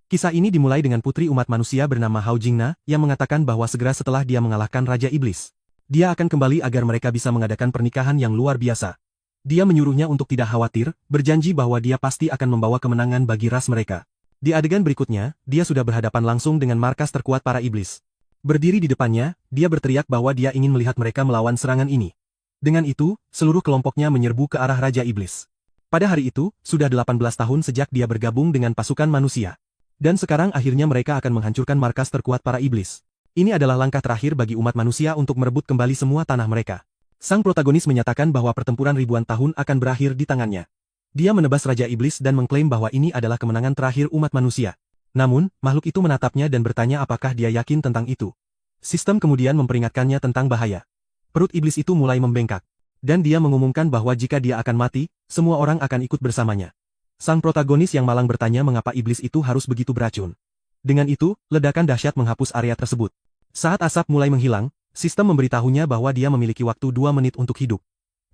Kisah ini dimulai dengan putri umat manusia bernama Hao Jingna, yang mengatakan bahwa segera setelah dia mengalahkan Raja Iblis, dia akan kembali agar mereka bisa mengadakan pernikahan yang luar biasa. Dia menyuruhnya untuk tidak khawatir, berjanji bahwa dia pasti akan membawa kemenangan bagi ras mereka. Di adegan berikutnya, dia sudah berhadapan langsung dengan markas terkuat para iblis. Berdiri di depannya, dia berteriak bahwa dia ingin melihat mereka melawan serangan ini. Dengan itu, seluruh kelompoknya menyerbu ke arah Raja Iblis. Pada hari itu, sudah 18 tahun sejak dia bergabung dengan pasukan manusia. Dan sekarang akhirnya mereka akan menghancurkan markas terkuat para iblis. Ini adalah langkah terakhir bagi umat manusia untuk merebut kembali semua tanah mereka. Sang protagonis menyatakan bahwa pertempuran ribuan tahun akan berakhir di tangannya. Dia menebas Raja Iblis dan mengklaim bahwa ini adalah kemenangan terakhir umat manusia. Namun, makhluk itu menatapnya dan bertanya apakah dia yakin tentang itu. Sistem kemudian memperingatkannya tentang bahaya. Perut iblis itu mulai membengkak. Dan dia mengumumkan bahwa jika dia akan mati, semua orang akan ikut bersamanya. Sang protagonis yang malang bertanya mengapa iblis itu harus begitu beracun. Dengan itu, ledakan dahsyat menghapus area tersebut. Saat asap mulai menghilang, sistem memberitahunya bahwa dia memiliki waktu 2 menit untuk hidup.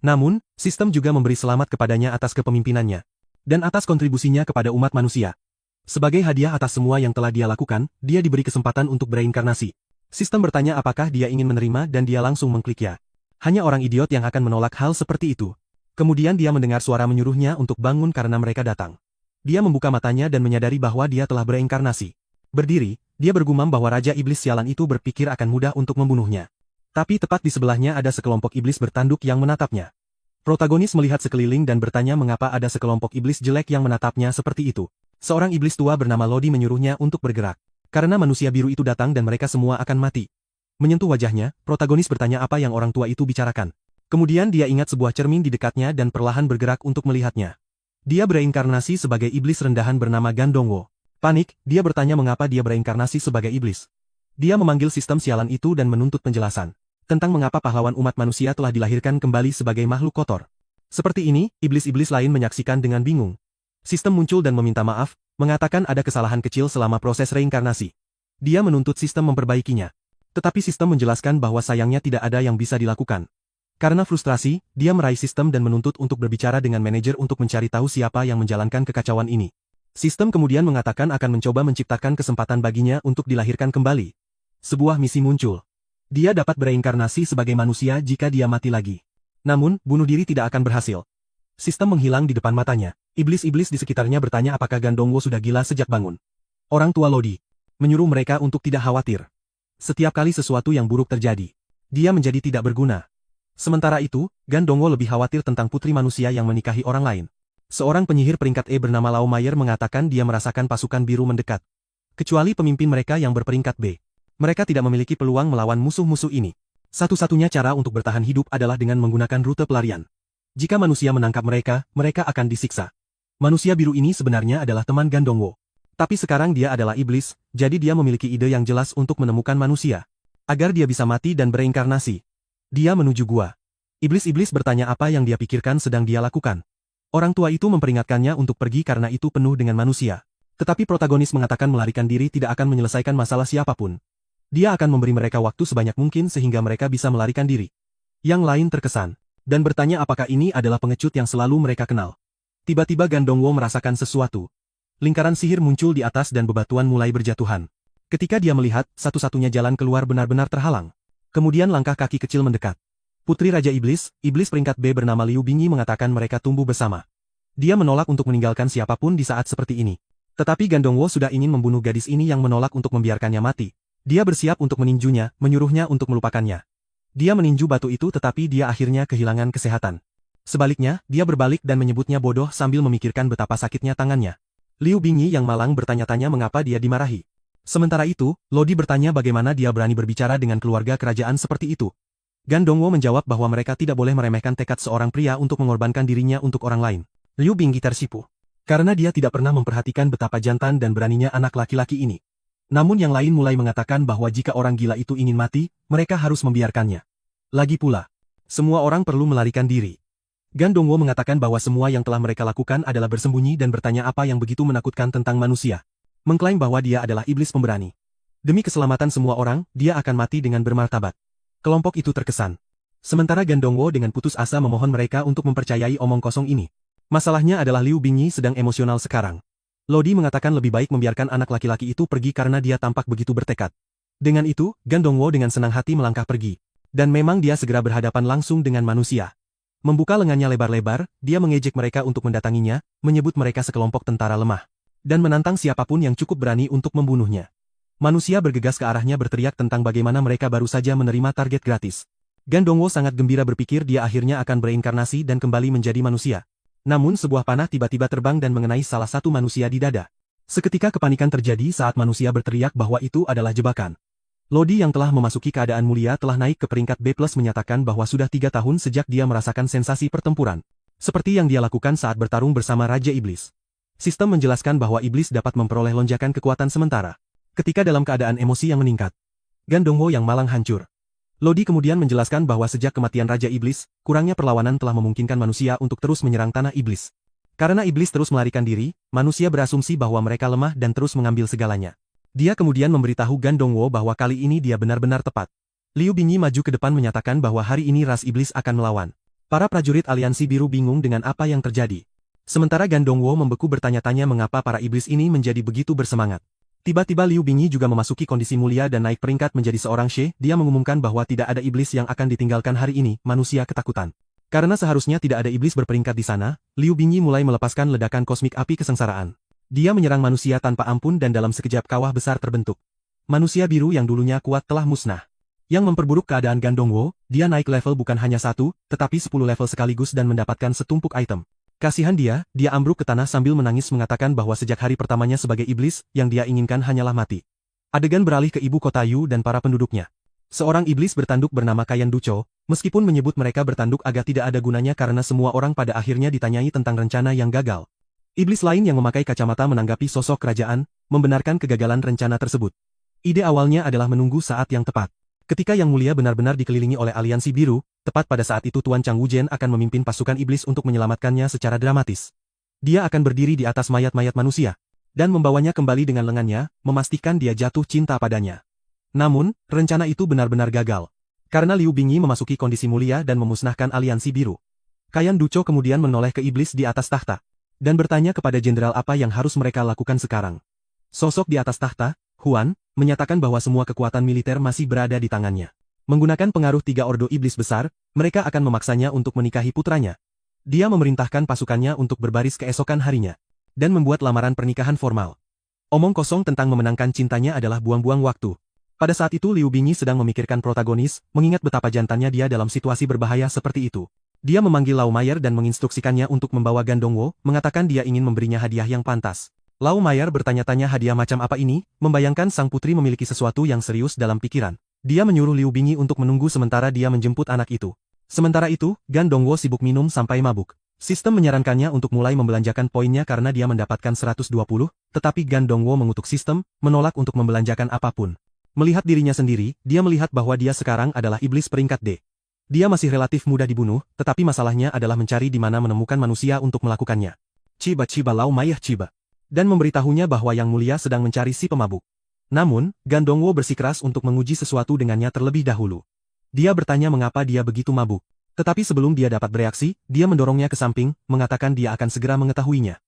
Namun, sistem juga memberi selamat kepadanya atas kepemimpinannya. Dan atas kontribusinya kepada umat manusia. Sebagai hadiah atas semua yang telah dia lakukan, dia diberi kesempatan untuk bereinkarnasi. Sistem bertanya apakah dia ingin menerima dan dia langsung mengklik ya. Hanya orang idiot yang akan menolak hal seperti itu. Kemudian dia mendengar suara menyuruhnya untuk bangun karena mereka datang. Dia membuka matanya dan menyadari bahwa dia telah bereinkarnasi. Berdiri, dia bergumam bahwa Raja Iblis sialan itu berpikir akan mudah untuk membunuhnya. Tapi tepat di sebelahnya ada sekelompok iblis bertanduk yang menatapnya. Protagonis melihat sekeliling dan bertanya mengapa ada sekelompok iblis jelek yang menatapnya seperti itu. Seorang iblis tua bernama Lodi menyuruhnya untuk bergerak. Karena manusia biru itu datang dan mereka semua akan mati. Menyentuh wajahnya, protagonis bertanya apa yang orang tua itu bicarakan. Kemudian dia ingat sebuah cermin di dekatnya dan perlahan bergerak untuk melihatnya. Dia bereinkarnasi sebagai iblis rendahan bernama Gandongwo. Panik, dia bertanya mengapa dia bereinkarnasi sebagai iblis. Dia memanggil sistem sialan itu dan menuntut penjelasan tentang mengapa pahlawan umat manusia telah dilahirkan kembali sebagai makhluk kotor. Seperti ini, iblis-iblis lain menyaksikan dengan bingung. Sistem muncul dan meminta maaf, mengatakan ada kesalahan kecil selama proses reinkarnasi. Dia menuntut sistem memperbaikinya. Tetapi sistem menjelaskan bahwa sayangnya tidak ada yang bisa dilakukan. Karena frustrasi, dia meraih sistem dan menuntut untuk berbicara dengan manajer untuk mencari tahu siapa yang menjalankan kekacauan ini. Sistem kemudian mengatakan akan mencoba menciptakan kesempatan baginya untuk dilahirkan kembali. Sebuah misi muncul. Dia dapat bereinkarnasi sebagai manusia jika dia mati lagi. Namun, bunuh diri tidak akan berhasil. Sistem menghilang di depan matanya. Iblis-iblis di sekitarnya bertanya apakah Gandongwo sudah gila sejak bangun. Orang tua Lodi menyuruh mereka untuk tidak khawatir. Setiap kali sesuatu yang buruk terjadi, dia menjadi tidak berguna. Sementara itu, Gandongwo lebih khawatir tentang putri manusia yang menikahi orang lain. Seorang penyihir peringkat E bernama Lao Mayer mengatakan dia merasakan pasukan biru mendekat. Kecuali pemimpin mereka yang berperingkat B. Mereka tidak memiliki peluang melawan musuh-musuh ini. Satu-satunya cara untuk bertahan hidup adalah dengan menggunakan rute pelarian. Jika manusia menangkap mereka, mereka akan disiksa. Manusia biru ini sebenarnya adalah teman Gandongwo. Tapi sekarang dia adalah iblis, jadi dia memiliki ide yang jelas untuk menemukan manusia. Agar dia bisa mati dan bereinkarnasi. Dia menuju gua. Iblis-iblis bertanya apa yang dia pikirkan sedang dia lakukan. Orang tua itu memperingatkannya untuk pergi karena itu penuh dengan manusia. Tetapi protagonis mengatakan melarikan diri tidak akan menyelesaikan masalah siapapun. Dia akan memberi mereka waktu sebanyak mungkin sehingga mereka bisa melarikan diri. Yang lain terkesan. Dan bertanya apakah ini adalah pengecut yang selalu mereka kenal. Tiba-tiba Gandongwo merasakan sesuatu. Lingkaran sihir muncul di atas dan bebatuan mulai berjatuhan. Ketika dia melihat, satu-satunya jalan keluar benar-benar terhalang. Kemudian langkah kaki kecil mendekat. Putri Raja Iblis, iblis peringkat B bernama Liu Bingi mengatakan mereka tumbuh bersama. Dia menolak untuk meninggalkan siapapun di saat seperti ini. Tetapi Gandongwo sudah ingin membunuh gadis ini yang menolak untuk membiarkannya mati. Dia bersiap untuk meninjunya, menyuruhnya untuk melupakannya. Dia meninju batu itu tetapi dia akhirnya kehilangan kesehatan. Sebaliknya, dia berbalik dan menyebutnya bodoh sambil memikirkan betapa sakitnya tangannya. Liu Bingi yang malang bertanya-tanya mengapa dia dimarahi. Sementara itu, Lodi bertanya bagaimana dia berani berbicara dengan keluarga kerajaan seperti itu. Gandongwo menjawab bahwa mereka tidak boleh meremehkan tekad seorang pria untuk mengorbankan dirinya untuk orang lain. Liu Bingi tersipu. Karena dia tidak pernah memperhatikan betapa jantan dan beraninya anak laki-laki ini. Namun yang lain mulai mengatakan bahwa jika orang gila itu ingin mati, mereka harus membiarkannya. Lagi pula, semua orang perlu melarikan diri. Gandongwo mengatakan bahwa semua yang telah mereka lakukan adalah bersembunyi dan bertanya apa yang begitu menakutkan tentang manusia. Mengklaim bahwa dia adalah iblis pemberani. Demi keselamatan semua orang, dia akan mati dengan bermartabat. Kelompok itu terkesan. Sementara Gandongwo dengan putus asa memohon mereka untuk mempercayai omong kosong ini. Masalahnya adalah Liu Bingi sedang emosional sekarang. Lodi mengatakan lebih baik membiarkan anak laki-laki itu pergi karena dia tampak begitu bertekad. Dengan itu, Gan Dongwo dengan senang hati melangkah pergi. Dan memang dia segera berhadapan langsung dengan manusia. Membuka lengannya lebar-lebar, dia mengejek mereka untuk mendatanginya, menyebut mereka sekelompok tentara lemah. Dan menantang siapapun yang cukup berani untuk membunuhnya. Manusia bergegas ke arahnya berteriak tentang bagaimana mereka baru saja menerima target gratis. Gan Dongwo sangat gembira berpikir dia akhirnya akan bereinkarnasi dan kembali menjadi manusia. Namun sebuah panah tiba-tiba terbang dan mengenai salah satu manusia di dada. Seketika kepanikan terjadi saat manusia berteriak bahwa itu adalah jebakan. Lodi yang telah memasuki keadaan mulia telah naik ke peringkat B+ menyatakan bahwa sudah 3 tahun sejak dia merasakan sensasi pertempuran. Seperti yang dia lakukan saat bertarung bersama Raja Iblis. Sistem menjelaskan bahwa iblis dapat memperoleh lonjakan kekuatan sementara. Ketika dalam keadaan emosi yang meningkat. Gan Dongwo yang malang hancur. Lodi kemudian menjelaskan bahwa sejak kematian Raja Iblis, kurangnya perlawanan telah memungkinkan manusia untuk terus menyerang tanah iblis. Karena iblis terus melarikan diri, manusia berasumsi bahwa mereka lemah dan terus mengambil segalanya. Dia kemudian memberitahu Gan Dongwo bahwa kali ini dia benar-benar tepat. Liu Bingyi maju ke depan menyatakan bahwa hari ini ras iblis akan melawan. Para prajurit aliansi biru bingung dengan apa yang terjadi. Sementara Gan Dongwo membeku bertanya-tanya mengapa para iblis ini menjadi begitu bersemangat. Tiba-tiba Liu Bingyi juga memasuki kondisi mulia dan naik peringkat menjadi seorang She. Dia mengumumkan bahwa tidak ada iblis yang akan ditinggalkan hari ini, manusia ketakutan. Karena seharusnya tidak ada iblis berperingkat di sana, Liu Bingyi mulai melepaskan ledakan kosmik api kesengsaraan. Dia menyerang manusia tanpa ampun dan dalam sekejap kawah besar terbentuk. Manusia biru yang dulunya kuat telah musnah. Yang memperburuk keadaan Gan Dongwo, dia naik level bukan hanya 1, tetapi 10 level sekaligus dan mendapatkan setumpuk item. Kasihan dia ambruk ke tanah sambil menangis mengatakan bahwa sejak hari pertamanya sebagai iblis, yang dia inginkan hanyalah mati. Adegan beralih ke ibu kota Yu dan para penduduknya. Seorang iblis bertanduk bernama Kayan Duco, meskipun menyebut mereka bertanduk agak tidak ada gunanya karena semua orang pada akhirnya ditanyai tentang rencana yang gagal. Iblis lain yang memakai kacamata menanggapi sosok kerajaan, membenarkan kegagalan rencana tersebut. Ide awalnya adalah menunggu saat yang tepat. Ketika Yang Mulia benar-benar dikelilingi oleh aliansi biru, tepat pada saat itu Tuan Chang Wujian akan memimpin pasukan iblis untuk menyelamatkannya secara dramatis. Dia akan berdiri di atas mayat-mayat manusia, dan membawanya kembali dengan lengannya, memastikan dia jatuh cinta padanya. Namun, rencana itu benar-benar gagal. Karena Liu Bingyi memasuki kondisi mulia dan memusnahkan aliansi biru. Kayan Duco kemudian menoleh ke iblis di atas tahta, dan bertanya kepada jenderal apa yang harus mereka lakukan sekarang. Sosok di atas tahta, Huan, menyatakan bahwa semua kekuatan militer masih berada di tangannya. Menggunakan pengaruh 3 ordo iblis besar, mereka akan memaksanya untuk menikahi putranya. Dia memerintahkan pasukannya untuk berbaris keesokan harinya, dan membuat lamaran pernikahan formal. Omong kosong tentang memenangkan cintanya adalah buang-buang waktu. Pada saat itu Liu Bingyi sedang memikirkan protagonis, mengingat betapa jantannya dia dalam situasi berbahaya seperti itu. Dia memanggil Lau Mayer dan menginstruksikannya untuk membawa Gan Dongwo, mengatakan dia ingin memberinya hadiah yang pantas. Lau Mayer bertanya-tanya hadiah macam apa ini, membayangkan sang putri memiliki sesuatu yang serius dalam pikiran. Dia menyuruh Liu Bingyi untuk menunggu sementara dia menjemput anak itu. Sementara itu, Gan Dongwo sibuk minum sampai mabuk. Sistem menyarankannya untuk mulai membelanjakan poinnya karena dia mendapatkan 120, tetapi Gan Dongwo mengutuk sistem, menolak untuk membelanjakan apapun. Melihat dirinya sendiri, dia melihat bahwa dia sekarang adalah iblis peringkat D. Dia masih relatif mudah dibunuh, tetapi masalahnya adalah mencari di mana menemukan manusia untuk melakukannya. Ciba Lau Mayer ciba. Dan memberitahunya bahwa Yang Mulia sedang mencari si pemabuk. Namun, Gan Dongwo bersikeras untuk menguji sesuatu dengannya terlebih dahulu. Dia bertanya mengapa dia begitu mabuk. Tetapi sebelum dia dapat bereaksi, dia mendorongnya ke samping, mengatakan dia akan segera mengetahuinya.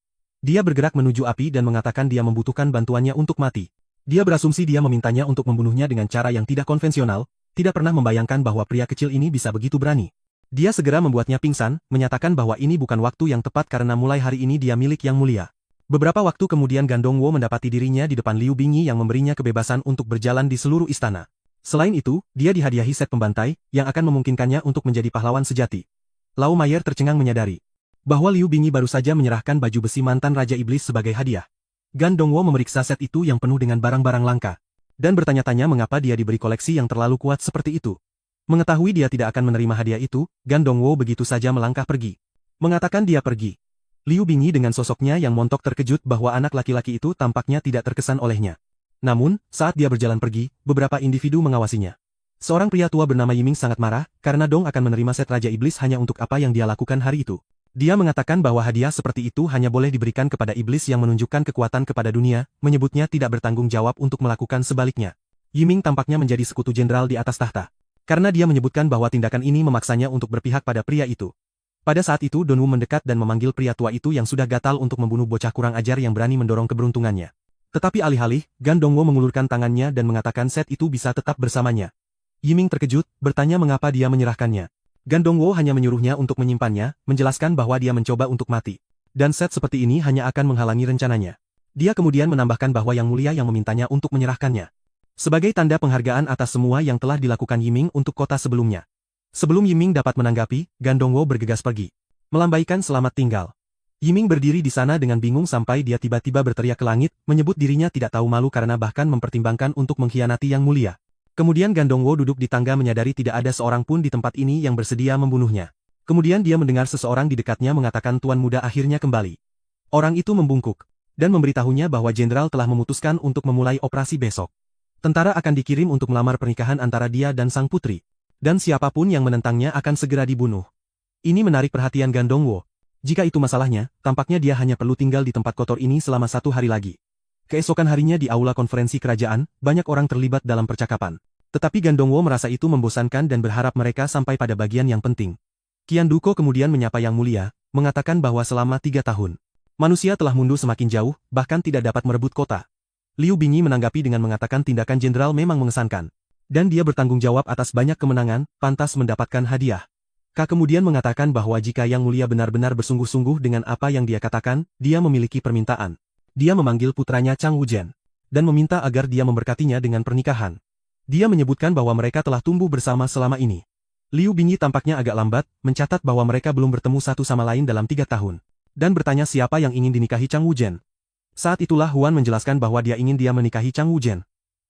Dia bergerak menuju api dan mengatakan dia membutuhkan bantuannya untuk mati. Dia berasumsi dia memintanya untuk membunuhnya dengan cara yang tidak konvensional, tidak pernah membayangkan bahwa pria kecil ini bisa begitu berani. Dia segera membuatnya pingsan, menyatakan bahwa ini bukan waktu yang tepat karena mulai hari ini dia milik Yang Mulia. Beberapa waktu kemudian Gan Dongwo mendapati dirinya di depan Liu Bingyi yang memberinya kebebasan untuk berjalan di seluruh istana. Selain itu, dia dihadiahi set pembantai, yang akan memungkinkannya untuk menjadi pahlawan sejati. Lau Mayer tercengang menyadari bahwa Liu Bingyi baru saja menyerahkan baju besi mantan Raja Iblis sebagai hadiah. Gan Dongwo memeriksa set itu yang penuh dengan barang-barang langka, dan bertanya-tanya mengapa dia diberi koleksi yang terlalu kuat seperti itu. Mengetahui dia tidak akan menerima hadiah itu, Gan Dongwo begitu saja melangkah pergi. Mengatakan dia pergi. Liu Bingyi dengan sosoknya yang montok terkejut bahwa anak laki-laki itu tampaknya tidak terkesan olehnya. Namun, saat dia berjalan pergi, beberapa individu mengawasinya. Seorang pria tua bernama Yiming sangat marah, karena Dong akan menerima set Raja Iblis hanya untuk apa yang dia lakukan hari itu. Dia mengatakan bahwa hadiah seperti itu hanya boleh diberikan kepada iblis yang menunjukkan kekuatan kepada dunia, menyebutnya tidak bertanggung jawab untuk melakukan sebaliknya. Yiming tampaknya menjadi sekutu jenderal di atas tahta. Karena dia menyebutkan bahwa tindakan ini memaksanya untuk berpihak pada pria itu. Pada saat itu Donwu mendekat dan memanggil pria tua itu yang sudah gatal untuk membunuh bocah kurang ajar yang berani mendorong keberuntungannya. Tetapi alih-alih, Gan Dongwo mengulurkan tangannya dan mengatakan set itu bisa tetap bersamanya. Yiming terkejut, bertanya mengapa dia menyerahkannya. Gan Dongwo hanya menyuruhnya untuk menyimpannya, menjelaskan bahwa dia mencoba untuk mati. Dan set seperti ini hanya akan menghalangi rencananya. Dia kemudian menambahkan bahwa Yang Mulia yang memintanya untuk menyerahkannya. Sebagai tanda penghargaan atas semua yang telah dilakukan Yiming untuk kota sebelumnya. Sebelum Yiming dapat menanggapi, Gan Dongwo bergegas pergi. Melambaikan selamat tinggal. Yiming berdiri di sana dengan bingung sampai dia tiba-tiba berteriak ke langit, menyebut dirinya tidak tahu malu karena bahkan mempertimbangkan untuk mengkhianati Yang Mulia. Kemudian Gan Dongwo duduk di tangga menyadari tidak ada seorang pun di tempat ini yang bersedia membunuhnya. Kemudian dia mendengar seseorang di dekatnya mengatakan Tuan Muda akhirnya kembali. Orang itu membungkuk dan memberitahunya bahwa jenderal telah memutuskan untuk memulai operasi besok. Tentara akan dikirim untuk melamar pernikahan antara dia dan sang putri. Dan siapapun yang menentangnya akan segera dibunuh. Ini menarik perhatian Gan Dongwo. Jika itu masalahnya, tampaknya dia hanya perlu tinggal di tempat kotor ini selama 1 hari lagi. Keesokan harinya di aula konferensi kerajaan, banyak orang terlibat dalam percakapan. Tetapi Gan Dongwo merasa itu membosankan dan berharap mereka sampai pada bagian yang penting. Qian Duko kemudian menyapa Yang Mulia, mengatakan bahwa selama 3 tahun, manusia telah mundur semakin jauh, bahkan tidak dapat merebut kota. Liu Bingyi menanggapi dengan mengatakan tindakan jenderal memang mengesankan. Dan dia bertanggung jawab atas banyak kemenangan, pantas mendapatkan hadiah. Ka kemudian mengatakan bahwa jika Yang Mulia benar-benar bersungguh-sungguh dengan apa yang dia katakan, dia memiliki permintaan. Dia memanggil putranya Chang Wuzhen. Dan meminta agar dia memberkatinya dengan pernikahan. Dia menyebutkan bahwa mereka telah tumbuh bersama selama ini. Liu Bingyi tampaknya agak lambat, mencatat bahwa mereka belum bertemu satu sama lain dalam 3 tahun. Dan bertanya siapa yang ingin dinikahi Chang Wuzhen. Saat itulah Huan menjelaskan bahwa dia ingin dia menikahi Chang Wuzhen.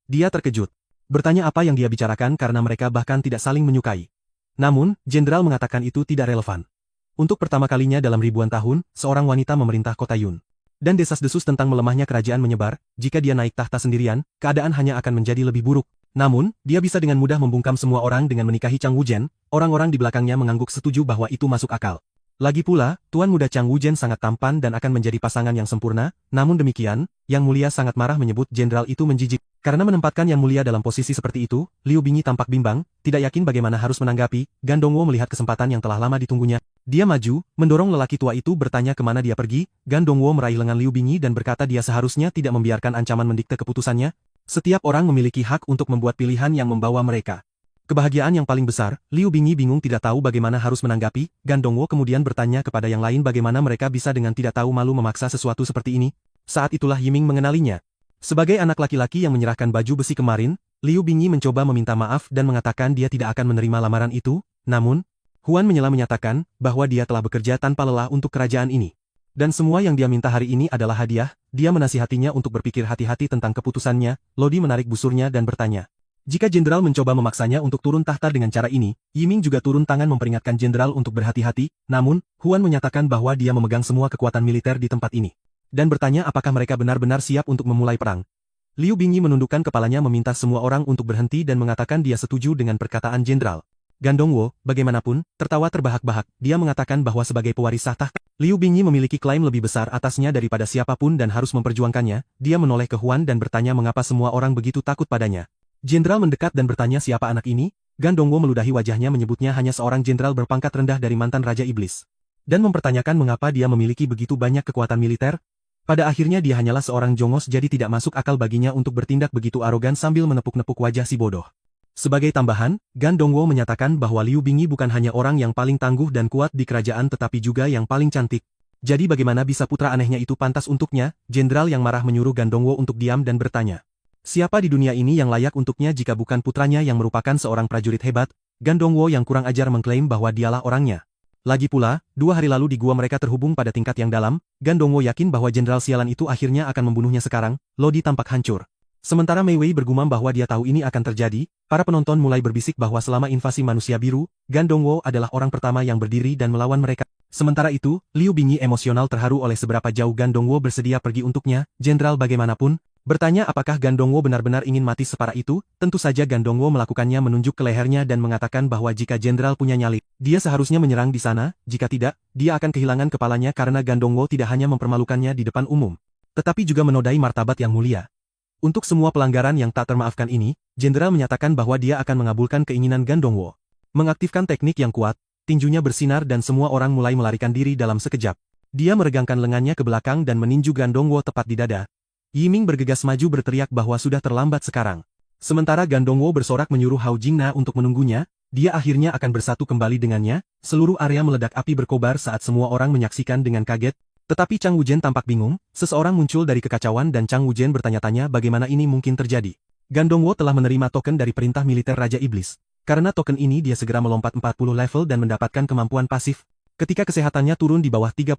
Dia terkejut. Bertanya apa yang dia bicarakan karena mereka bahkan tidak saling menyukai. Namun, jenderal mengatakan itu tidak relevan. Untuk pertama kalinya dalam ribuan tahun, seorang wanita memerintah kota Yun. Dan desas-desus tentang melemahnya kerajaan menyebar, jika dia naik tahta sendirian, keadaan hanya akan menjadi lebih buruk. Namun, dia bisa dengan mudah membungkam semua orang dengan menikahi Chang Wuzhen, orang-orang di belakangnya mengangguk setuju bahwa itu masuk akal. Lagi pula, Tuan Muda Chang Wuzhen sangat tampan dan akan menjadi pasangan yang sempurna, namun demikian, Yang Mulia sangat marah menyebut jenderal itu menjijik. Karena menempatkan Yang Mulia dalam posisi seperti itu, Liu Bingyi tampak bimbang, tidak yakin bagaimana harus menanggapi. Gan Dongwo melihat kesempatan yang telah lama ditunggunya. Dia maju, mendorong lelaki tua itu bertanya kemana dia pergi. Gan Dongwo meraih lengan Liu Bingyi dan berkata dia seharusnya tidak membiarkan ancaman mendikte keputusannya. Setiap orang memiliki hak untuk membuat pilihan yang membawa mereka. Kebahagiaan yang paling besar, Liu Bingyi bingung tidak tahu bagaimana harus menanggapi. Gan Dongwo kemudian bertanya kepada yang lain bagaimana mereka bisa dengan tidak tahu malu memaksa sesuatu seperti ini. Saat itulah Yiming mengenalinya. Sebagai anak laki-laki yang menyerahkan baju besi kemarin, Liu Bingyi mencoba meminta maaf dan mengatakan dia tidak akan menerima lamaran itu, namun, Huan menyela menyatakan bahwa dia telah bekerja tanpa lelah untuk kerajaan ini. Dan semua yang dia minta hari ini adalah hadiah. Dia menasihatinya untuk berpikir hati-hati tentang keputusannya. Lodi menarik busurnya dan bertanya. Jika jenderal mencoba memaksanya untuk turun tahta dengan cara ini, Yiming juga turun tangan memperingatkan jenderal untuk berhati-hati, namun, Huan menyatakan bahwa dia memegang semua kekuatan militer di tempat ini. Dan bertanya apakah mereka benar-benar siap untuk memulai perang. Liu Bingyi menundukkan kepalanya meminta semua orang untuk berhenti dan mengatakan dia setuju dengan perkataan jenderal. Gan Dongwo, bagaimanapun, tertawa terbahak-bahak, dia mengatakan bahwa sebagai pewaris sah tahta, Liu Bingyi memiliki klaim lebih besar atasnya daripada siapapun dan harus memperjuangkannya. Dia menoleh ke Huan dan bertanya mengapa semua orang begitu takut padanya. Jenderal mendekat dan bertanya siapa anak ini. Gan Dongwo meludahi wajahnya menyebutnya hanya seorang jenderal berpangkat rendah dari mantan Raja Iblis. Dan mempertanyakan mengapa dia memiliki begitu banyak kekuatan militer. Pada akhirnya dia hanyalah seorang jongos jadi tidak masuk akal baginya untuk bertindak begitu arogan sambil menepuk-nepuk wajah si bodoh. Sebagai tambahan, Gan Dongwo menyatakan bahwa Liu Bingyi bukan hanya orang yang paling tangguh dan kuat di kerajaan tetapi juga yang paling cantik. Jadi bagaimana bisa putra anehnya itu pantas untuknya? Jenderal yang marah menyuruh Gan Dongwo untuk diam dan bertanya. Siapa di dunia ini yang layak untuknya jika bukan putranya yang merupakan seorang prajurit hebat? Gan Dongwo yang kurang ajar mengklaim bahwa dialah orangnya. Lagi pula, 2 hari lalu di gua mereka terhubung pada tingkat yang dalam. Gan Dongwo yakin bahwa jenderal sialan itu akhirnya akan membunuhnya sekarang. Lodi tampak hancur. Sementara Mei Wei bergumam bahwa dia tahu ini akan terjadi, para penonton mulai berbisik bahwa selama invasi manusia biru, Gan Dongwo adalah orang pertama yang berdiri dan melawan mereka. Sementara itu, Liu Bingyi emosional terharu oleh seberapa jauh Gan Dongwo bersedia pergi untuknya. Jenderal bagaimanapun, bertanya apakah Gan Dongwo benar-benar ingin mati separah itu. Tentu saja Gan Dongwo melakukannya menunjuk ke lehernya dan mengatakan bahwa jika jenderal punya nyali, dia seharusnya menyerang di sana. Jika tidak, dia akan kehilangan kepalanya karena Gan Dongwo tidak hanya mempermalukannya di depan umum, tetapi juga menodai martabat yang mulia. Untuk semua pelanggaran yang tak termaafkan ini, jenderal menyatakan bahwa dia akan mengabulkan keinginan Gan Dongwo. Mengaktifkan teknik yang kuat, tinjunya bersinar dan semua orang mulai melarikan diri dalam sekejap. Dia meregangkan lengannya ke belakang dan meninju Gandongwo tepat di dada. Yiming bergegas maju berteriak bahwa sudah terlambat sekarang. Sementara Gandongwo bersorak menyuruh Hao Jingna untuk menunggunya, dia akhirnya akan bersatu kembali dengannya, seluruh area meledak api berkobar saat semua orang menyaksikan dengan kaget. Tetapi Chang Wujen tampak bingung, seseorang muncul dari kekacauan dan Chang Wujen bertanya-tanya bagaimana ini mungkin terjadi. Gandongwo telah menerima token dari perintah militer Raja Iblis. Karena token ini dia segera melompat 40 level dan mendapatkan kemampuan pasif. Ketika kesehatannya turun di bawah 30%,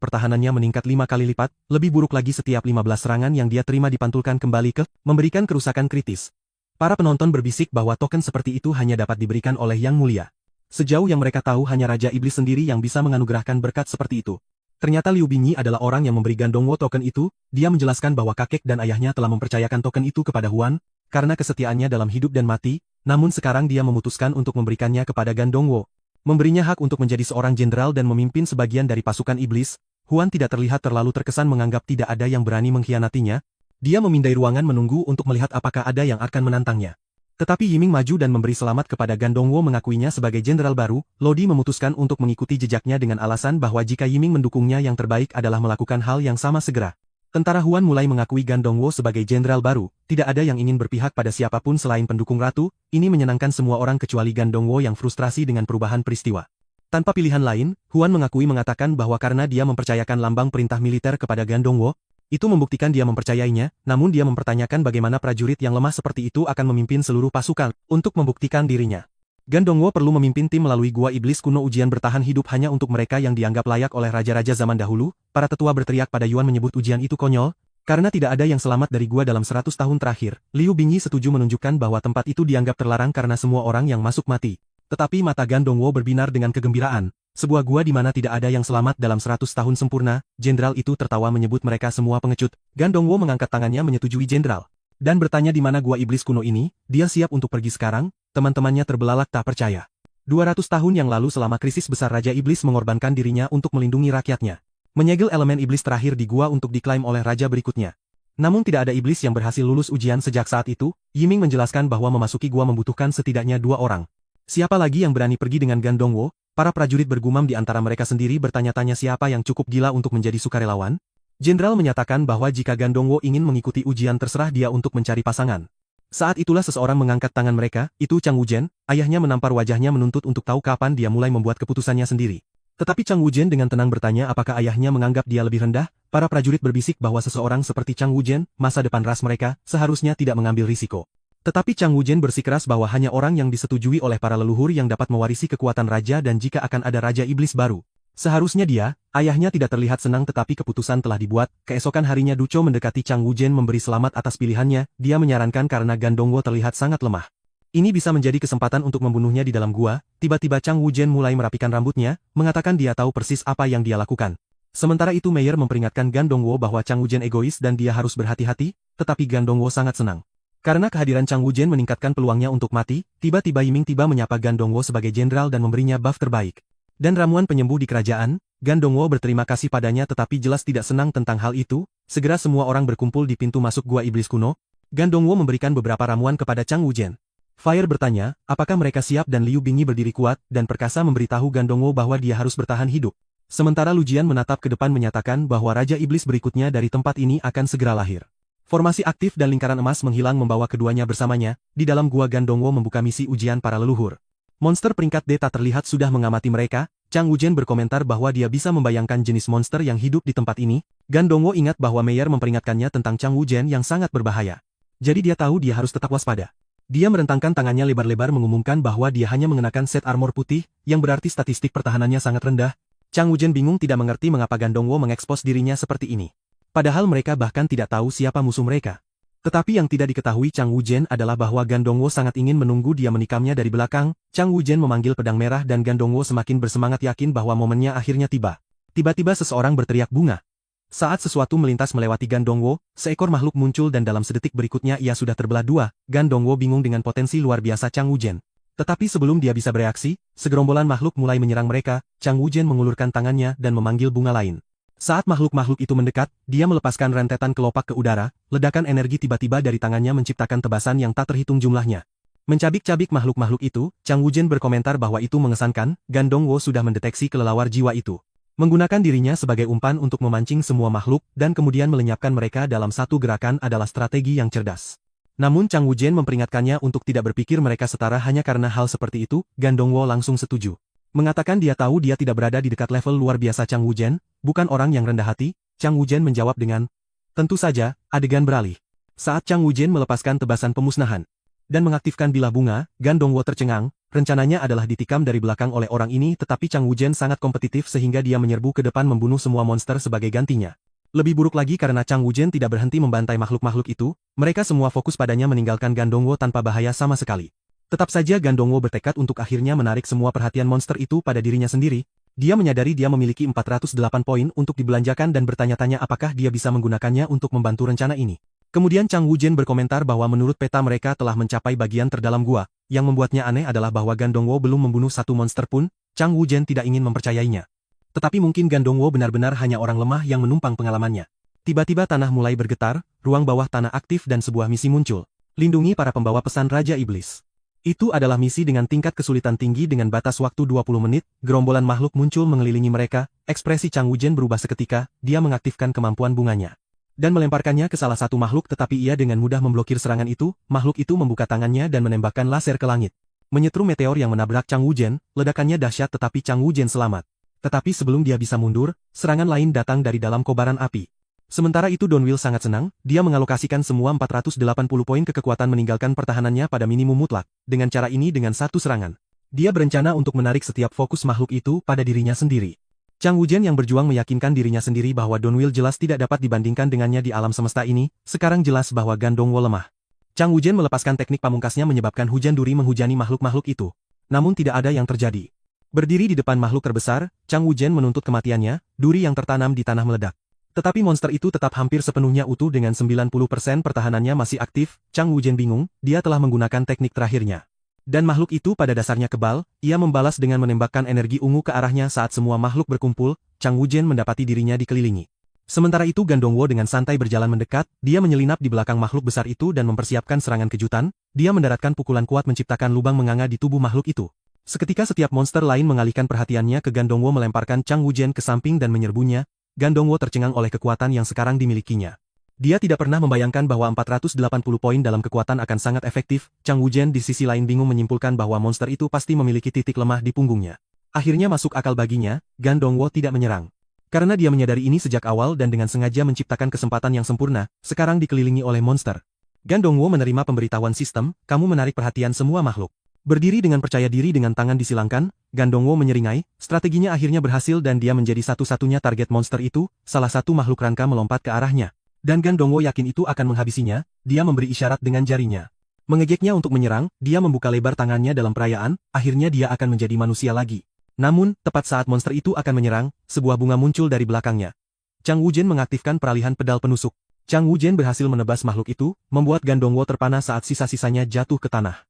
pertahanannya meningkat 5 kali lipat, lebih buruk lagi setiap 15 serangan yang dia terima dipantulkan kembali ke, memberikan kerusakan kritis. Para penonton berbisik bahwa token seperti itu hanya dapat diberikan oleh Yang Mulia. Sejauh yang mereka tahu hanya Raja Iblis sendiri yang bisa menganugerahkan berkat seperti itu. Ternyata Liu Bingyi adalah orang yang memberi Gandongwo token itu, dia menjelaskan bahwa kakek dan ayahnya telah mempercayakan token itu kepada Huan, karena kesetiaannya dalam hidup dan mati, namun sekarang dia memutuskan untuk memberikannya kepada Gandongwo. Memberinya hak untuk menjadi seorang jenderal dan memimpin sebagian dari pasukan iblis, Huan tidak terlihat terlalu terkesan menganggap tidak ada yang berani mengkhianatinya. Dia memindai ruangan menunggu untuk melihat apakah ada yang akan menantangnya. Tetapi Yiming maju dan memberi selamat kepada Gandongwo mengakuinya sebagai jenderal baru. Lodi memutuskan untuk mengikuti jejaknya dengan alasan bahwa jika Yiming mendukungnya yang terbaik adalah melakukan hal yang sama segera. Tentara Huan mulai mengakui Gandongwo sebagai jenderal baru, tidak ada yang ingin berpihak pada siapapun selain pendukung ratu, ini menyenangkan semua orang kecuali Gandongwo yang frustrasi dengan perubahan peristiwa. Tanpa pilihan lain, Huan mengatakan bahwa karena dia mempercayakan lambang perintah militer kepada Gandongwo, itu membuktikan dia mempercayainya, namun dia mempertanyakan bagaimana prajurit yang lemah seperti itu akan memimpin seluruh pasukan, untuk membuktikan dirinya. Gandongwo perlu memimpin tim melalui gua iblis kuno ujian bertahan hidup hanya untuk mereka yang dianggap layak oleh raja-raja zaman dahulu. Para tetua berteriak pada Yuan menyebut ujian itu konyol, karena tidak ada yang selamat dari gua dalam 100 tahun terakhir. Liu Bingyi setuju menunjukkan bahwa tempat itu dianggap terlarang karena semua orang yang masuk mati. Tetapi mata Gandongwo berbinar dengan kegembiraan. Sebuah gua di mana tidak ada yang selamat dalam 100 tahun sempurna, jenderal itu tertawa menyebut mereka semua pengecut. Gandongwo mengangkat tangannya menyetujui jenderal. Dan bertanya di mana gua iblis kuno ini, dia siap untuk pergi sekarang, teman-temannya terbelalak tak percaya. 200 tahun yang lalu selama krisis besar Raja Iblis mengorbankan dirinya untuk melindungi rakyatnya. Menyegel elemen iblis terakhir di gua untuk diklaim oleh raja berikutnya. Namun tidak ada iblis yang berhasil lulus ujian sejak saat itu, Yiming menjelaskan bahwa memasuki gua membutuhkan setidaknya 2 orang. Siapa lagi yang berani pergi dengan Gandongwo? Para prajurit bergumam di antara mereka sendiri bertanya-tanya siapa yang cukup gila untuk menjadi sukarelawan. Jenderal menyatakan bahwa jika Gandongwo ingin mengikuti ujian terserah dia untuk mencari pasangan. Saat itulah seseorang mengangkat tangan mereka, itu Chang Wujen, ayahnya menampar wajahnya menuntut untuk tahu kapan dia mulai membuat keputusannya sendiri. Tetapi Chang Wujen dengan tenang bertanya apakah ayahnya menganggap dia lebih rendah. Para prajurit berbisik bahwa seseorang seperti Chang Wujen, masa depan ras mereka, seharusnya tidak mengambil risiko. Tetapi Chang Wujen bersikeras bahwa hanya orang yang disetujui oleh para leluhur yang dapat mewarisi kekuatan raja dan jika akan ada raja iblis baru. Seharusnya dia, ayahnya tidak terlihat senang tetapi keputusan telah dibuat. Keesokan harinya Duco mendekati Chang Wujen memberi selamat atas pilihannya, dia menyarankan karena Gandongwo terlihat sangat lemah. Ini bisa menjadi kesempatan untuk membunuhnya di dalam gua. Tiba-tiba Chang Wujen mulai merapikan rambutnya, mengatakan dia tahu persis apa yang dia lakukan. Sementara itu Meyer memperingatkan Gandongwo bahwa Chang Wujen egois dan dia harus berhati-hati, tetapi Gandongwo sangat senang. Karena kehadiran Chang Wujen meningkatkan peluangnya untuk mati, tiba-tiba Yiming tiba menyapa Gandongwo sebagai jenderal dan memberinya buff terbaik. Dan ramuan penyembuh di kerajaan, Gandongwo berterima kasih padanya tetapi jelas tidak senang tentang hal itu. Segera semua orang berkumpul di pintu masuk gua iblis kuno. Gandongwo memberikan beberapa ramuan kepada Chang Wujen. Fire bertanya, apakah mereka siap dan Liu Bingyi berdiri kuat dan perkasa memberitahu Gandongwo bahwa dia harus bertahan hidup. Sementara Lu Jian menatap ke depan menyatakan bahwa Raja Iblis berikutnya dari tempat ini akan segera lahir. Formasi aktif dan lingkaran emas menghilang membawa keduanya bersamanya. Di dalam gua Gandongwo membuka misi ujian para leluhur. Monster peringkat D tak terlihat sudah mengamati mereka. Chang Wujen berkomentar bahwa dia bisa membayangkan jenis monster yang hidup di tempat ini. Gandongwo ingat bahwa Meyer memperingatkannya tentang Chang Wujen yang sangat berbahaya. Jadi dia tahu dia harus tetap waspada. Dia merentangkan tangannya lebar-lebar mengumumkan bahwa dia hanya mengenakan set armor putih, yang berarti statistik pertahanannya sangat rendah. Chang Wujen bingung tidak mengerti mengapa Gandongwo mengekspos dirinya seperti ini. Padahal mereka bahkan tidak tahu siapa musuh mereka. Tetapi yang tidak diketahui Chang Wujen adalah bahwa Gandongwo sangat ingin menunggu dia menikamnya dari belakang. Chang Wujen memanggil pedang merah dan Gandongwo semakin bersemangat yakin bahwa momennya akhirnya tiba. Tiba-tiba seseorang berteriak bunga. Saat sesuatu melintas melewati Gandongwo, seekor makhluk muncul dan dalam sedetik berikutnya ia sudah terbelah dua. Gandongwo bingung dengan potensi luar biasa Chang Wujen. Tetapi sebelum dia bisa bereaksi, segerombolan makhluk mulai menyerang mereka. Chang Wujen mengulurkan tangannya dan memanggil bunga lain. Saat makhluk-makhluk itu mendekat, dia melepaskan rentetan kelopak ke udara, ledakan energi tiba-tiba dari tangannya menciptakan tebasan yang tak terhitung jumlahnya. Mencabik-cabik makhluk-makhluk itu, Chang Wuzhen berkomentar bahwa itu mengesankan, Gan Dongwo sudah mendeteksi kelelawar jiwa itu. Menggunakan dirinya sebagai umpan untuk memancing semua makhluk dan kemudian melenyapkan mereka dalam satu gerakan adalah strategi yang cerdas. Namun Chang Wuzhen memperingatkannya untuk tidak berpikir mereka setara hanya karena hal seperti itu, Gan Dongwo langsung setuju. Mengatakan dia tahu dia tidak berada di dekat level luar biasa Chang Wuzhen, bukan orang yang rendah hati, Chang Wuzhen menjawab dengan, tentu saja, adegan beralih. Saat Chang Wuzhen melepaskan tebasan pemusnahan dan mengaktifkan bilah bunga, Gan Dongwo tercengang, rencananya adalah ditikam dari belakang oleh orang ini tetapi Chang Wuzhen sangat kompetitif sehingga dia menyerbu ke depan membunuh semua monster sebagai gantinya. Lebih buruk lagi karena Chang Wuzhen tidak berhenti membantai makhluk-makhluk itu, mereka semua fokus padanya meninggalkan Gan Dongwo tanpa bahaya sama sekali. Tetap saja Gan Dongwo bertekad untuk akhirnya menarik semua perhatian monster itu pada dirinya sendiri. Dia menyadari dia memiliki 408 poin untuk dibelanjakan dan bertanya-tanya apakah dia bisa menggunakannya untuk membantu rencana ini. Kemudian Chang Wuzhen berkomentar bahwa menurut peta mereka telah mencapai bagian terdalam gua, yang membuatnya aneh adalah bahwa Gan Dongwo belum membunuh satu monster pun, Chang Wuzhen tidak ingin mempercayainya. Tetapi mungkin Gan Dongwo benar-benar hanya orang lemah yang menumpang pengalamannya. Tiba-tiba tanah mulai bergetar, ruang bawah tanah aktif dan sebuah misi muncul. Lindungi para pembawa pesan Raja Iblis. Itu adalah misi dengan tingkat kesulitan tinggi dengan batas waktu 20 menit, gerombolan makhluk muncul mengelilingi mereka, ekspresi Chang Wuzhen berubah seketika, dia mengaktifkan kemampuan bunganya dan melemparkannya ke salah satu makhluk tetapi ia dengan mudah memblokir serangan itu, makhluk itu membuka tangannya dan menembakkan laser ke langit. Menyetrum meteor yang menabrak Chang Wuzhen, ledakannya dahsyat tetapi Chang Wuzhen selamat. Tetapi sebelum dia bisa mundur, serangan lain datang dari dalam kobaran api. Sementara itu Don Will sangat senang, dia mengalokasikan semua 480 poin ke kekuatan meninggalkan pertahanannya pada minimum mutlak, dengan cara ini dengan satu serangan. Dia berencana untuk menarik setiap fokus makhluk itu pada dirinya sendiri. Chang Wuzhen yang berjuang meyakinkan dirinya sendiri bahwa Don Will jelas tidak dapat dibandingkan dengannya di alam semesta ini, sekarang jelas bahwa Gan Dongwo lemah. Chang Wuzhen melepaskan teknik pamungkasnya menyebabkan hujan duri menghujani makhluk-makhluk itu. Namun tidak ada yang terjadi. Berdiri di depan makhluk terbesar, Chang Wuzhen menuntut kematiannya, duri yang tertanam di tanah meledak. Tetapi monster itu tetap hampir sepenuhnya utuh dengan 90% pertahanannya masih aktif, Chang Wuzhen bingung, dia telah menggunakan teknik terakhirnya. Dan makhluk itu pada dasarnya kebal, ia membalas dengan menembakkan energi ungu ke arahnya saat semua makhluk berkumpul, Chang Wuzhen mendapati dirinya dikelilingi. Sementara itu Gan Dongwo dengan santai berjalan mendekat, dia menyelinap di belakang makhluk besar itu dan mempersiapkan serangan kejutan, dia mendaratkan pukulan kuat menciptakan lubang menganga di tubuh makhluk itu. Seketika setiap monster lain mengalihkan perhatiannya ke Gan Dongwo melemparkan Chang Wuzhen ke samping dan menyerbunya, Gan Dongwo tercengang oleh kekuatan yang sekarang dimilikinya. Dia tidak pernah membayangkan bahwa 480 poin dalam kekuatan akan sangat efektif, Chang Wuzhen di sisi lain bingung menyimpulkan bahwa monster itu pasti memiliki titik lemah di punggungnya. Akhirnya masuk akal baginya, Gan Dongwo tidak menyerang. Karena dia menyadari ini sejak awal dan dengan sengaja menciptakan kesempatan yang sempurna, sekarang dikelilingi oleh monster. Gan Dongwo menerima pemberitahuan sistem, kamu menarik perhatian semua makhluk. Berdiri dengan percaya diri dengan tangan disilangkan, Gan Dongwo menyeringai, strateginya akhirnya berhasil dan dia menjadi satu-satunya target monster itu, salah satu makhluk rangka melompat ke arahnya. Dan Gan Dongwo yakin itu akan menghabisinya, dia memberi isyarat dengan jarinya. Mengejeknya untuk menyerang, dia membuka lebar tangannya dalam perayaan, akhirnya dia akan menjadi manusia lagi. Namun, tepat saat monster itu akan menyerang, sebuah bunga muncul dari belakangnya. Chang Wuzhen mengaktifkan peralihan pedal penusuk. Chang Wuzhen berhasil menebas makhluk itu, membuat Gan Dongwo terpana saat sisa-sisanya jatuh ke tanah.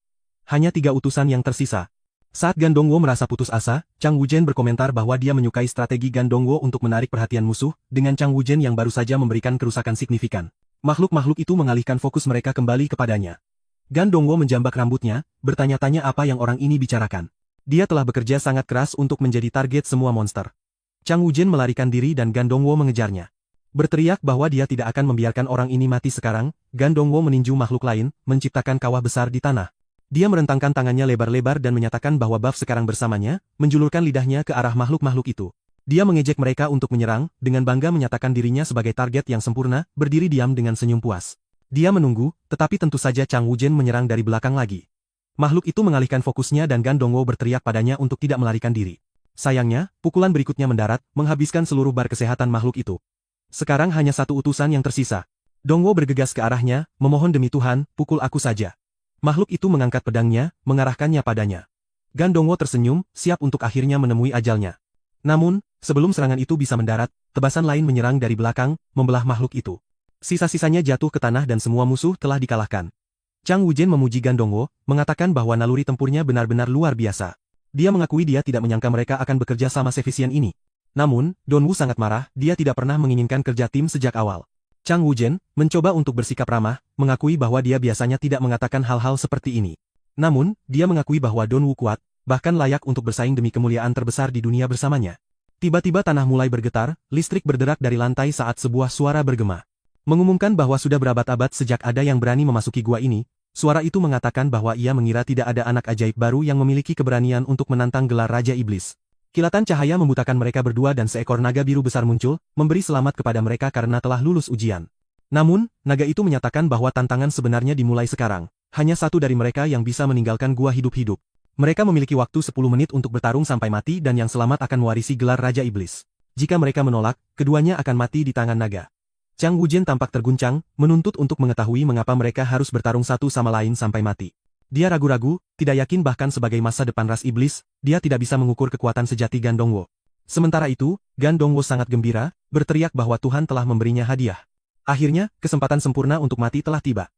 Hanya 3 utusan yang tersisa. Saat Gan Dongwo merasa putus asa, Chang Wuzhen berkomentar bahwa dia menyukai strategi Gan Dongwo untuk menarik perhatian musuh, dengan Chang Wuzhen yang baru saja memberikan kerusakan signifikan. Makhluk-makhluk itu mengalihkan fokus mereka kembali kepadanya. Gan Dongwo menjambak rambutnya, bertanya-tanya apa yang orang ini bicarakan. Dia telah bekerja sangat keras untuk menjadi target semua monster. Chang Wuzhen melarikan diri dan Gan Dongwo mengejarnya. Berteriak bahwa dia tidak akan membiarkan orang ini mati sekarang, Gan Dongwo meninju makhluk lain, menciptakan kawah besar di tanah. Dia merentangkan tangannya lebar-lebar dan menyatakan bahwa buff sekarang bersamanya, menjulurkan lidahnya ke arah makhluk-makhluk itu. Dia mengejek mereka untuk menyerang, dengan bangga menyatakan dirinya sebagai target yang sempurna, berdiri diam dengan senyum puas. Dia menunggu, tetapi tentu saja Chang Wuzhen menyerang dari belakang lagi. Makhluk itu mengalihkan fokusnya dan Gan Dongwo berteriak padanya untuk tidak melarikan diri. Sayangnya, pukulan berikutnya mendarat, menghabiskan seluruh bar kesehatan makhluk itu. Sekarang hanya satu utusan yang tersisa. Dongwo bergegas ke arahnya, memohon demi Tuhan, pukul aku saja. Makhluk itu mengangkat pedangnya, mengarahkannya padanya. Gan Dongwo tersenyum, siap untuk akhirnya menemui ajalnya. Namun, sebelum serangan itu bisa mendarat, tebasan lain menyerang dari belakang, membelah makhluk itu. Sisa-sisanya jatuh ke tanah dan semua musuh telah dikalahkan. Chang Wuzhen memuji Gan Dongwo, mengatakan bahwa naluri tempurnya benar-benar luar biasa. Dia mengakui dia tidak menyangka mereka akan bekerja sama seefisien ini. Namun, Don Wu sangat marah, dia tidak pernah menginginkan kerja tim sejak awal. Chang Wuzhen mencoba untuk bersikap ramah, mengakui bahwa dia biasanya tidak mengatakan hal-hal seperti ini. Namun, dia mengakui bahwa Donwu kuat, bahkan layak untuk bersaing demi kemuliaan terbesar di dunia bersamanya. Tiba-tiba tanah mulai bergetar, listrik berderak dari lantai saat sebuah suara bergema. Mengumumkan bahwa sudah berabad-abad sejak ada yang berani memasuki gua ini, suara itu mengatakan bahwa ia mengira tidak ada anak ajaib baru yang memiliki keberanian untuk menantang gelar Raja Iblis. Kilatan cahaya membutakan mereka berdua dan seekor naga biru besar muncul, memberi selamat kepada mereka karena telah lulus ujian. Namun, naga itu menyatakan bahwa tantangan sebenarnya dimulai sekarang. Hanya satu dari mereka yang bisa meninggalkan gua hidup-hidup. Mereka memiliki waktu 10 menit untuk bertarung sampai mati dan yang selamat akan mewarisi gelar Raja Iblis. Jika mereka menolak, keduanya akan mati di tangan naga. Chang Wujian tampak terguncang, menuntut untuk mengetahui mengapa mereka harus bertarung satu sama lain sampai mati. Dia ragu-ragu, tidak yakin bahkan sebagai masa depan ras iblis, dia tidak bisa mengukur kekuatan sejati Gan Dongwo. Sementara itu, Gan Dongwo sangat gembira, berteriak bahwa Tuhan telah memberinya hadiah. Akhirnya, kesempatan sempurna untuk mati telah tiba.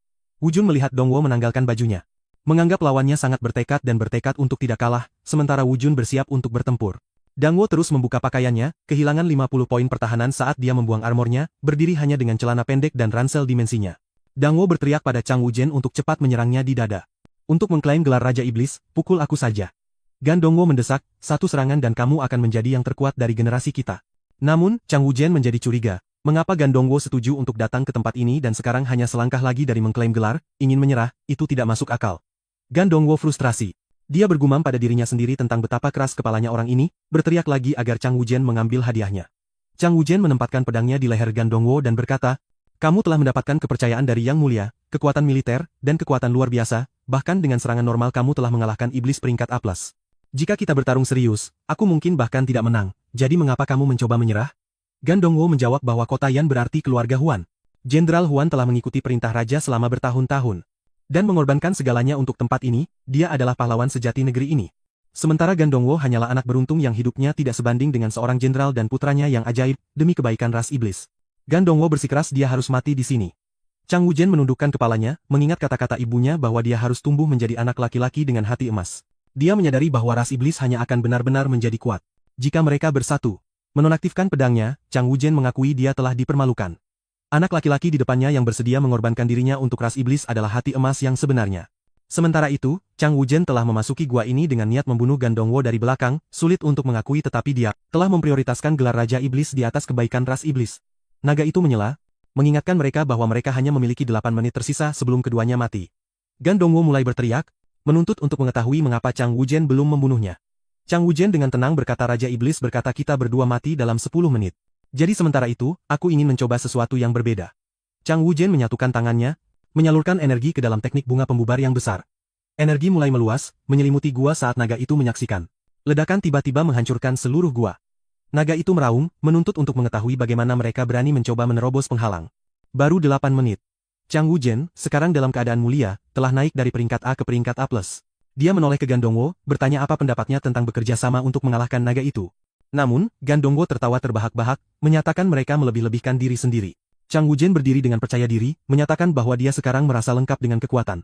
Wu Jun melihat Dongwo menanggalkan bajunya. Menganggap lawannya sangat bertekad dan bertekad untuk tidak kalah, sementara Wu Jun bersiap untuk bertempur. Dongwo terus membuka pakaiannya, kehilangan 50 poin pertahanan saat dia membuang armornya, berdiri hanya dengan celana pendek dan ransel dimensinya. Dongwo berteriak pada Chang Wujian untuk cepat menyerangnya di dada. Untuk mengklaim gelar Raja Iblis, pukul aku saja. Gan Dongwo mendesak, satu serangan dan kamu akan menjadi yang terkuat dari generasi kita. Namun, Chang Wujian menjadi curiga. Mengapa Gan Dongwo setuju untuk datang ke tempat ini dan sekarang hanya selangkah lagi dari mengklaim gelar, ingin menyerah, itu tidak masuk akal. Gan Dongwo frustrasi. Dia bergumam pada dirinya sendiri tentang betapa keras kepalanya orang ini, berteriak lagi agar Chang Wujian mengambil hadiahnya. Chang Wujian menempatkan pedangnya di leher Gan Dongwo dan berkata, kamu telah mendapatkan kepercayaan dari Yang Mulia, kekuatan militer, dan kekuatan luar biasa, bahkan dengan serangan normal kamu telah mengalahkan iblis peringkat A+. Jika kita bertarung serius, aku mungkin bahkan tidak menang, jadi mengapa kamu mencoba menyerah? Gan Dongwo menjawab bahwa kota Yan berarti keluarga Huan. Jenderal Huan telah mengikuti perintah raja selama bertahun-tahun. Dan mengorbankan segalanya untuk tempat ini, dia adalah pahlawan sejati negeri ini. Sementara Gan Dongwo hanyalah anak beruntung yang hidupnya tidak sebanding dengan seorang jenderal dan putranya yang ajaib, demi kebaikan ras iblis. Gan Dongwo bersikeras dia harus mati di sini. Chang Wujian menundukkan kepalanya, mengingat kata-kata ibunya bahwa dia harus tumbuh menjadi anak laki-laki dengan hati emas. Dia menyadari bahwa ras iblis hanya akan benar-benar menjadi kuat jika mereka bersatu. Menonaktifkan pedangnya, Chang Wujian mengakui dia telah dipermalukan. Anak laki-laki di depannya yang bersedia mengorbankan dirinya untuk ras iblis adalah hati emas yang sebenarnya. Sementara itu, Chang Wujian telah memasuki gua ini dengan niat membunuh Gan Dongwo dari belakang, sulit untuk mengakui tetapi dia telah memprioritaskan gelar Raja Iblis di atas kebaikan ras iblis. Naga itu menyela, mengingatkan mereka bahwa mereka hanya memiliki 8 menit tersisa sebelum keduanya mati. Gan Dongwo mulai berteriak, menuntut untuk mengetahui mengapa Chang Wujian belum membunuhnya. Chang Wujian dengan tenang berkata Raja Iblis berkata kita berdua mati dalam 10 menit. Jadi sementara itu, aku ingin mencoba sesuatu yang berbeda. Chang Wujian menyatukan tangannya, menyalurkan energi ke dalam teknik bunga pembubar yang besar. Energi mulai meluas, menyelimuti gua saat naga itu menyaksikan. Ledakan tiba-tiba menghancurkan seluruh gua. Naga itu meraung, menuntut untuk mengetahui bagaimana mereka berani mencoba menerobos penghalang. Baru 8 menit. Chang Wujian, sekarang dalam keadaan mulia, telah naik dari peringkat A ke peringkat A+. Dia menoleh ke Gan Dongwo, bertanya apa pendapatnya tentang bekerja sama untuk mengalahkan naga itu. Namun, Gan Dongwo tertawa terbahak-bahak, menyatakan mereka melebih-lebihkan diri sendiri. Chang Wujian berdiri dengan percaya diri, menyatakan bahwa dia sekarang merasa lengkap dengan kekuatan.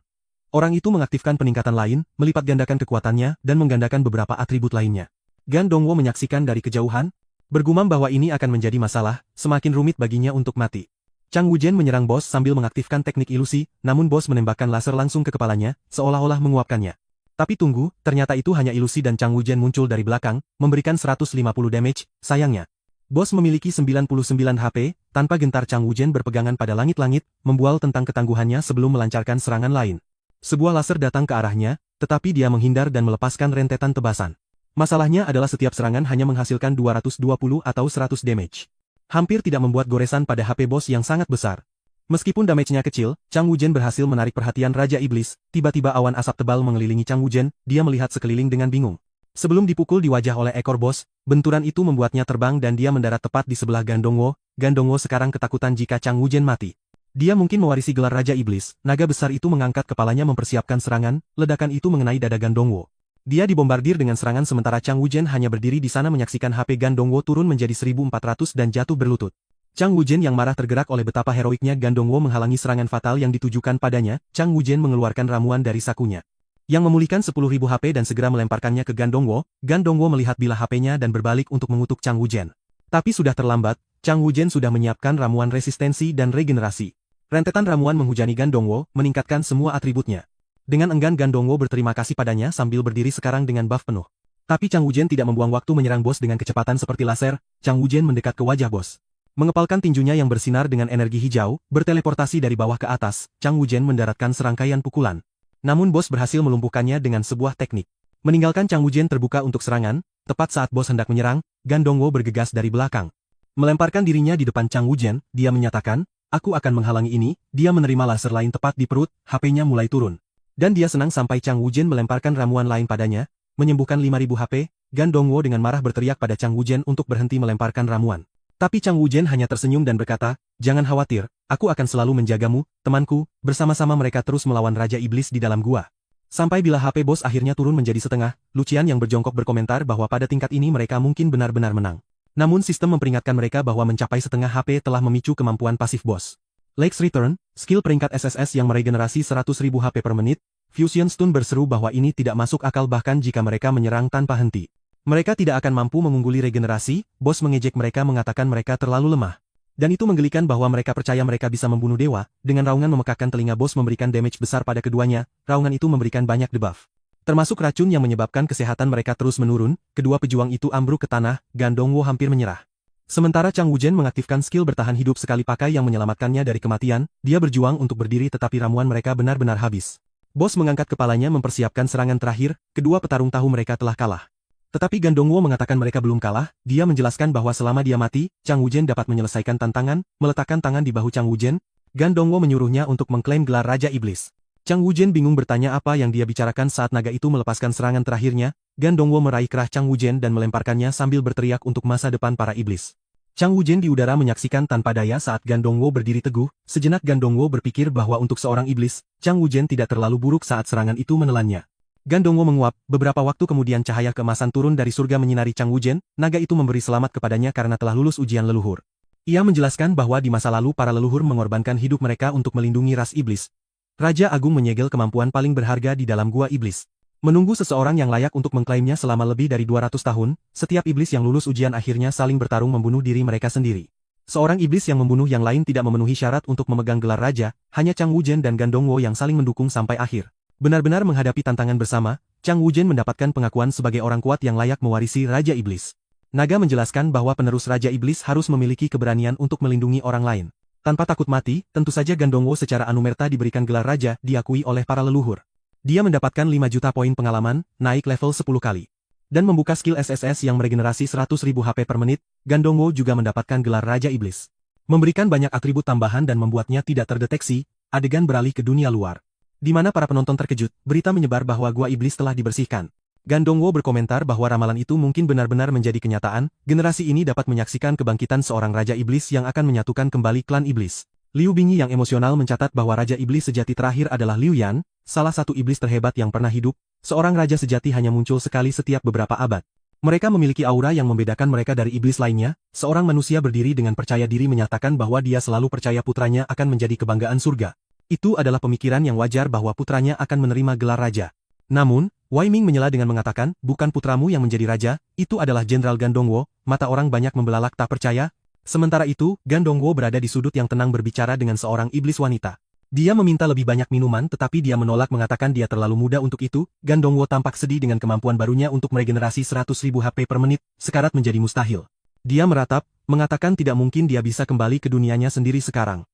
Orang itu mengaktifkan peningkatan lain, melipat gandakan kekuatannya, dan menggandakan beberapa atribut lainnya. Gan Dongwo menyaksikan dari kejauhan, bergumam bahwa ini akan menjadi masalah, semakin rumit baginya untuk mati. Chang Wujian menyerang bos sambil mengaktifkan teknik ilusi, namun bos menembakkan laser langsung ke kepalanya, seolah-olah menguapkannya. Tapi tunggu, ternyata itu hanya ilusi dan Chang Wujian muncul dari belakang, memberikan 150 damage, sayangnya. Bos memiliki 99 HP, tanpa gentar Chang Wujian berpegangan pada langit-langit, membual tentang ketangguhannya sebelum melancarkan serangan lain. Sebuah laser datang ke arahnya, tetapi dia menghindar dan melepaskan rentetan tebasan. Masalahnya adalah setiap serangan hanya menghasilkan 220 atau 100 damage. Hampir tidak membuat goresan pada HP bos yang sangat besar. Meskipun damage-nya kecil, Chang Wujian berhasil menarik perhatian Raja Iblis, tiba-tiba awan asap tebal mengelilingi Chang Wujian, dia melihat sekeliling dengan bingung. Sebelum dipukul di wajah oleh ekor bos, benturan itu membuatnya terbang dan dia mendarat tepat di sebelah Gan Dongwo. Gan Dongwo sekarang ketakutan jika Chang Wujian mati. Dia mungkin mewarisi gelar Raja Iblis, naga besar itu mengangkat kepalanya mempersiapkan serangan, ledakan itu mengenai dada Gan Dongwo. Dia dibombardir dengan serangan sementara Chang Wujian hanya berdiri di sana menyaksikan HP Gan Dongwo turun menjadi 1400 dan jatuh berlutut. Chang Wujian yang marah tergerak oleh betapa heroiknya Gan Dongwo menghalangi serangan fatal yang ditujukan padanya. Chang Wujian mengeluarkan ramuan dari sakunya, yang memulihkan 10.000 HP dan segera melemparkannya ke Gan Dongwo. Gan Dongwo melihat bilah HP-nya dan berbalik untuk mengutuk Chang Wujian. Tapi sudah terlambat, Chang Wujian sudah menyiapkan ramuan resistensi dan regenerasi. Rentetan ramuan menghujani Gan Dongwo, meningkatkan semua atributnya. Dengan enggan Gan Dongwo berterima kasih padanya sambil berdiri sekarang dengan buff penuh. Tapi Chang Wujian tidak membuang waktu menyerang bos dengan kecepatan seperti laser. Chang Wujian mendekat ke wajah bos. Mengepalkan tinjunya yang bersinar dengan energi hijau, berteleportasi dari bawah ke atas, Chang Wujian mendaratkan serangkaian pukulan. Namun bos berhasil melumpuhkannya dengan sebuah teknik. Meninggalkan Chang Wujian terbuka untuk serangan, tepat saat bos hendak menyerang, Gan Dongwo bergegas dari belakang. Melemparkan dirinya di depan Chang Wujian, dia menyatakan, aku akan menghalangi ini. Dia menerima laser lain tepat di perut, HP-nya mulai turun. Dan dia senang sampai Chang Wujian melemparkan ramuan lain padanya, menyembuhkan 5000 HP, Gan Dongwo dengan marah berteriak pada Chang Wujian untuk berhenti melemparkan ramuan. Tapi Chang Wujian hanya tersenyum dan berkata, jangan khawatir, aku akan selalu menjagamu, temanku. Bersama-sama mereka terus melawan Raja Iblis di dalam gua. Sampai bila HP bos akhirnya turun menjadi setengah, Lucian yang berjongkok berkomentar bahwa pada tingkat ini mereka mungkin benar-benar menang. Namun sistem memperingatkan mereka bahwa mencapai setengah HP telah memicu kemampuan pasif bos. Lex Return, skill peringkat SSS yang meregenerasi 100.000 HP per menit, Fusion Stun berseru bahwa ini tidak masuk akal bahkan jika mereka menyerang tanpa henti. Mereka tidak akan mampu mengungguli regenerasi, bos mengejek mereka mengatakan mereka terlalu lemah. Dan itu menggelikan bahwa mereka percaya mereka bisa membunuh dewa, dengan raungan memekakkan telinga bos memberikan damage besar pada keduanya, raungan itu memberikan banyak debuff. Termasuk racun yang menyebabkan kesehatan mereka terus menurun, kedua pejuang itu ambruk ke tanah, Gan Dongwo hampir menyerah. Sementara Chang Wujian mengaktifkan skill bertahan hidup sekali pakai yang menyelamatkannya dari kematian, dia berjuang untuk berdiri tetapi ramuan mereka benar-benar habis. Bos mengangkat kepalanya mempersiapkan serangan terakhir, kedua petarung tahu mereka telah kalah. Tetapi Gan Dongwo mengatakan mereka belum kalah, dia menjelaskan bahwa selama dia mati, Chang Wujian dapat menyelesaikan tantangan, meletakkan tangan di bahu Chang Wujian. Gan Dongwo menyuruhnya untuk mengklaim gelar Raja Iblis. Chang Wujian bingung bertanya apa yang dia bicarakan saat naga itu melepaskan serangan terakhirnya. Gan Dongwo meraih kerah Chang Wujian dan melemparkannya sambil berteriak untuk masa depan para iblis. Chang Wujian di udara menyaksikan tanpa daya saat Gan Dongwo berdiri teguh. Sejenak Gan Dongwo berpikir bahwa untuk seorang iblis, Chang Wujian tidak terlalu buruk saat serangan itu menelannya. Gan Dongwo menguap, beberapa waktu kemudian cahaya keemasan turun dari surga menyinari Chang Wujian, naga itu memberi selamat kepadanya karena telah lulus ujian leluhur. Ia menjelaskan bahwa di masa lalu para leluhur mengorbankan hidup mereka untuk melindungi ras iblis. Raja Agung menyegel kemampuan paling berharga di dalam gua iblis. Menunggu seseorang yang layak untuk mengklaimnya selama lebih dari 200 tahun, setiap iblis yang lulus ujian akhirnya saling bertarung membunuh diri mereka sendiri. Seorang iblis yang membunuh yang lain tidak memenuhi syarat untuk memegang gelar raja, hanya Chang Wujian dan Gan Dongwo yang saling mendukung sampai akhir. Benar-benar menghadapi tantangan bersama, Chang Wujian mendapatkan pengakuan sebagai orang kuat yang layak mewarisi Raja Iblis. Naga menjelaskan bahwa penerus Raja Iblis harus memiliki keberanian untuk melindungi orang lain. Tanpa takut mati, tentu saja Gan Dongwo secara anumerta diberikan gelar raja, diakui oleh para leluhur. Dia mendapatkan 5 juta poin pengalaman, naik level 10 kali. Dan membuka skill SSS yang meregenerasi 100.000 HP per menit, Gan Dongwo juga mendapatkan gelar Raja Iblis. Memberikan banyak atribut tambahan dan membuatnya tidak terdeteksi, adegan beralih ke dunia luar. Di mana para penonton terkejut, berita menyebar bahwa gua iblis telah dibersihkan. Gan Dongwo berkomentar bahwa ramalan itu mungkin benar-benar menjadi kenyataan, generasi ini dapat menyaksikan kebangkitan seorang Raja Iblis yang akan menyatukan kembali klan iblis. Liu Bingyi yang emosional mencatat bahwa Raja Iblis sejati terakhir adalah Liu Yan, salah satu iblis terhebat yang pernah hidup. Seorang raja sejati hanya muncul sekali setiap beberapa abad. Mereka memiliki aura yang membedakan mereka dari iblis lainnya. Seorang manusia berdiri dengan percaya diri menyatakan bahwa dia selalu percaya putranya akan menjadi kebanggaan surga. Itu adalah pemikiran yang wajar bahwa putranya akan menerima gelar raja. Namun, Wei Ming menyela dengan mengatakan, bukan putramu yang menjadi raja, itu adalah Jenderal Gan Dongwo. Mata orang banyak membelalak tak percaya. Sementara itu, Gan Dongwo berada di sudut yang tenang berbicara dengan seorang iblis wanita. Dia meminta lebih banyak minuman tetapi dia menolak mengatakan dia terlalu muda untuk itu. Gan Dongwo tampak sedih dengan kemampuan barunya untuk meregenerasi 100.000 HP per menit, sekarat menjadi mustahil. Dia meratap, mengatakan tidak mungkin dia bisa kembali ke dunianya sendiri sekarang.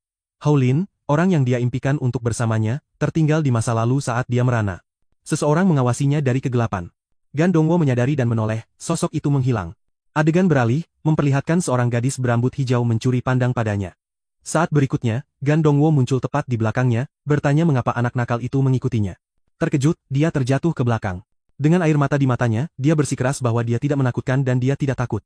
Hou Lin, orang yang dia impikan untuk bersamanya, tertinggal di masa lalu saat dia merana. Seseorang mengawasinya dari kegelapan. Gan Dongwo menyadari dan menoleh, sosok itu menghilang. Adegan beralih, memperlihatkan seorang gadis berambut hijau mencuri pandang padanya. Saat berikutnya, Gan Dongwo muncul tepat di belakangnya, bertanya mengapa anak nakal itu mengikutinya. Terkejut, dia terjatuh ke belakang. Dengan air mata di matanya, dia bersikeras bahwa dia tidak menakutkan dan dia tidak takut.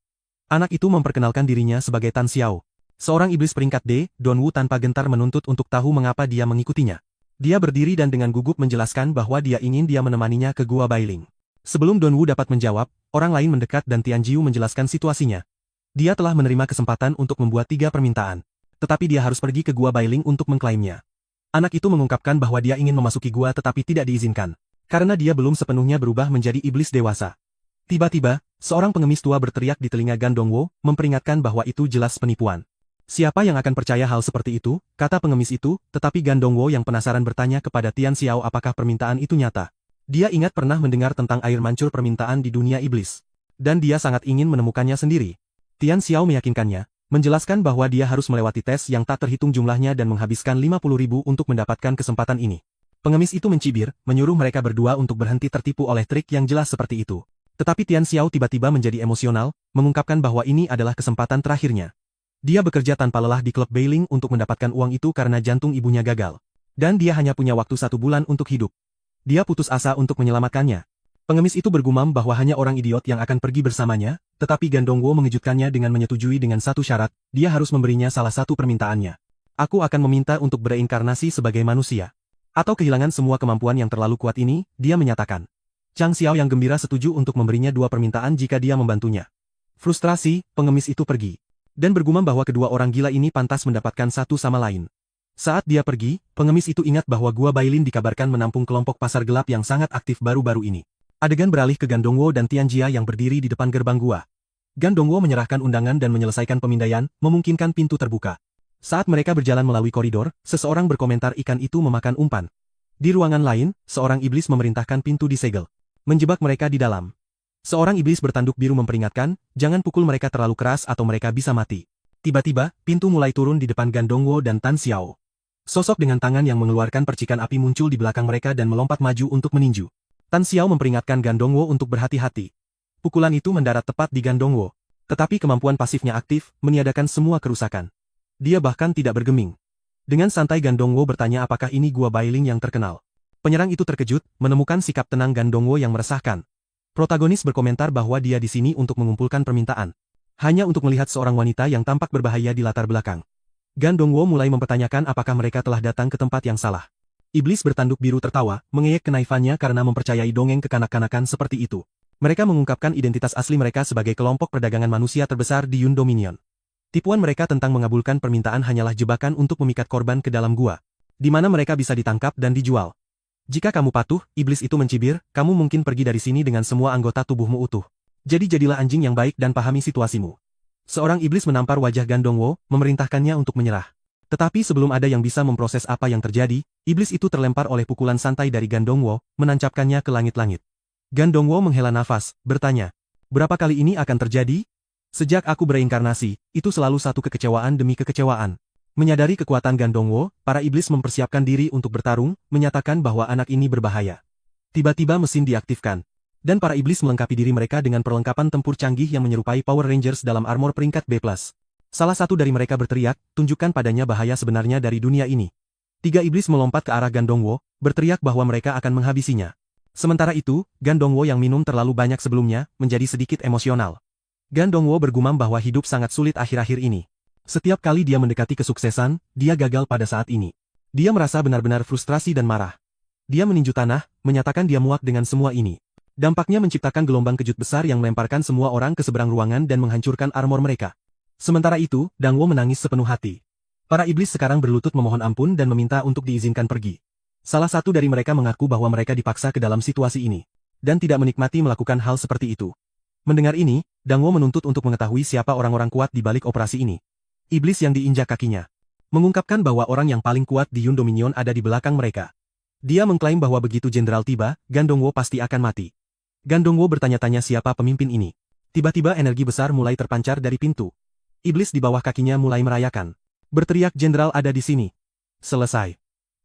Anak itu memperkenalkan dirinya sebagai Tan Xiao. Seorang iblis peringkat D, Don Wu tanpa gentar menuntut untuk tahu mengapa dia mengikutinya. Dia berdiri dan dengan gugup menjelaskan bahwa dia ingin dia menemaninya ke Gua Bailing. Sebelum Don Wu dapat menjawab, orang lain mendekat dan Tian Jiu menjelaskan situasinya. Dia telah menerima kesempatan untuk membuat 3 permintaan. Tetapi dia harus pergi ke Gua Bailing untuk mengklaimnya. Anak itu mengungkapkan bahwa dia ingin memasuki gua tetapi tidak diizinkan. Karena dia belum sepenuhnya berubah menjadi iblis dewasa. Tiba-tiba, seorang pengemis tua berteriak di telinga Gan Dongwo, memperingatkan bahwa itu jelas penipuan. Siapa yang akan percaya hal seperti itu, kata pengemis itu, tetapi Gandongwo yang penasaran bertanya kepada Tian Xiao apakah permintaan itu nyata. Dia ingat pernah mendengar tentang air mancur permintaan di dunia iblis. Dan dia sangat ingin menemukannya sendiri. Tian Xiao meyakinkannya, menjelaskan bahwa dia harus melewati tes yang tak terhitung jumlahnya dan menghabiskan 50.000 untuk mendapatkan kesempatan ini. Pengemis itu mencibir, menyuruh mereka berdua untuk berhenti tertipu oleh trik yang jelas seperti itu. Tetapi Tian Xiao tiba-tiba menjadi emosional, mengungkapkan bahwa ini adalah kesempatan terakhirnya. Dia bekerja tanpa lelah di klub Bailing untuk mendapatkan uang itu karena jantung ibunya gagal. Dan dia hanya punya waktu 1 bulan untuk hidup. Dia putus asa untuk menyelamatkannya. Pengemis itu bergumam bahwa hanya orang idiot yang akan pergi bersamanya, tetapi Gandongwo mengejutkannya dengan menyetujui dengan satu syarat, dia harus memberinya salah satu permintaannya. Aku akan meminta untuk bereinkarnasi sebagai manusia. Atau kehilangan semua kemampuan yang terlalu kuat ini, dia menyatakan. Chang Xiao yang gembira setuju untuk memberinya 2 permintaan jika dia membantunya. Frustrasi, pengemis itu pergi. Dan bergumam bahwa kedua orang gila ini pantas mendapatkan satu sama lain. Saat dia pergi, pengemis itu ingat bahwa Gua Bailin dikabarkan menampung kelompok pasar gelap yang sangat aktif baru-baru ini. Adegan beralih ke Gandongwo dan Tianjia yang berdiri di depan gerbang gua. Gandongwo menyerahkan undangan dan menyelesaikan pemindaian, memungkinkan pintu terbuka. Saat mereka berjalan melalui koridor, seseorang berkomentar ikan itu memakan umpan. Di ruangan lain, seorang iblis memerintahkan pintu disegel. Menjebak mereka di dalam. Seorang iblis bertanduk biru memperingatkan, jangan pukul mereka terlalu keras atau mereka bisa mati. Tiba-tiba, pintu mulai turun di depan Gandongwo dan Tan Xiao. Sosok dengan tangan yang mengeluarkan percikan api muncul di belakang mereka dan melompat maju untuk meninju. Tan Xiao memperingatkan Gandongwo untuk berhati-hati. Pukulan itu mendarat tepat di Gandongwo. Tetapi kemampuan pasifnya aktif, meniadakan semua kerusakan. Dia bahkan tidak bergeming. Dengan santai Gandongwo bertanya apakah ini Gua Bailing yang terkenal. Penyerang itu terkejut, menemukan sikap tenang Gandongwo yang meresahkan. Protagonis berkomentar bahwa dia di sini untuk mengumpulkan permintaan. Hanya untuk melihat seorang wanita yang tampak berbahaya di latar belakang. Gandongwo mulai mempertanyakan apakah mereka telah datang ke tempat yang salah. Iblis bertanduk biru tertawa, mengeyek kenaifannya karena mempercayai dongeng kekanak-kanakan seperti itu. Mereka mengungkapkan identitas asli mereka sebagai kelompok perdagangan manusia terbesar di Yun Dominion. Tipuan mereka tentang mengabulkan permintaan hanyalah jebakan untuk memikat korban ke dalam gua, di mana mereka bisa ditangkap dan dijual. Jika kamu patuh, iblis itu mencibir, kamu mungkin pergi dari sini dengan semua anggota tubuhmu utuh. Jadi jadilah anjing yang baik dan pahami situasimu. Seorang iblis menampar wajah Gandongwo, memerintahkannya untuk menyerah. Tetapi sebelum ada yang bisa memproses apa yang terjadi, iblis itu terlempar oleh pukulan santai dari Gandongwo, menancapkannya ke langit-langit. Gandongwo menghela nafas, bertanya, berapa kali ini akan terjadi? Sejak aku bereinkarnasi, itu selalu satu kekecewaan demi kekecewaan. Menyadari kekuatan Gandongwo, para iblis mempersiapkan diri untuk bertarung, menyatakan bahwa anak ini berbahaya. Tiba-tiba mesin diaktifkan. Dan para iblis melengkapi diri mereka dengan perlengkapan tempur canggih yang menyerupai Power Rangers dalam armor peringkat B+. Salah satu dari mereka berteriak, tunjukkan padanya bahaya sebenarnya dari dunia ini. 3 iblis melompat ke arah Gandongwo, berteriak bahwa mereka akan menghabisinya. Sementara itu, Gandongwo yang minum terlalu banyak sebelumnya, menjadi sedikit emosional. Gandongwo bergumam bahwa hidup sangat sulit akhir-akhir ini. Setiap kali dia mendekati kesuksesan, dia gagal pada saat ini. Dia merasa benar-benar frustrasi dan marah. Dia meninju tanah, menyatakan dia muak dengan semua ini. Dampaknya menciptakan gelombang kejut besar yang melemparkan semua orang ke seberang ruangan dan menghancurkan armor mereka. Sementara itu, Dangwo menangis sepenuh hati. Para iblis sekarang berlutut memohon ampun dan meminta untuk diizinkan pergi. Salah satu dari mereka mengaku bahwa mereka dipaksa ke dalam situasi ini. Dan tidak menikmati melakukan hal seperti itu. Mendengar ini, Dangwo menuntut untuk mengetahui siapa orang-orang kuat di balik operasi ini. Iblis yang diinjak kakinya. Mengungkapkan bahwa orang yang paling kuat di Yun Dominion ada di belakang mereka. Dia mengklaim bahwa begitu jenderal tiba, Gandongwo pasti akan mati. Gandongwo bertanya-tanya siapa pemimpin ini. Tiba-tiba energi besar mulai terpancar dari pintu. Iblis di bawah kakinya mulai merayakan. Berteriak jenderal ada di sini. Selesai.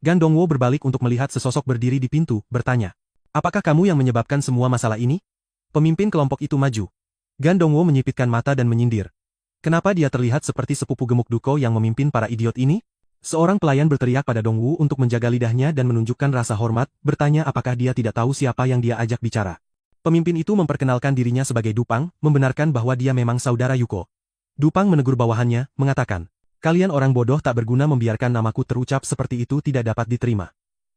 Gandongwo berbalik untuk melihat sesosok berdiri di pintu, bertanya. Apakah kamu yang menyebabkan semua masalah ini? Pemimpin kelompok itu maju. Gandongwo menyipitkan mata dan menyindir. Kenapa dia terlihat seperti sepupu gemuk Duko yang memimpin para idiot ini? Seorang pelayan berteriak pada Dongwu untuk menjaga lidahnya dan menunjukkan rasa hormat, bertanya apakah dia tidak tahu siapa yang dia ajak bicara. Pemimpin itu memperkenalkan dirinya sebagai Dupang, membenarkan bahwa dia memang saudara Yuko. Dupang menegur bawahannya, mengatakan, kalian orang bodoh tak berguna membiarkan namaku terucap seperti itu tidak dapat diterima.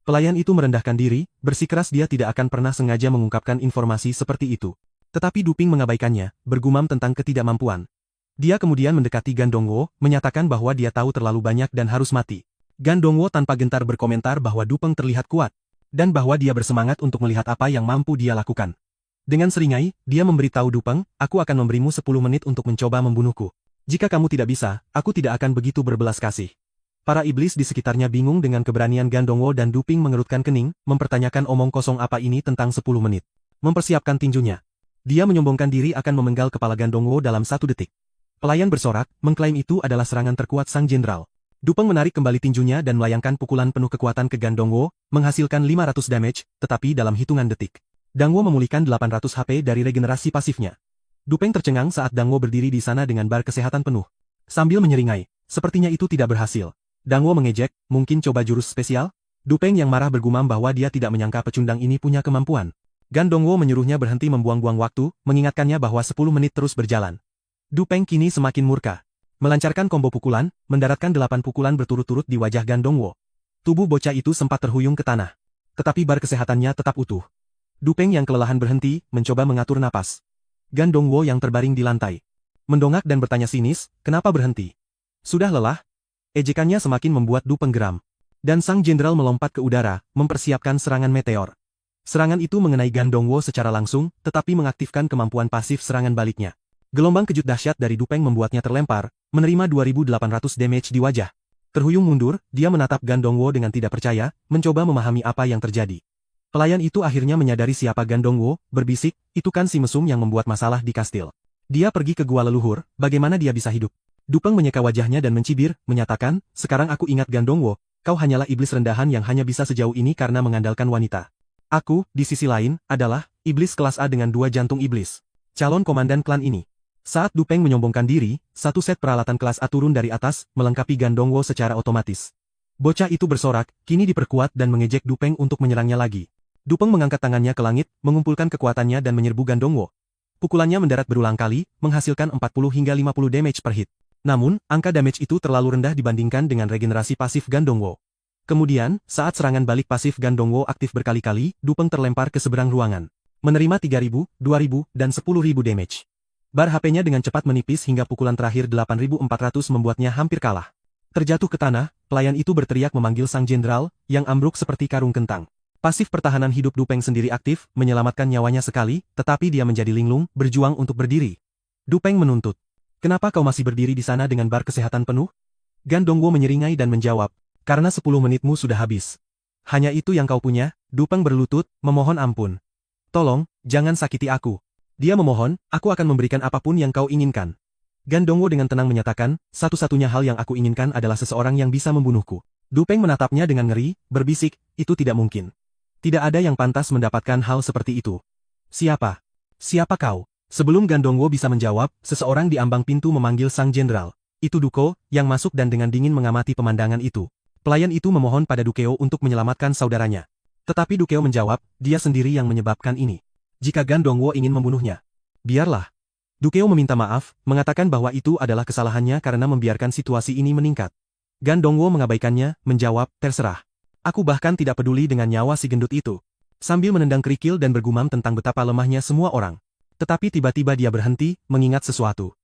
Pelayan itu merendahkan diri, bersikeras dia tidak akan pernah sengaja mengungkapkan informasi seperti itu. Tetapi Duping mengabaikannya, bergumam tentang ketidakmampuan. Dia kemudian mendekati Gandongwo, menyatakan bahwa dia tahu terlalu banyak dan harus mati. Gandongwo tanpa gentar berkomentar bahwa Dupeng terlihat kuat, dan bahwa dia bersemangat untuk melihat apa yang mampu dia lakukan. Dengan seringai, dia memberitahu Dupeng, aku akan memberimu 10 menit untuk mencoba membunuhku. Jika kamu tidak bisa, aku tidak akan begitu berbelas kasih. Para iblis di sekitarnya bingung dengan keberanian Gan Dongwo dan Duping mengerutkan kening, mempertanyakan omong kosong apa ini tentang 10 menit. Mempersiapkan tinjunya. Dia menyombongkan diri akan memenggal kepala Gan Dongwo dalam 1 detik. Pelayan bersorak, mengklaim itu adalah serangan terkuat sang jenderal. Dupeng menarik kembali tinjunya dan melayangkan pukulan penuh kekuatan ke Gan Dongwo, menghasilkan 500 damage, tetapi dalam hitungan detik. Dangwo memulihkan 800 HP dari regenerasi pasifnya. Dupeng tercengang saat Dangwo berdiri di sana dengan bar kesehatan penuh. Sambil menyeringai, sepertinya itu tidak berhasil. Dangwo mengejek, mungkin coba jurus spesial? Dupeng yang marah bergumam bahwa dia tidak menyangka pecundang ini punya kemampuan. Gan Dongwo menyuruhnya berhenti membuang-buang waktu, mengingatkannya bahwa 10 menit terus berjalan. Dupeng kini semakin murka. Melancarkan combo pukulan, mendaratkan 8 pukulan berturut-turut di wajah Gan Dongwo. Tubuh bocah itu sempat terhuyung ke tanah. Tetapi bar kesehatannya tetap utuh. Dupeng yang kelelahan berhenti, mencoba mengatur napas. Gan Dongwo yang terbaring di lantai. Mendongak dan bertanya sinis, kenapa berhenti? Sudah lelah? Ejekannya semakin membuat Dupeng geram. Dan sang jenderal melompat ke udara, mempersiapkan serangan meteor. Serangan itu mengenai Gan Dongwo secara langsung, tetapi mengaktifkan kemampuan pasif serangan baliknya. Gelombang kejut dahsyat dari Dupeng membuatnya terlempar, menerima 2.800 damage di wajah. Terhuyung mundur, dia menatap Gan Dongwo dengan tidak percaya, mencoba memahami apa yang terjadi. Pelayan itu akhirnya menyadari siapa Gan Dongwo, berbisik, itu kan si mesum yang membuat masalah di kastil. Dia pergi ke gua leluhur, bagaimana dia bisa hidup? Dupeng menyeka wajahnya dan mencibir, menyatakan, sekarang aku ingat Gan Dongwo, kau hanyalah iblis rendahan yang hanya bisa sejauh ini karena mengandalkan wanita. Aku, di sisi lain, adalah iblis kelas A dengan 2 jantung iblis. Calon komandan klan ini. Saat Dupeng menyombongkan diri, 1 set peralatan kelas A turun dari atas, melengkapi Gan Dongwo secara otomatis. Bocah itu bersorak, kini diperkuat dan mengejek Dupeng untuk menyerangnya lagi. Dupeng mengangkat tangannya ke langit, mengumpulkan kekuatannya dan menyerbu Gan Dongwo. Pukulannya mendarat berulang kali, menghasilkan 40 hingga 50 damage per hit. Namun, angka damage itu terlalu rendah dibandingkan dengan regenerasi pasif Gan Dongwo. Kemudian, saat serangan balik pasif Gan Dongwo aktif berkali-kali, Dupeng terlempar ke seberang ruangan. Menerima 3.000, 2.000, dan 10.000 damage. Bar HP-nya dengan cepat menipis hingga pukulan terakhir 8.400 membuatnya hampir kalah. Terjatuh ke tanah, pelayan itu berteriak memanggil sang jenderal, yang ambruk seperti karung kentang. Pasif pertahanan hidup Dupeng sendiri aktif, menyelamatkan nyawanya sekali, tetapi dia menjadi linglung, berjuang untuk berdiri. Dupeng menuntut. Kenapa kau masih berdiri di sana dengan bar kesehatan penuh? Gan Dongwo menyeringai dan menjawab, karena 10 menitmu sudah habis. Hanya itu yang kau punya? Dupeng berlutut, memohon ampun. Tolong, jangan sakiti aku. Dia memohon, aku akan memberikan apapun yang kau inginkan. Gan Dongwo dengan tenang menyatakan, satu-satunya hal yang aku inginkan adalah seseorang yang bisa membunuhku. Dupeng menatapnya dengan ngeri, berbisik, itu tidak mungkin. Tidak ada yang pantas mendapatkan hal seperti itu. Siapa? Siapa kau? Sebelum Gan Dongwo bisa menjawab, seseorang di ambang pintu memanggil sang jenderal. Itu Duko, yang masuk dan dengan dingin mengamati pemandangan itu. Pelayan itu memohon pada Dukeo untuk menyelamatkan saudaranya. Tetapi Dukeo menjawab, dia sendiri yang menyebabkan ini. Jika Gan Dongwo ingin membunuhnya, biarlah. Dukeo meminta maaf, mengatakan bahwa itu adalah kesalahannya karena membiarkan situasi ini meningkat. Gan Dongwo mengabaikannya, menjawab, terserah. Aku bahkan tidak peduli dengan nyawa si gendut itu. Sambil menendang kerikil dan bergumam tentang betapa lemahnya semua orang. Tetapi tiba-tiba dia berhenti, mengingat sesuatu.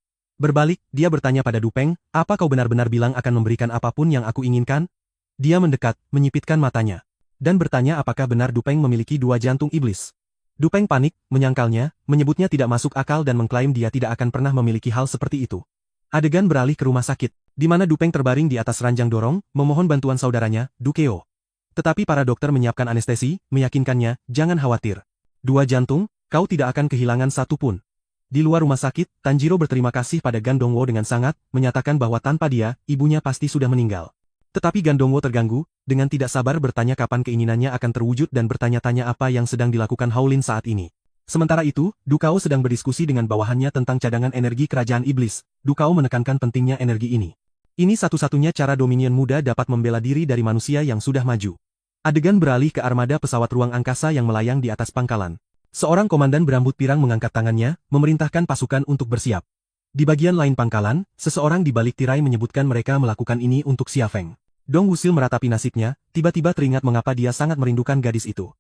Berbalik, dia bertanya pada Dupeng, apa kau benar-benar bilang akan memberikan apapun yang aku inginkan? Dia mendekat, menyipitkan matanya. Dan bertanya apakah benar Dupeng memiliki 2 jantung iblis. Dupeng panik, menyangkalnya, menyebutnya tidak masuk akal dan mengklaim dia tidak akan pernah memiliki hal seperti itu. Adegan beralih ke rumah sakit, di mana Dupeng terbaring di atas ranjang dorong, memohon bantuan saudaranya, Dukeo. Tetapi para dokter menyiapkan anestesi, meyakinkannya, jangan khawatir. 2 jantung, kau tidak akan kehilangan satu pun. Di luar rumah sakit, Tanjiro berterima kasih pada Gan Dongwo dengan sangat, menyatakan bahwa tanpa dia, ibunya pasti sudah meninggal. Tetapi Gan Dongwo terganggu, dengan tidak sabar bertanya kapan keinginannya akan terwujud dan bertanya-tanya apa yang sedang dilakukan Howlin saat ini. Sementara itu, Dukao sedang berdiskusi dengan bawahannya tentang cadangan energi kerajaan iblis. Dukao menekankan pentingnya energi ini. Ini satu-satunya cara Dominion muda dapat membela diri dari manusia yang sudah maju. Adegan beralih ke armada pesawat ruang angkasa yang melayang di atas pangkalan. Seorang komandan berambut pirang mengangkat tangannya, memerintahkan pasukan untuk bersiap. Di bagian lain pangkalan, seseorang di balik tirai menyebutkan mereka melakukan ini untuk Xia Feng. Dong Wusil meratapi nasibnya, tiba-tiba teringat mengapa dia sangat merindukan gadis itu.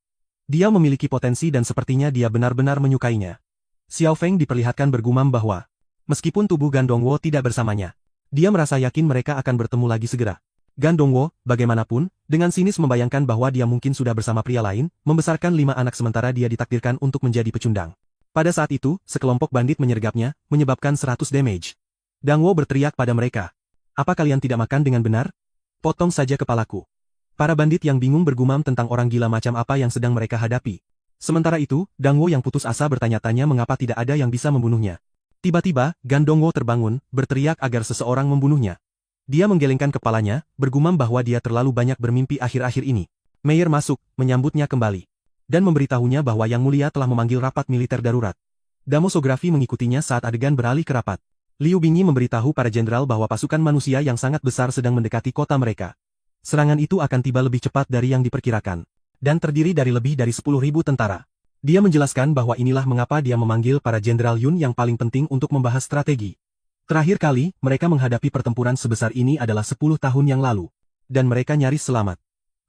Dia memiliki potensi dan sepertinya dia benar-benar menyukainya. Xiao Feng diperlihatkan bergumam bahwa, meskipun tubuh Gan Dongwo tidak bersamanya, dia merasa yakin mereka akan bertemu lagi segera. Gan Dongwo, bagaimanapun, dengan sinis membayangkan bahwa dia mungkin sudah bersama pria lain, membesarkan 5 anak sementara dia ditakdirkan untuk menjadi pecundang. Pada saat itu, sekelompok bandit menyergapnya, menyebabkan 100 damage. Dang Wo berteriak pada mereka. Apa kalian tidak makan dengan benar? Potong saja kepalaku. Para bandit yang bingung bergumam tentang orang gila macam apa yang sedang mereka hadapi. Sementara itu, Dang Wo yang putus asa bertanya-tanya mengapa tidak ada yang bisa membunuhnya. Tiba-tiba, Gandong Wo terbangun, berteriak agar seseorang membunuhnya. Dia menggelengkan kepalanya, bergumam bahwa dia terlalu banyak bermimpi akhir-akhir ini. Mayor masuk, menyambutnya kembali. Dan memberitahunya bahwa Yang Mulia telah memanggil rapat militer darurat. Damosografi mengikutinya saat adegan beralih ke rapat. Liu Bingyi memberitahu para jenderal bahwa pasukan manusia yang sangat besar sedang mendekati kota mereka. Serangan itu akan tiba lebih cepat dari yang diperkirakan. Dan terdiri dari lebih dari 10.000 tentara. Dia menjelaskan bahwa inilah mengapa dia memanggil para jenderal Yun yang paling penting untuk membahas strategi. Terakhir kali, mereka menghadapi pertempuran sebesar ini adalah 10 tahun yang lalu. Dan mereka nyaris selamat.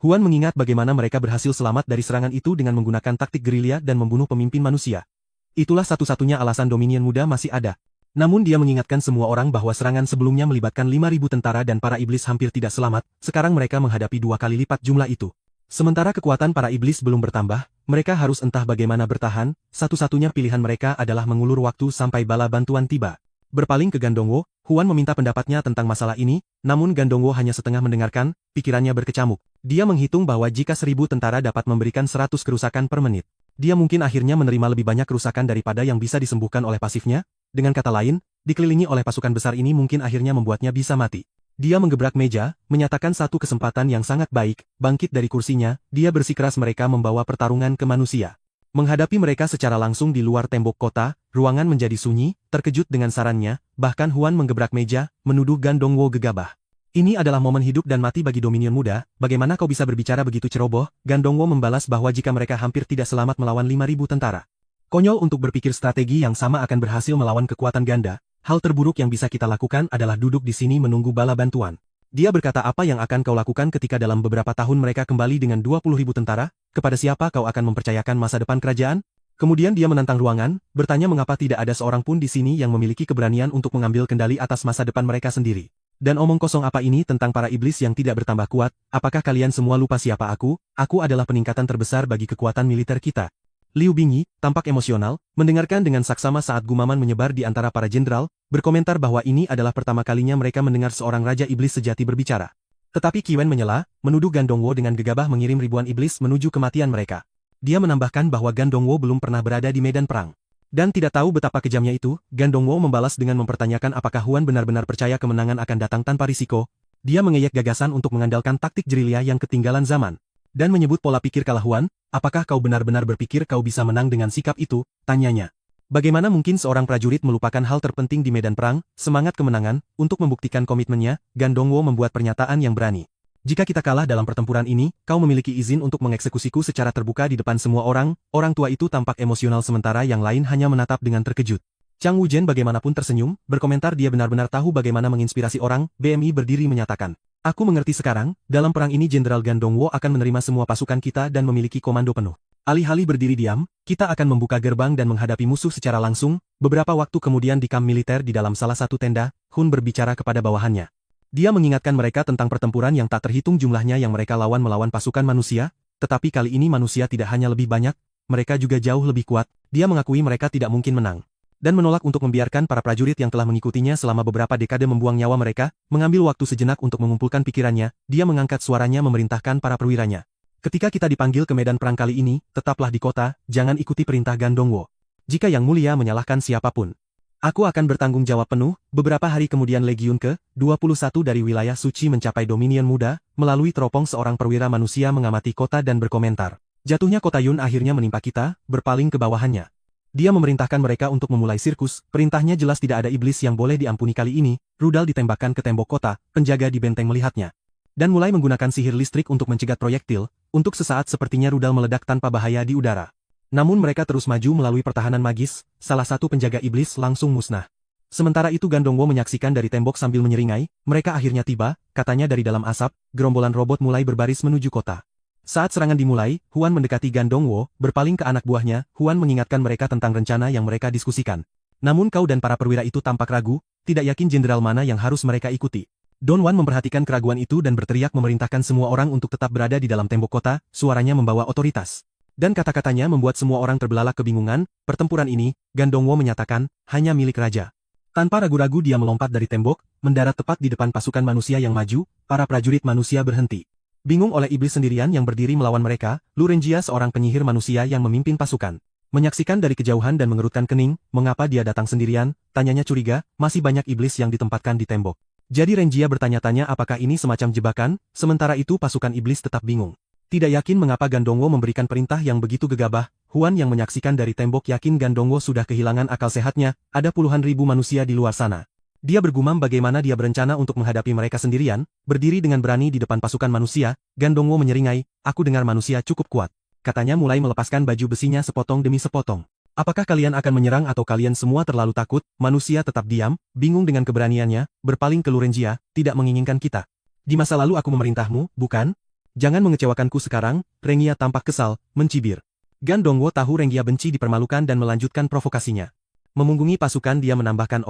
Huan mengingat bagaimana mereka berhasil selamat dari serangan itu dengan menggunakan taktik gerilya dan membunuh pemimpin manusia. Itulah satu-satunya alasan Dominion Muda masih ada. Namun dia mengingatkan semua orang bahwa serangan sebelumnya melibatkan 5.000 tentara dan para iblis hampir tidak selamat, sekarang mereka menghadapi 2 kali lipat jumlah itu. Sementara kekuatan para iblis belum bertambah, mereka harus entah bagaimana bertahan, satu-satunya pilihan mereka adalah mengulur waktu sampai bala bantuan tiba. Berpaling ke Gandong Wo, Huan meminta pendapatnya tentang masalah ini, namun Gandong Wo hanya setengah mendengarkan, pikirannya berkecamuk. Dia menghitung bahwa jika 1.000 tentara dapat memberikan 100 kerusakan per menit, dia mungkin akhirnya menerima lebih banyak kerusakan daripada yang bisa disembuhkan oleh pasifnya. Dengan kata lain, dikelilingi oleh pasukan besar ini mungkin akhirnya membuatnya bisa mati. Dia menggebrak meja, menyatakan satu kesempatan yang sangat baik, bangkit dari kursinya, dia bersikeras mereka membawa pertarungan ke manusia. Menghadapi mereka secara langsung di luar tembok kota, ruangan menjadi sunyi, terkejut dengan sarannya, bahkan Huan menggebrak meja, menuduh Gandong Wo gegabah. Ini adalah momen hidup dan mati bagi Dominion Muda, bagaimana kau bisa berbicara begitu ceroboh? Gandong Wo membalas bahwa jika mereka hampir tidak selamat melawan 5.000 tentara. Konyol untuk berpikir strategi yang sama akan berhasil melawan kekuatan ganda, hal terburuk yang bisa kita lakukan adalah duduk di sini menunggu bala bantuan. Dia berkata apa yang akan kau lakukan ketika dalam beberapa tahun mereka kembali dengan 20.000 tentara, kepada siapa kau akan mempercayakan masa depan kerajaan? Kemudian dia menantang ruangan, bertanya mengapa tidak ada seorang pun di sini yang memiliki keberanian untuk mengambil kendali atas masa depan mereka sendiri. Dan omong kosong apa ini tentang para iblis yang tidak bertambah kuat, apakah kalian semua lupa siapa aku? Aku adalah peningkatan terbesar bagi kekuatan militer kita. Liu Bingyi, tampak emosional, mendengarkan dengan saksama saat gumaman menyebar di antara para jenderal, berkomentar bahwa ini adalah pertama kalinya mereka mendengar seorang raja iblis sejati berbicara. Tetapi Qi Wen menyela, menuduh Gandong Wo dengan gegabah mengirim ribuan iblis menuju kematian mereka. Dia menambahkan bahwa Gandong Wo belum pernah berada di medan perang. Dan tidak tahu betapa kejamnya itu, Gandong Wo membalas dengan mempertanyakan apakah Huan benar-benar percaya kemenangan akan datang tanpa risiko. Dia mengeyek gagasan untuk mengandalkan taktik gerilya yang ketinggalan zaman. Dan menyebut pola pikir kalah Huan, apakah kau benar-benar berpikir kau bisa menang dengan sikap itu, tanyanya. Bagaimana mungkin seorang prajurit melupakan hal terpenting di medan perang, semangat kemenangan, untuk membuktikan komitmennya, Gandong Wo membuat pernyataan yang berani. Jika kita kalah dalam pertempuran ini, kau memiliki izin untuk mengeksekusiku secara terbuka di depan semua orang tua itu tampak emosional sementara yang lain hanya menatap dengan terkejut. Chang Wujen bagaimanapun tersenyum, berkomentar dia benar-benar tahu bagaimana menginspirasi orang, BMI berdiri menyatakan. Aku mengerti sekarang, dalam perang ini Jenderal Gandong Wo akan menerima semua pasukan kita dan memiliki komando penuh. Alih-alih berdiri diam, kita akan membuka gerbang dan menghadapi musuh secara langsung. Beberapa waktu kemudian di kamp militer di dalam salah satu tenda, Hun berbicara kepada bawahannya. Dia mengingatkan mereka tentang pertempuran yang tak terhitung jumlahnya yang mereka lawan melawan pasukan manusia, tetapi kali ini manusia tidak hanya lebih banyak, mereka juga jauh lebih kuat. Dia mengakui mereka tidak mungkin menang. Dan menolak untuk membiarkan para prajurit yang telah mengikutinya selama beberapa dekade membuang nyawa mereka, mengambil waktu sejenak untuk mengumpulkan pikirannya, dia mengangkat suaranya memerintahkan para perwiranya. Ketika kita dipanggil ke medan perang kali ini, tetaplah di kota, jangan ikuti perintah Gandong Wo. Jika Yang Mulia menyalahkan siapapun, aku akan bertanggung jawab penuh. Beberapa hari kemudian Legiun ke-21 dari wilayah suci mencapai Dominion Muda, melalui teropong seorang perwira manusia mengamati kota dan berkomentar. Jatuhnya kota Yun akhirnya menimpa kita, berpaling ke bawahannya. Dia memerintahkan mereka untuk memulai sirkus, perintahnya jelas tidak ada iblis yang boleh diampuni kali ini, rudal ditembakkan ke tembok kota, penjaga di benteng melihatnya. Dan mulai menggunakan sihir listrik untuk mencegat proyektil, untuk sesaat sepertinya rudal meledak tanpa bahaya di udara. Namun mereka terus maju melalui pertahanan magis, salah satu penjaga iblis langsung musnah. Sementara itu Gandong Wo menyaksikan dari tembok sambil menyeringai, mereka akhirnya tiba, katanya dari dalam asap, gerombolan robot mulai berbaris menuju kota. Saat serangan dimulai, Huan mendekati Gandong Wo, berpaling ke anak buahnya, Huan mengingatkan mereka tentang rencana yang mereka diskusikan. Namun kau dan para perwira itu tampak ragu, tidak yakin jenderal mana yang harus mereka ikuti. Don Wan memperhatikan keraguan itu dan berteriak memerintahkan semua orang untuk tetap berada di dalam tembok kota, suaranya membawa otoritas. Dan kata-katanya membuat semua orang terbelalak kebingungan, pertempuran ini, Gandong Wo menyatakan, hanya milik raja. Tanpa ragu-ragu dia melompat dari tembok, mendarat tepat di depan pasukan manusia yang maju, para prajurit manusia berhenti. Bingung oleh iblis sendirian yang berdiri melawan mereka, Lurengia seorang penyihir manusia yang memimpin pasukan. Menyaksikan dari kejauhan dan mengerutkan kening, mengapa dia datang sendirian, tanyanya curiga, masih banyak iblis yang ditempatkan di tembok. Jadi Rengia bertanya-tanya apakah ini semacam jebakan, sementara itu pasukan iblis tetap bingung. Tidak yakin mengapa Gandongwo memberikan perintah yang begitu gegabah, Huan yang menyaksikan dari tembok yakin Gandongwo sudah kehilangan akal sehatnya, ada puluhan ribu manusia di luar sana. Dia bergumam bagaimana dia berencana untuk menghadapi mereka sendirian, berdiri dengan berani di depan pasukan manusia, Gandongwo menyeringai, aku dengar manusia cukup kuat. Katanya mulai melepaskan baju besinya sepotong demi sepotong. Apakah kalian akan menyerang atau kalian semua terlalu takut? Manusia tetap diam, bingung dengan keberaniannya, berpaling ke Lurengia, tidak menginginkan kita. Di masa lalu aku memerintahmu, bukan? Jangan mengecewakanku sekarang, Rengia tampak kesal, mencibir. Gandongwo tahu Rengia benci dipermalukan dan melanjutkan provokasinya. Memunggungi pasukan dia menambahkan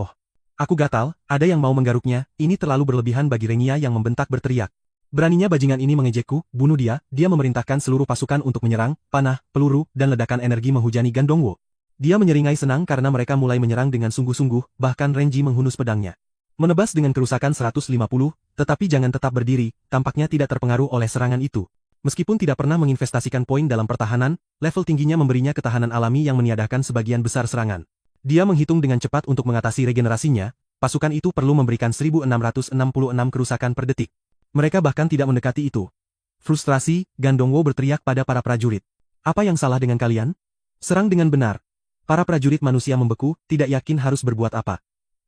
aku gatal, ada yang mau menggaruknya, ini terlalu berlebihan bagi Rengia yang membentak berteriak. Beraninya bajingan ini mengejekku, bunuh dia memerintahkan seluruh pasukan untuk menyerang, panah, peluru, dan ledakan energi menghujani Gandongwo. Dia menyeringai senang karena mereka mulai menyerang dengan sungguh-sungguh, bahkan Renji menghunus pedangnya. Menebas dengan kerusakan 150, tetapi jangan tetap berdiri, tampaknya tidak terpengaruh oleh serangan itu. Meskipun tidak pernah menginvestasikan poin dalam pertahanan, level tingginya memberinya ketahanan alami yang meniadakan sebagian besar serangan. Dia menghitung dengan cepat untuk mengatasi regenerasinya, pasukan itu perlu memberikan 1666 kerusakan per detik. Mereka bahkan tidak mendekati itu. Frustrasi, Gandongwo berteriak pada para prajurit. Apa yang salah dengan kalian? Serang dengan benar. Para prajurit manusia membeku, tidak yakin harus berbuat apa.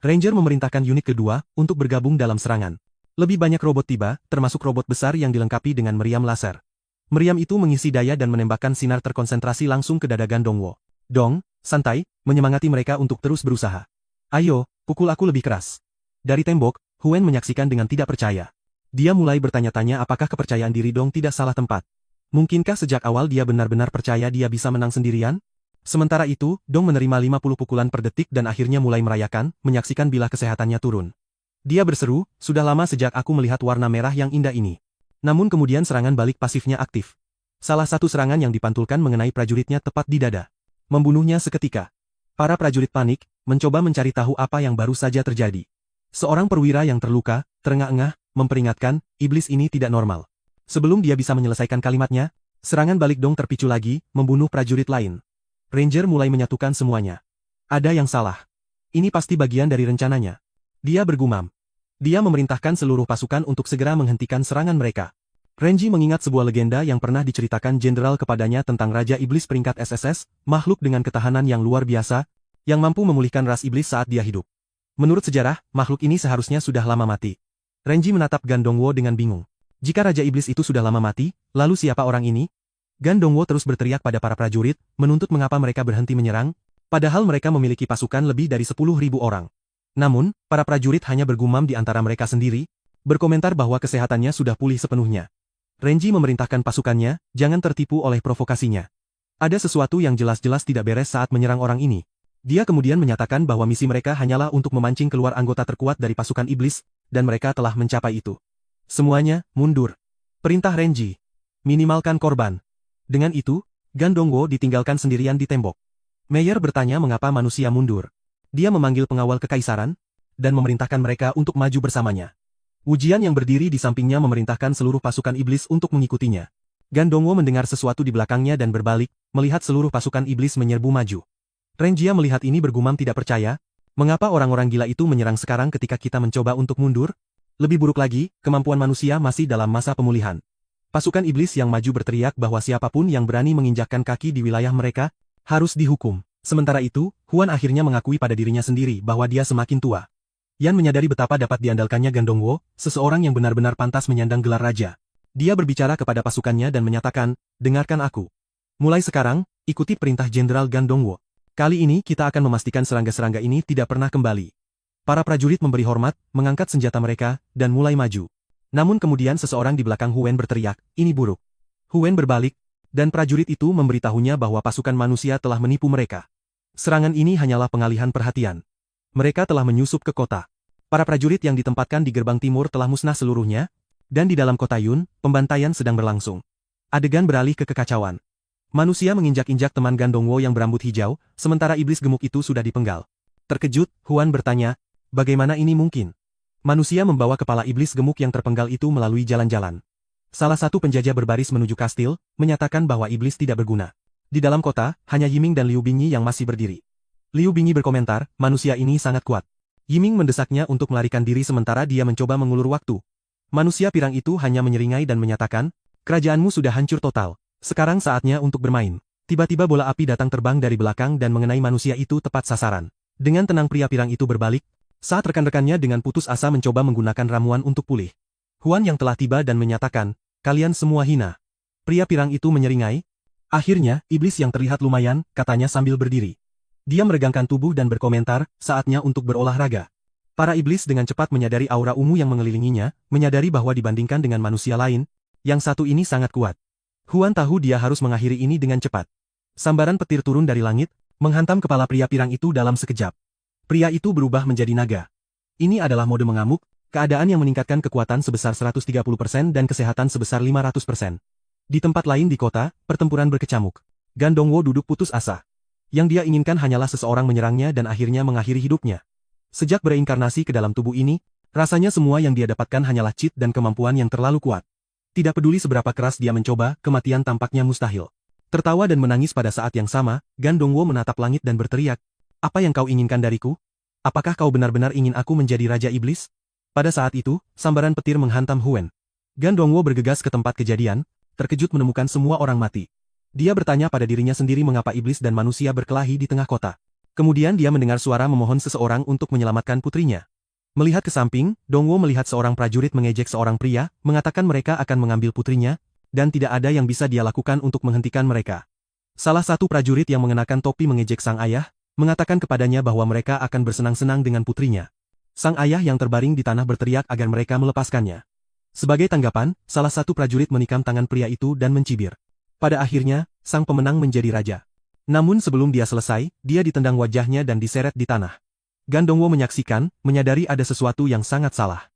Ranger memerintahkan unit kedua untuk bergabung dalam serangan. Lebih banyak robot tiba, termasuk robot besar yang dilengkapi dengan meriam laser. Meriam itu mengisi daya dan menembakkan sinar terkonsentrasi langsung ke dada Gandongwo. Dong, santai, menyemangati mereka untuk terus berusaha. Ayo, pukul aku lebih keras. Dari tembok, Huen menyaksikan dengan tidak percaya. Dia mulai bertanya-tanya apakah kepercayaan diri Dong tidak salah tempat. Mungkinkah sejak awal dia benar-benar percaya dia bisa menang sendirian? Sementara itu, Dong menerima 50 pukulan per detik dan akhirnya mulai merayakan, menyaksikan bila kesehatannya turun. Dia berseru, sudah lama sejak aku melihat warna merah yang indah ini. Namun kemudian serangan balik pasifnya aktif. Salah satu serangan yang dipantulkan mengenai prajuritnya tepat di dada. Membunuhnya seketika. Para prajurit panik, mencoba mencari tahu apa yang baru saja terjadi. Seorang perwira yang terluka, terengah-engah, memperingatkan, iblis ini tidak normal. Sebelum dia bisa menyelesaikan kalimatnya, serangan balik Dong terpicu lagi, membunuh prajurit lain. Ranger mulai menyatukan semuanya. Ada yang salah. Ini pasti bagian dari rencananya. Dia bergumam. Dia memerintahkan seluruh pasukan untuk segera menghentikan serangan mereka. Renji mengingat sebuah legenda yang pernah diceritakan jenderal kepadanya tentang Raja Iblis peringkat SSS, makhluk dengan ketahanan yang luar biasa, yang mampu memulihkan ras iblis saat dia hidup. Menurut sejarah, makhluk ini seharusnya sudah lama mati. Renji menatap Gandongwo dengan bingung. Jika Raja Iblis itu sudah lama mati, lalu siapa orang ini? Gandongwo terus berteriak pada para prajurit, menuntut mengapa mereka berhenti menyerang, padahal mereka memiliki pasukan lebih dari 10.000 orang. Namun, para prajurit hanya bergumam di antara mereka sendiri, berkomentar bahwa kesehatannya sudah pulih sepenuhnya. Renji memerintahkan pasukannya, jangan tertipu oleh provokasinya. Ada sesuatu yang jelas-jelas tidak beres saat menyerang orang ini. Dia kemudian menyatakan bahwa misi mereka hanyalah untuk memancing keluar anggota terkuat dari pasukan iblis, dan mereka telah mencapai itu. Semuanya, mundur. Perintah Renji. Minimalkan korban. Dengan itu, Gandongwo ditinggalkan sendirian di tembok. Meyer bertanya mengapa manusia mundur. Dia memanggil pengawal kekaisaran, dan memerintahkan mereka untuk maju bersamanya. Wujian yang berdiri di sampingnya memerintahkan seluruh pasukan iblis untuk mengikutinya. Gandongwo mendengar sesuatu di belakangnya dan berbalik, melihat seluruh pasukan iblis menyerbu maju. Renjia melihat ini bergumam tidak percaya, mengapa orang-orang gila itu menyerang sekarang ketika kita mencoba untuk mundur? Lebih buruk lagi, kemampuan manusia masih dalam masa pemulihan. Pasukan iblis yang maju berteriak bahwa siapapun yang berani menginjakkan kaki di wilayah mereka, harus dihukum. Sementara itu, Huan akhirnya mengakui pada dirinya sendiri bahwa dia semakin tua. Yan menyadari betapa dapat diandalkannya Gandongwo, seseorang yang benar-benar pantas menyandang gelar raja. Dia berbicara kepada pasukannya dan menyatakan, dengarkan aku. Mulai sekarang, ikuti perintah Jenderal Gandongwo. Kali ini kita akan memastikan serangga-serangga ini tidak pernah kembali. Para prajurit memberi hormat, mengangkat senjata mereka, dan mulai maju. Namun kemudian seseorang di belakang Huen berteriak, ini buruk. Huen berbalik, dan prajurit itu memberitahunya bahwa pasukan manusia telah menipu mereka. Serangan ini hanyalah pengalihan perhatian. Mereka telah menyusup ke kota. Para prajurit yang ditempatkan di gerbang timur telah musnah seluruhnya, dan di dalam kota Yun, pembantaian sedang berlangsung. Adegan beralih ke kekacauan. Manusia menginjak-injak teman Gandongwo yang berambut hijau, sementara iblis gemuk itu sudah dipenggal. Terkejut, Huan bertanya, Bagaimana ini mungkin? Manusia membawa kepala iblis gemuk yang terpenggal itu melalui jalan-jalan. Salah satu penjajah berbaris menuju kastil, menyatakan bahwa iblis tidak berguna. Di dalam kota, hanya Yiming dan Liu Bingyi yang masih berdiri. Liu Bingyi berkomentar, manusia ini sangat kuat. Yiming mendesaknya untuk melarikan diri sementara dia mencoba mengulur waktu. Manusia pirang itu hanya menyeringai dan menyatakan, kerajaanmu sudah hancur total. Sekarang saatnya untuk bermain. Tiba-tiba bola api datang terbang dari belakang dan mengenai manusia itu tepat sasaran. Dengan tenang pria pirang itu berbalik, saat rekan-rekannya dengan putus asa mencoba menggunakan ramuan untuk pulih. Huan yang telah tiba dan menyatakan, kalian semua hina. Pria pirang itu menyeringai. Akhirnya, iblis yang terlihat lumayan, katanya sambil berdiri. Dia meregangkan tubuh dan berkomentar, saatnya untuk berolahraga. Para iblis dengan cepat menyadari aura ungu yang mengelilinginya, menyadari bahwa dibandingkan dengan manusia lain, yang satu ini sangat kuat. Huan tahu dia harus mengakhiri ini dengan cepat. Sambaran petir turun dari langit, menghantam kepala pria pirang itu dalam sekejap. Pria itu berubah menjadi naga. Ini adalah mode mengamuk, keadaan yang meningkatkan kekuatan sebesar 130% dan kesehatan sebesar 500%. Di tempat lain di kota, pertempuran berkecamuk. Gan Dongwo duduk putus asa. Yang dia inginkan hanyalah seseorang menyerangnya dan akhirnya mengakhiri hidupnya. Sejak bereinkarnasi ke dalam tubuh ini, rasanya semua yang dia dapatkan hanyalah cheat dan kemampuan yang terlalu kuat. Tidak peduli seberapa keras dia mencoba, kematian tampaknya mustahil. Tertawa dan menangis pada saat yang sama, Gan Dongwo menatap langit dan berteriak, apa yang kau inginkan dariku? Apakah kau benar-benar ingin aku menjadi Raja Iblis? Pada saat itu, sambaran petir menghantam Huan. Gan Dongwo bergegas ke tempat kejadian, terkejut menemukan semua orang mati. Dia bertanya pada dirinya sendiri mengapa iblis dan manusia berkelahi di tengah kota. Kemudian dia mendengar suara memohon seseorang untuk menyelamatkan putrinya. Melihat ke samping, Dongwo melihat seorang prajurit mengejek seorang pria, mengatakan mereka akan mengambil putrinya, dan tidak ada yang bisa dia lakukan untuk menghentikan mereka. Salah satu prajurit yang mengenakan topi mengejek sang ayah, mengatakan kepadanya bahwa mereka akan bersenang-senang dengan putrinya. Sang ayah yang terbaring di tanah berteriak agar mereka melepaskannya. Sebagai tanggapan, salah satu prajurit menikam tangan pria itu dan mencibir. Pada akhirnya, sang pemenang menjadi raja. Namun sebelum dia selesai, dia ditendang wajahnya dan diseret di tanah. Gan Dongwo menyaksikan, menyadari ada sesuatu yang sangat salah.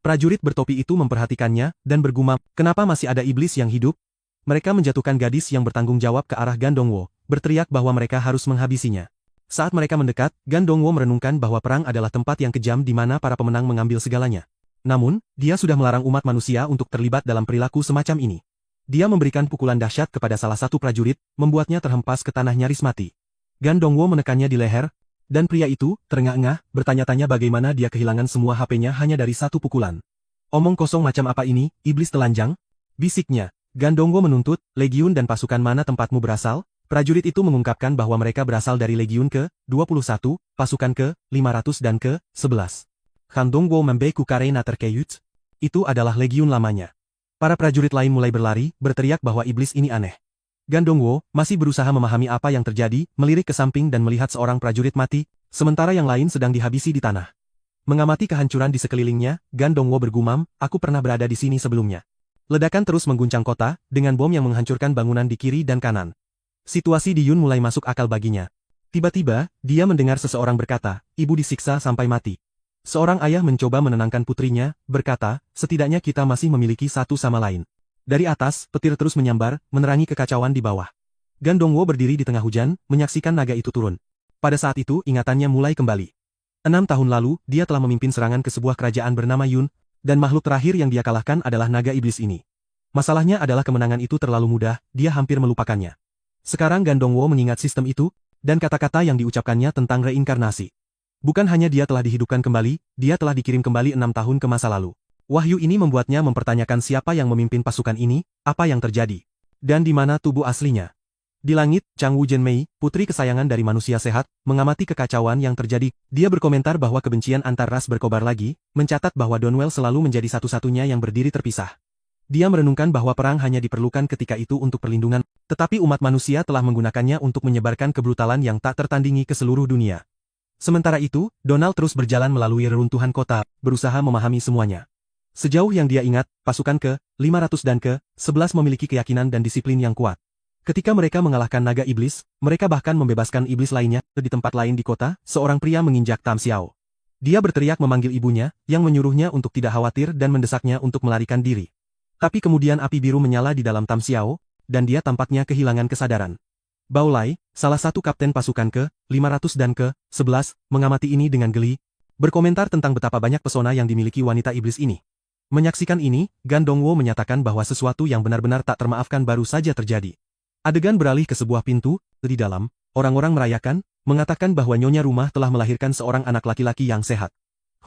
Prajurit bertopi itu memperhatikannya, dan bergumam, kenapa masih ada iblis yang hidup? Mereka menjatuhkan gadis yang bertanggung jawab ke arah Gan Dongwo, berteriak bahwa mereka harus menghabisinya. Saat mereka mendekat, Gan Dongwo merenungkan bahwa perang adalah tempat yang kejam di mana para pemenang mengambil segalanya. Namun, dia sudah melarang umat manusia untuk terlibat dalam perilaku semacam ini. Dia memberikan pukulan dahsyat kepada salah satu prajurit, membuatnya terhempas ke tanah nyaris mati. Gan Dongwo menekannya di leher, dan pria itu, terengah-engah, bertanya-tanya bagaimana dia kehilangan semua HP-nya hanya dari satu pukulan. Omong kosong macam apa ini, iblis telanjang? Bisiknya. Gan Dongwo menuntut, legiun dan pasukan mana tempatmu berasal? Prajurit itu mengungkapkan bahwa mereka berasal dari legiun ke-21, pasukan ke-500 dan ke-11. Han Dongwo membeku karena terkejut. Itu adalah legiun lamanya. Para prajurit lain mulai berlari, berteriak bahwa iblis ini aneh. Gan Dongwo masih berusaha memahami apa yang terjadi, melirik ke samping dan melihat seorang prajurit mati, sementara yang lain sedang dihabisi di tanah. Mengamati kehancuran di sekelilingnya, Gan Dongwo bergumam, aku pernah berada di sini sebelumnya. Ledakan terus mengguncang kota, dengan bom yang menghancurkan bangunan di kiri dan kanan. Situasi di Yun mulai masuk akal baginya. Tiba-tiba, dia mendengar seseorang berkata, ibu disiksa sampai mati. Seorang ayah mencoba menenangkan putrinya, berkata, setidaknya kita masih memiliki satu sama lain. Dari atas, petir terus menyambar, menerangi kekacauan di bawah. Gan Dongwo berdiri di tengah hujan, menyaksikan naga itu turun. Pada saat itu, ingatannya mulai kembali. 6 tahun lalu, dia telah memimpin serangan ke sebuah kerajaan bernama Yun, dan makhluk terakhir yang dia kalahkan adalah naga iblis ini. Masalahnya adalah kemenangan itu terlalu mudah, dia hampir melupakannya. Sekarang Gan Dongwo mengingat sistem itu, dan kata-kata yang diucapkannya tentang reinkarnasi. Bukan hanya dia telah dihidupkan kembali, dia telah dikirim kembali 6 tahun ke masa lalu. Wahyu ini membuatnya mempertanyakan siapa yang memimpin pasukan ini, apa yang terjadi, dan di mana tubuh aslinya. Di langit, Changwu Zhenmei, putri kesayangan dari manusia sehat, mengamati kekacauan yang terjadi. Dia berkomentar bahwa kebencian antar ras berkobar lagi, mencatat bahwa Donwell selalu menjadi satu-satunya yang berdiri terpisah. Dia merenungkan bahwa perang hanya diperlukan ketika itu untuk perlindungan, tetapi umat manusia telah menggunakannya untuk menyebarkan kebrutalan yang tak tertandingi ke seluruh dunia. Sementara itu, Donald terus berjalan melalui reruntuhan kota, berusaha memahami semuanya. Sejauh yang dia ingat, pasukan ke-500 dan ke-11 memiliki keyakinan dan disiplin yang kuat. Ketika mereka mengalahkan naga iblis, mereka bahkan membebaskan iblis lainnya. Di tempat lain di kota, seorang pria menginjak Tam Xiao. Dia berteriak memanggil ibunya, yang menyuruhnya untuk tidak khawatir dan mendesaknya untuk melarikan diri. Tapi kemudian api biru menyala di dalam Tam Xiao, dan dia tampaknya kehilangan kesadaran. Bao Lai, salah satu kapten pasukan ke-500 dan ke-11, mengamati ini dengan geli. berkomentar tentang betapa banyak pesona yang dimiliki wanita iblis ini. Menyaksikan ini, Gan Dongwo menyatakan bahwa sesuatu yang benar-benar tak termaafkan baru saja terjadi. Adegan beralih ke sebuah pintu, di dalam, orang-orang merayakan, mengatakan bahwa nyonya rumah telah melahirkan seorang anak laki-laki yang sehat.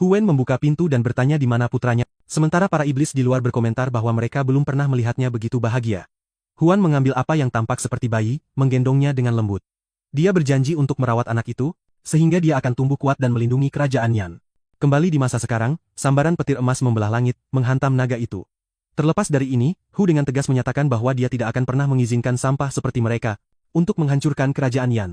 Huwen membuka pintu dan bertanya di mana putranya, sementara para iblis di luar berkomentar bahwa mereka belum pernah melihatnya begitu bahagia. Huan mengambil apa yang tampak seperti bayi, menggendongnya dengan lembut. Dia berjanji untuk merawat anak itu, sehingga dia akan tumbuh kuat dan melindungi kerajaan Yan. Kembali di masa sekarang, sambaran petir emas membelah langit, menghantam naga itu. Terlepas dari ini, Hu dengan tegas menyatakan bahwa dia tidak akan pernah mengizinkan sampah seperti mereka untuk menghancurkan kerajaan Yan.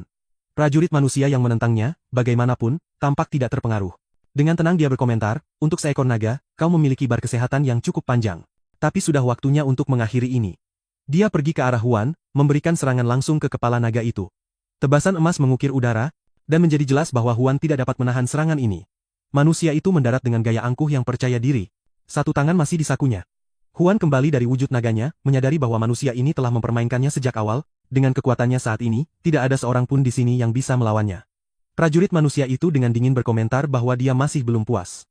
Prajurit manusia yang menentangnya, bagaimanapun, tampak tidak terpengaruh. Dengan tenang dia berkomentar, untuk seekor naga, kau memiliki bar kesehatan yang cukup panjang. Tapi sudah waktunya untuk mengakhiri ini. Dia pergi ke arah Huan, memberikan serangan langsung ke kepala naga itu. Tebasan emas mengukir udara, dan menjadi jelas bahwa Huan tidak dapat menahan serangan ini. Manusia itu mendarat dengan gaya angkuh yang percaya diri. Satu tangan masih di sakunya. Huan kembali dari wujud naganya, menyadari bahwa manusia ini telah mempermainkannya sejak awal, dengan kekuatannya saat ini, tidak ada seorang pun di sini yang bisa melawannya. Prajurit manusia itu dengan dingin berkomentar bahwa dia masih belum puas.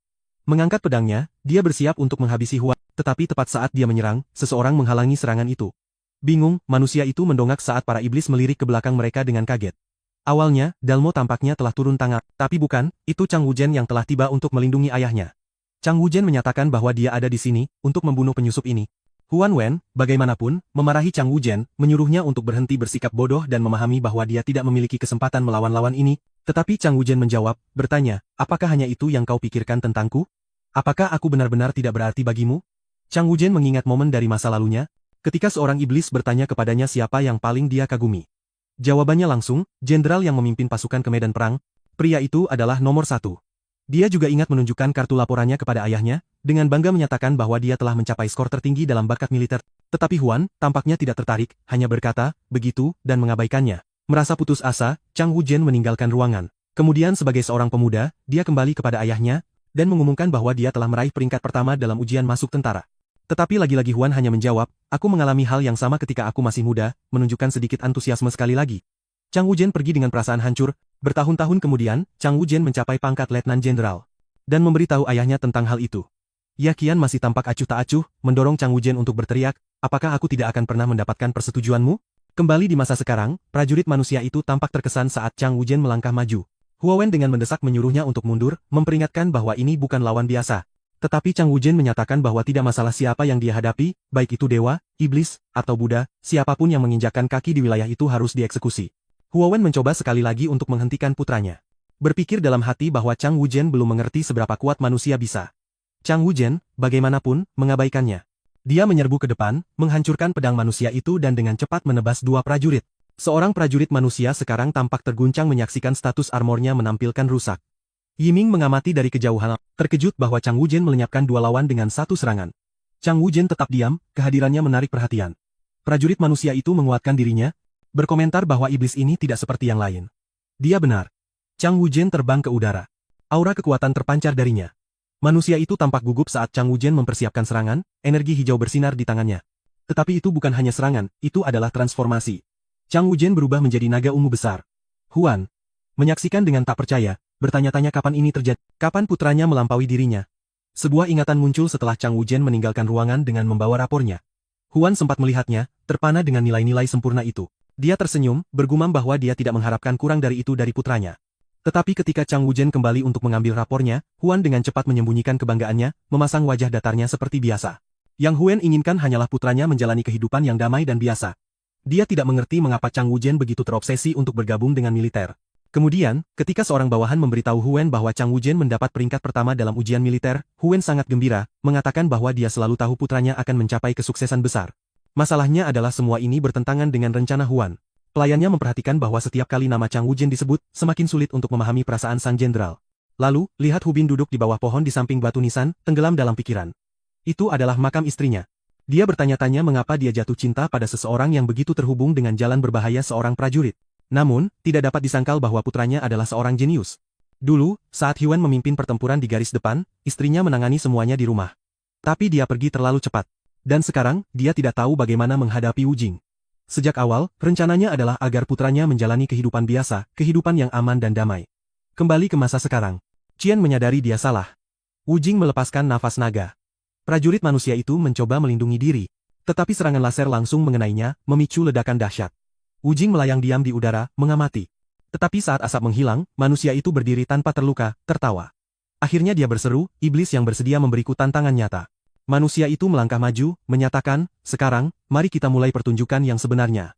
Mengangkat pedangnya, dia bersiap untuk menghabisi Huan, tetapi tepat saat dia menyerang, seseorang menghalangi serangan itu. Bingung, manusia itu mendongak saat para iblis melirik ke belakang mereka dengan kaget. Awalnya, Dalmo tampaknya telah turun tangan, tapi bukan, itu Chang Wujen yang telah tiba untuk melindungi ayahnya. Chang Wujen menyatakan bahwa dia ada di sini, untuk membunuh penyusup ini. Huan Wen, bagaimanapun, memarahi Chang Wujen, menyuruhnya untuk berhenti bersikap bodoh dan memahami bahwa dia tidak memiliki kesempatan melawan lawan ini, tetapi Chang Wujen menjawab, bertanya, apakah hanya itu yang kau pikirkan tentangku? Apakah aku benar-benar tidak berarti bagimu? Chang Wujen mengingat momen dari masa lalunya, ketika seorang iblis bertanya kepadanya siapa yang paling dia kagumi. Jawabannya langsung, jenderal yang memimpin pasukan ke medan perang, pria itu adalah nomor 1. Dia juga ingat menunjukkan kartu laporannya kepada ayahnya, dengan bangga menyatakan bahwa dia telah mencapai skor tertinggi dalam bakat militer. Tetapi Huan, tampaknya tidak tertarik, hanya berkata, begitu, dan mengabaikannya. Merasa putus asa, Chang Wujen meninggalkan ruangan. Kemudian sebagai seorang pemuda, dia kembali kepada ayahnya, dan mengumumkan bahwa dia telah meraih peringkat pertama dalam ujian masuk tentara. Tetapi lagi-lagi Huan hanya menjawab, aku mengalami hal yang sama ketika aku masih muda, menunjukkan sedikit antusiasme sekali lagi. Chang Wujen pergi dengan perasaan hancur, bertahun-tahun kemudian, Chang Wujen mencapai pangkat letnan jenderal. Dan memberitahu ayahnya tentang hal itu. Ia kian masih tampak acuh tak acuh, mendorong Chang Wujen untuk berteriak, apakah aku tidak akan pernah mendapatkan persetujuanmu? Kembali di masa sekarang, prajurit manusia itu tampak terkesan saat Chang Wujen melangkah maju. Huawen dengan mendesak menyuruhnya untuk mundur, memperingatkan bahwa ini bukan lawan biasa. Tetapi Chang Wujen menyatakan bahwa tidak masalah siapa yang dia hadapi, baik itu dewa, iblis, atau Buddha, siapapun yang menginjakkan kaki di wilayah itu harus dieksekusi. Huawen mencoba sekali lagi untuk menghentikan putranya. Berpikir dalam hati bahwa Chang Wujen belum mengerti seberapa kuat manusia bisa. Chang Wujen, bagaimanapun, mengabaikannya. Dia menyerbu ke depan, menghancurkan pedang manusia itu dan dengan cepat menebas dua prajurit. Seorang prajurit manusia sekarang tampak terguncang menyaksikan status armornya menampilkan rusak. Yiming mengamati dari kejauhan, terkejut bahwa Chang Wujen melenyapkan dua lawan dengan satu serangan. Chang Wujen tetap diam, kehadirannya menarik perhatian. Prajurit manusia itu menguatkan dirinya, berkomentar bahwa iblis ini tidak seperti yang lain. Dia benar. Chang Wujen terbang ke udara. Aura kekuatan terpancar darinya. Manusia itu tampak gugup saat Chang Wujen mempersiapkan serangan, energi hijau bersinar di tangannya. Tetapi itu bukan hanya serangan, itu adalah transformasi. Chang Wujen berubah menjadi naga ungu besar. Huan menyaksikan dengan tak percaya, bertanya-tanya kapan ini terjadi, kapan putranya melampaui dirinya. Sebuah ingatan muncul setelah Chang Wujen meninggalkan ruangan dengan membawa rapornya. Huan sempat melihatnya, terpana dengan nilai-nilai sempurna itu. Dia tersenyum, bergumam bahwa dia tidak mengharapkan kurang dari itu dari putranya. Tetapi ketika Chang Wujen kembali untuk mengambil rapornya, Huan dengan cepat menyembunyikan kebanggaannya, memasang wajah datarnya seperti biasa. Yang Huan inginkan hanyalah putranya menjalani kehidupan yang damai dan biasa. Dia tidak mengerti mengapa Chang Wujen begitu terobsesi untuk bergabung dengan militer. Kemudian, ketika seorang bawahan memberitahu Huan bahwa Chang Wujen mendapat peringkat pertama dalam ujian militer, Huan sangat gembira, mengatakan bahwa dia selalu tahu putranya akan mencapai kesuksesan besar. Masalahnya adalah semua ini bertentangan dengan rencana Huan. Pelayannya memperhatikan bahwa setiap kali nama Chang Wujen disebut, semakin sulit untuk memahami perasaan sang jenderal. Lalu, lihat Hubin duduk di bawah pohon di samping batu nisan, tenggelam dalam pikiran. Itu adalah makam istrinya. Dia bertanya-tanya mengapa dia jatuh cinta pada seseorang yang begitu terhubung dengan jalan berbahaya seorang prajurit. Namun, tidak dapat disangkal bahwa putranya adalah seorang jenius. Dulu, saat Huan memimpin pertempuran di garis depan, istrinya menangani semuanya di rumah. Tapi dia pergi terlalu cepat. Dan sekarang, dia tidak tahu bagaimana menghadapi Wu Jing. Sejak awal, rencananya adalah agar putranya menjalani kehidupan biasa, kehidupan yang aman dan damai. Kembali ke masa sekarang. Qian menyadari dia salah. Wu Jing melepaskan nafas naga. Prajurit manusia itu mencoba melindungi diri. Tetapi serangan laser langsung mengenainya, memicu ledakan dahsyat. Wu Jing melayang diam di udara, mengamati. Tetapi saat asap menghilang, manusia itu berdiri tanpa terluka, tertawa. Akhirnya dia berseru, iblis yang bersedia memberiku tantangan nyata. Manusia itu melangkah maju, menyatakan, sekarang, mari kita mulai pertunjukan yang sebenarnya.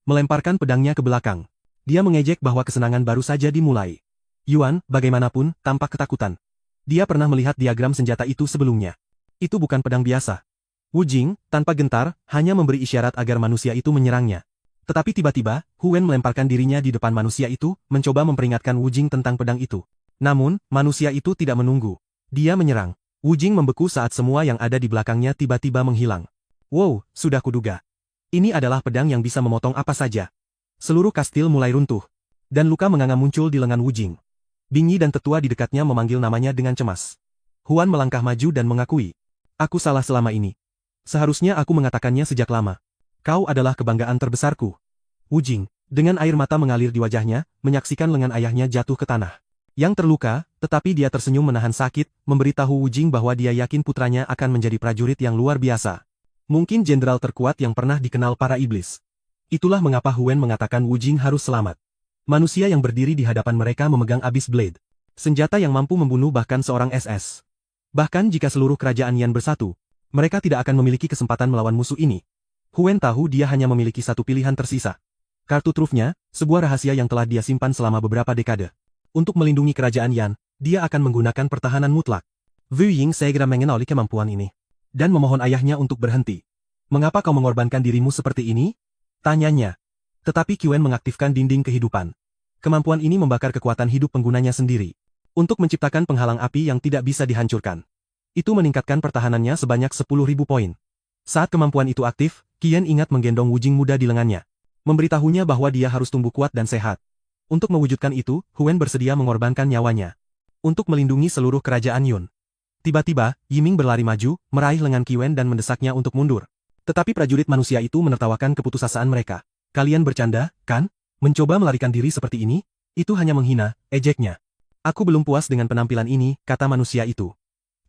Melemparkan pedangnya ke belakang. Dia mengejek bahwa kesenangan baru saja dimulai. Yuan, bagaimanapun, tampak ketakutan. Dia pernah melihat diagram senjata itu sebelumnya. Itu bukan pedang biasa. Wu Jing, tanpa gentar, hanya memberi isyarat agar manusia itu menyerangnya. Tetapi tiba-tiba, Hu Wen melemparkan dirinya di depan manusia itu, mencoba memperingatkan Wu Jing tentang pedang itu. Namun, manusia itu tidak menunggu. Dia menyerang. Wu Jing membeku saat semua yang ada di belakangnya tiba-tiba menghilang. Wow, sudah kuduga. Ini adalah pedang yang bisa memotong apa saja. Seluruh kastil mulai runtuh. Dan luka menganga muncul di lengan Wu Jing. Bingyi dan tetua di dekatnya memanggil namanya dengan cemas. Huan melangkah maju dan mengakui. Aku salah selama ini. Seharusnya aku mengatakannya sejak lama. Kau adalah kebanggaan terbesarku. Wu Jing, dengan air mata mengalir di wajahnya, menyaksikan lengan ayahnya jatuh ke tanah. Yang terluka, tetapi dia tersenyum menahan sakit, memberitahu Wu Jing bahwa dia yakin putranya akan menjadi prajurit yang luar biasa. Mungkin jenderal terkuat yang pernah dikenal para iblis. Itulah mengapa Hu Wen mengatakan Wu Jing harus selamat. Manusia yang berdiri di hadapan mereka memegang Abyss Blade. Senjata yang mampu membunuh bahkan seorang SS. Bahkan jika seluruh kerajaan Yan bersatu, mereka tidak akan memiliki kesempatan melawan musuh ini. Hu Wen tahu dia hanya memiliki satu pilihan tersisa. Kartu trufnya, sebuah rahasia yang telah dia simpan selama beberapa dekade. Untuk melindungi kerajaan Yan, dia akan menggunakan pertahanan mutlak. Wu Ying segera mengenali kemampuan ini. Dan memohon ayahnya untuk berhenti. Mengapa kau mengorbankan dirimu seperti ini? Tanyanya. Tetapi Quen mengaktifkan dinding kehidupan. Kemampuan ini membakar kekuatan hidup penggunanya sendiri. Untuk menciptakan penghalang api yang tidak bisa dihancurkan. Itu meningkatkan pertahanannya sebanyak 10.000 poin. Saat kemampuan itu aktif, Qien ingat menggendong Wu Jing muda di lengannya. Memberitahunya bahwa dia harus tumbuh kuat dan sehat. Untuk mewujudkan itu, Hu Wen bersedia mengorbankan nyawanya. Untuk melindungi seluruh kerajaan Yun. Tiba-tiba, Yiming berlari maju, meraih lengan Quen dan mendesaknya untuk mundur. Tetapi prajurit manusia itu menertawakan keputusasaan mereka. Kalian bercanda, kan? Mencoba melarikan diri seperti ini? Itu hanya menghina, ejeknya. Aku belum puas dengan penampilan ini, kata manusia itu.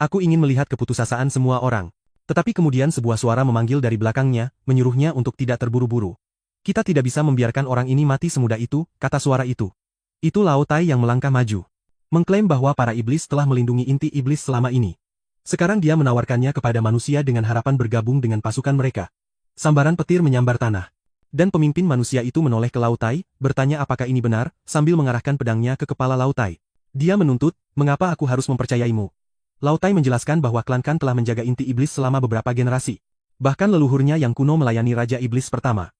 Aku ingin melihat keputusasaan semua orang. Tetapi kemudian sebuah suara memanggil dari belakangnya, menyuruhnya untuk tidak terburu-buru. Kita tidak bisa membiarkan orang ini mati semudah itu, kata suara itu. Itu Lao Tai yang melangkah maju. Mengklaim bahwa para iblis telah melindungi inti iblis selama ini. Sekarang dia menawarkannya kepada manusia dengan harapan bergabung dengan pasukan mereka. Sambaran petir menyambar tanah. Dan pemimpin manusia itu menoleh ke Lao Tai, bertanya apakah ini benar, sambil mengarahkan pedangnya ke kepala Lao Tai. Dia menuntut, mengapa aku harus mempercayaimu? Lao Tai menjelaskan bahwa klan Kan telah menjaga inti iblis selama beberapa generasi. Bahkan leluhurnya yang kuno melayani Raja Iblis pertama.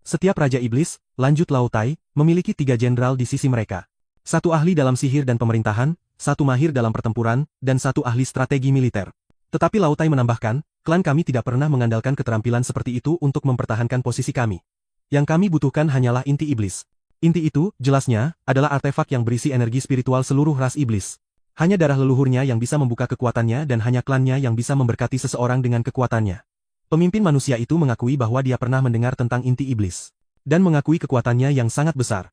Setiap Raja Iblis, lanjut Lao Tai, memiliki 3 jenderal di sisi mereka. 1 ahli dalam sihir dan pemerintahan, 1 mahir dalam pertempuran, dan 1 ahli strategi militer. Tetapi Lao Tai menambahkan, klan kami tidak pernah mengandalkan keterampilan seperti itu untuk mempertahankan posisi kami. Yang kami butuhkan hanyalah inti iblis. Inti itu, jelasnya, adalah artefak yang berisi energi spiritual seluruh ras iblis. Hanya darah leluhurnya yang bisa membuka kekuatannya dan hanya klannya yang bisa memberkati seseorang dengan kekuatannya. Pemimpin manusia itu mengakui bahwa dia pernah mendengar tentang inti iblis. Dan mengakui kekuatannya yang sangat besar.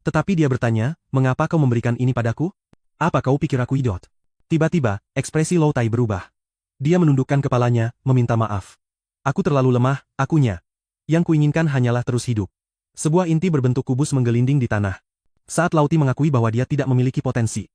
Tetapi dia bertanya, mengapa kau memberikan ini padaku? Apa kau pikir aku idiot? Tiba-tiba, ekspresi Lao Tai berubah. Dia menundukkan kepalanya, meminta maaf. Aku terlalu lemah, akunya. Yang kuinginkan hanyalah terus hidup. Sebuah inti berbentuk kubus menggelinding di tanah. Saat Lao Tai mengakui bahwa dia tidak memiliki potensi.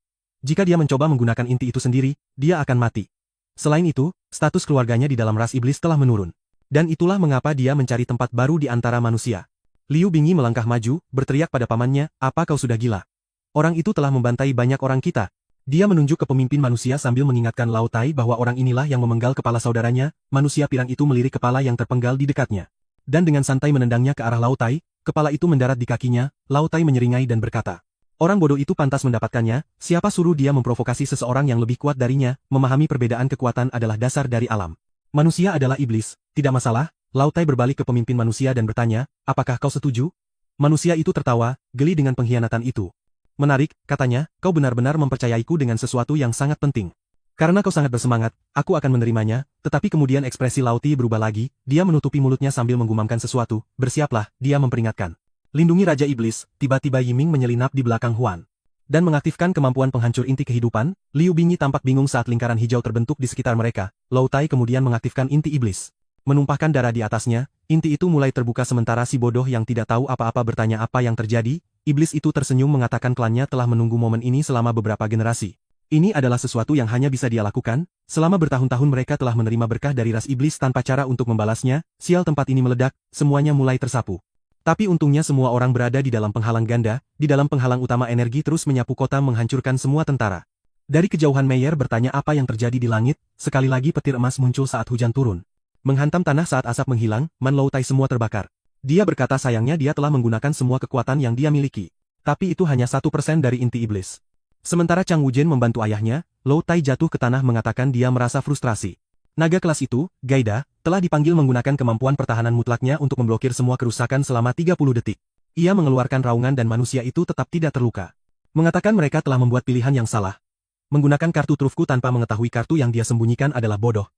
Jika dia mencoba menggunakan inti itu sendiri, dia akan mati. Selain itu, status keluarganya di dalam ras iblis telah menurun. Dan itulah mengapa dia mencari tempat baru di antara manusia. Liu Bingyi melangkah maju, berteriak pada pamannya, apa kau sudah gila? Orang itu telah membantai banyak orang kita. Dia menunjuk ke pemimpin manusia sambil mengingatkan Lao Tai bahwa orang inilah yang memenggal kepala saudaranya, manusia pirang itu melirik kepala yang terpenggal di dekatnya. Dan dengan santai menendangnya ke arah Lao Tai, kepala itu mendarat di kakinya, Lao Tai menyeringai dan berkata, orang bodoh itu pantas mendapatkannya, siapa suruh dia memprovokasi seseorang yang lebih kuat darinya, memahami perbedaan kekuatan adalah dasar dari alam. Manusia adalah iblis, tidak masalah, Lao Tai berbalik ke pemimpin manusia dan bertanya, apakah kau setuju? Manusia itu tertawa, geli dengan pengkhianatan itu. Menarik, katanya, kau benar-benar mempercayaiku dengan sesuatu yang sangat penting. Karena kau sangat bersemangat, aku akan menerimanya, tetapi kemudian ekspresi Lao Tai berubah lagi, dia menutupi mulutnya sambil menggumamkan sesuatu, bersiaplah, dia memperingatkan. Lindungi Raja Iblis, tiba-tiba Yiming menyelinap di belakang Huan. dan mengaktifkan kemampuan penghancur inti kehidupan. Liu Bingyi tampak bingung saat lingkaran hijau terbentuk di sekitar mereka. Lou Tai kemudian mengaktifkan inti iblis. Menumpahkan darah di atasnya, inti itu mulai terbuka sementara si bodoh yang tidak tahu apa-apa bertanya apa yang terjadi. Iblis itu tersenyum mengatakan klannya telah menunggu momen ini selama beberapa generasi. Ini adalah sesuatu yang hanya bisa dia lakukan. Selama bertahun-tahun mereka telah menerima berkah dari ras iblis tanpa cara untuk membalasnya. Sial, tempat ini meledak, semuanya mulai tersapu. Tapi untungnya semua orang berada di dalam penghalang ganda, di dalam penghalang utama energi terus menyapu kota menghancurkan semua tentara. Dari kejauhan Meyer bertanya apa yang terjadi di langit, sekali lagi petir emas muncul saat hujan turun. Menghantam tanah saat asap menghilang, Man Lou Tai semua terbakar. Dia berkata sayangnya dia telah menggunakan semua kekuatan yang dia miliki. Tapi itu hanya 1% dari inti iblis. Sementara Chang Wujian membantu ayahnya, Lou Tai jatuh ke tanah mengatakan dia merasa frustrasi. Naga kelas itu, Gaida, telah dipanggil menggunakan kemampuan pertahanan mutlaknya untuk memblokir semua kerusakan selama 30 detik. Ia mengeluarkan raungan dan manusia itu tetap tidak terluka. Mengatakan mereka telah membuat pilihan yang salah. Menggunakan kartu trufku tanpa mengetahui kartu yang dia sembunyikan adalah bodoh.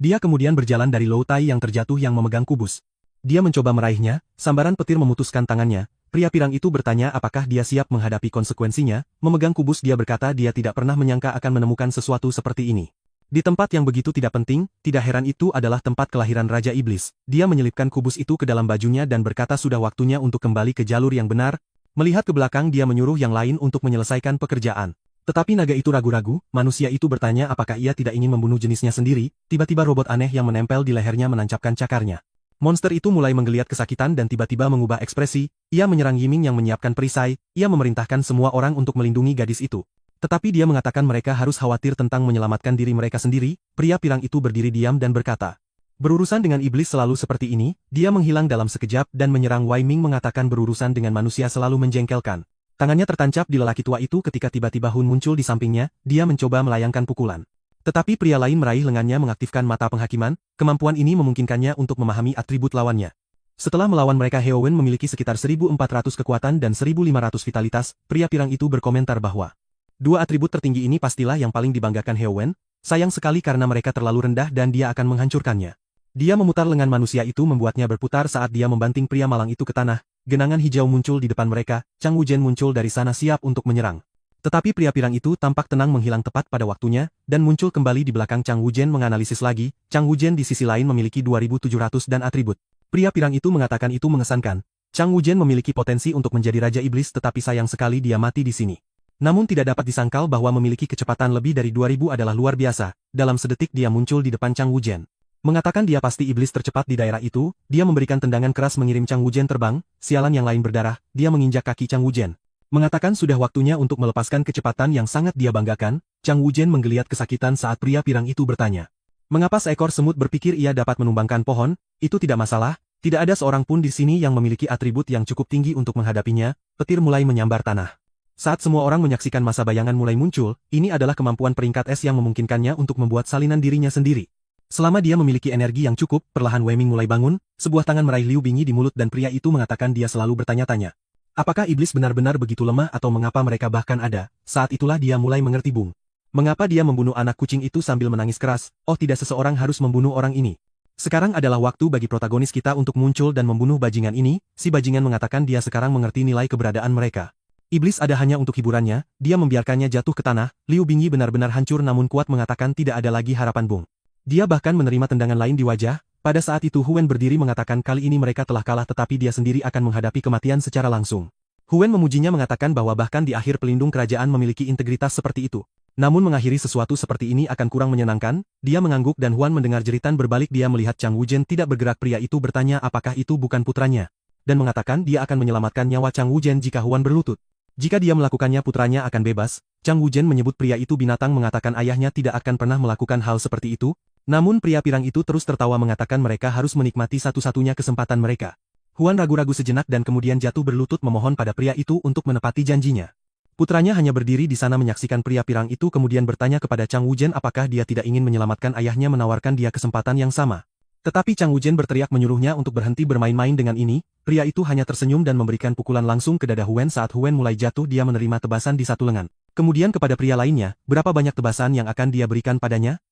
Dia kemudian berjalan dari Lou Tai yang terjatuh yang memegang kubus. Dia mencoba meraihnya, sambaran petir memutuskan tangannya. Pria pirang itu bertanya apakah dia siap menghadapi konsekuensinya. Memegang kubus dia berkata dia tidak pernah menyangka akan menemukan sesuatu seperti ini. Di tempat yang begitu tidak penting, tidak heran itu adalah tempat kelahiran Raja Iblis. Dia menyelipkan kubus itu ke dalam bajunya dan berkata sudah waktunya untuk kembali ke jalur yang benar. Melihat ke belakang dia menyuruh yang lain untuk menyelesaikan pekerjaan. Tetapi naga itu ragu-ragu, manusia itu bertanya apakah ia tidak ingin membunuh jenisnya sendiri. Tiba-tiba robot aneh yang menempel di lehernya menancapkan cakarnya. Monster itu mulai menggeliat kesakitan dan tiba-tiba mengubah ekspresi. Ia menyerang Yiming yang menyiapkan perisai. Ia memerintahkan semua orang untuk melindungi gadis itu. Tetapi dia mengatakan mereka harus khawatir tentang menyelamatkan diri mereka sendiri. Pria pirang itu berdiri diam dan berkata, berurusan dengan iblis selalu seperti ini. Dia menghilang dalam sekejap dan menyerang Wei Ming mengatakan berurusan dengan manusia selalu menjengkelkan. Tangannya tertancap di lelaki tua itu ketika tiba-tiba Hun muncul di sampingnya. Dia mencoba melayangkan pukulan. Tetapi pria lain meraih lengannya mengaktifkan mata penghakiman. Kemampuan ini memungkinkannya untuk memahami atribut lawannya. Setelah melawan mereka, Heo Wen memiliki sekitar 1.400 kekuatan dan 1.500 vitalitas. Pria pirang itu berkomentar bahwa dua atribut tertinggi ini pastilah yang paling dibanggakan Heo Wen. Sayang sekali karena mereka terlalu rendah dan dia akan menghancurkannya. Dia memutar lengan manusia itu membuatnya berputar saat dia membanting pria malang itu ke tanah. Genangan hijau muncul di depan mereka. Chang Wujian muncul dari sana siap untuk menyerang. Tetapi pria pirang itu tampak tenang menghilang tepat pada waktunya, dan muncul kembali di belakang Chang Wujian menganalisis lagi. Chang Wujian di sisi lain memiliki 2.700 dan atribut. Pria pirang itu mengatakan itu mengesankan. Chang Wujian memiliki potensi untuk menjadi Raja Iblis tetapi sayang sekali dia mati di sini. Namun tidak dapat disangkal bahwa memiliki kecepatan lebih dari 2.000 adalah luar biasa. Dalam sedetik dia muncul di depan Chang Wujian. Mengatakan dia pasti iblis tercepat di daerah itu, dia memberikan tendangan keras mengirim Chang Wujian terbang. Sialan yang lain berdarah, dia menginjak kaki Chang Wujian. Mengatakan sudah waktunya untuk melepaskan kecepatan yang sangat dia banggakan. Chang Wujian menggeliat kesakitan saat pria pirang itu bertanya. Mengapa seekor semut berpikir ia dapat menumbangkan pohon? Itu tidak masalah, tidak ada seorang pun di sini yang memiliki atribut yang cukup tinggi untuk menghadapinya. Petir mulai menyambar tanah. Saat semua orang menyaksikan masa bayangan mulai muncul, ini adalah kemampuan peringkat es yang memungkinkannya untuk membuat salinan dirinya sendiri. Selama dia memiliki energi yang cukup, perlahan Wei Ming mulai bangun, sebuah tangan meraih Liu Bingyi di mulut dan pria itu mengatakan dia selalu bertanya-tanya. Apakah iblis benar-benar begitu lemah atau mengapa mereka bahkan ada? Saat itulah dia mulai mengerti Bung. Mengapa dia membunuh anak kucing itu sambil menangis keras? Oh, tidak, seseorang harus membunuh orang ini. Sekarang adalah waktu bagi protagonis kita untuk muncul dan membunuh bajingan ini. Si bajingan mengatakan dia sekarang mengerti nilai keberadaan mereka. Iblis ada hanya untuk hiburannya, dia membiarkannya jatuh ke tanah. Liu Bingyi benar-benar hancur namun kuat mengatakan tidak ada lagi harapan Bung. Dia bahkan menerima tendangan lain di wajah. Pada saat itu Huan berdiri mengatakan kali ini mereka telah kalah tetapi dia sendiri akan menghadapi kematian secara langsung. Huan memujinya mengatakan bahwa bahkan di akhir pelindung kerajaan memiliki integritas seperti itu. Namun mengakhiri sesuatu seperti ini akan kurang menyenangkan. Dia mengangguk dan Huan mendengar jeritan berbalik. Dia melihat Chang Wujian tidak bergerak. Pria itu bertanya apakah itu bukan putranya. Dan mengatakan dia akan menyelamatkan nyawa Chang Wujian jika Huan berlutut. Jika dia melakukannya putranya akan bebas. Chang Wujian menyebut pria itu binatang mengatakan ayahnya tidak akan pernah melakukan hal seperti itu. Namun pria pirang itu terus tertawa mengatakan mereka harus menikmati satu-satunya kesempatan mereka. Huan ragu-ragu sejenak dan kemudian jatuh berlutut memohon pada pria itu untuk menepati janjinya. Putranya hanya berdiri di sana menyaksikan pria pirang itu kemudian bertanya kepada Chang Wujian apakah dia tidak ingin menyelamatkan ayahnya menawarkan dia kesempatan yang sama. Tetapi Chang Wujian berteriak menyuruhnya untuk berhenti bermain-main dengan ini. Pria itu hanya tersenyum dan memberikan pukulan langsung ke dada Huan. Saat Huan mulai jatuh dia menerima tebasan di satu lengan. Kemudian kepada pria lainnya, berapa banyak tebasan yang akan dia berikan padanya?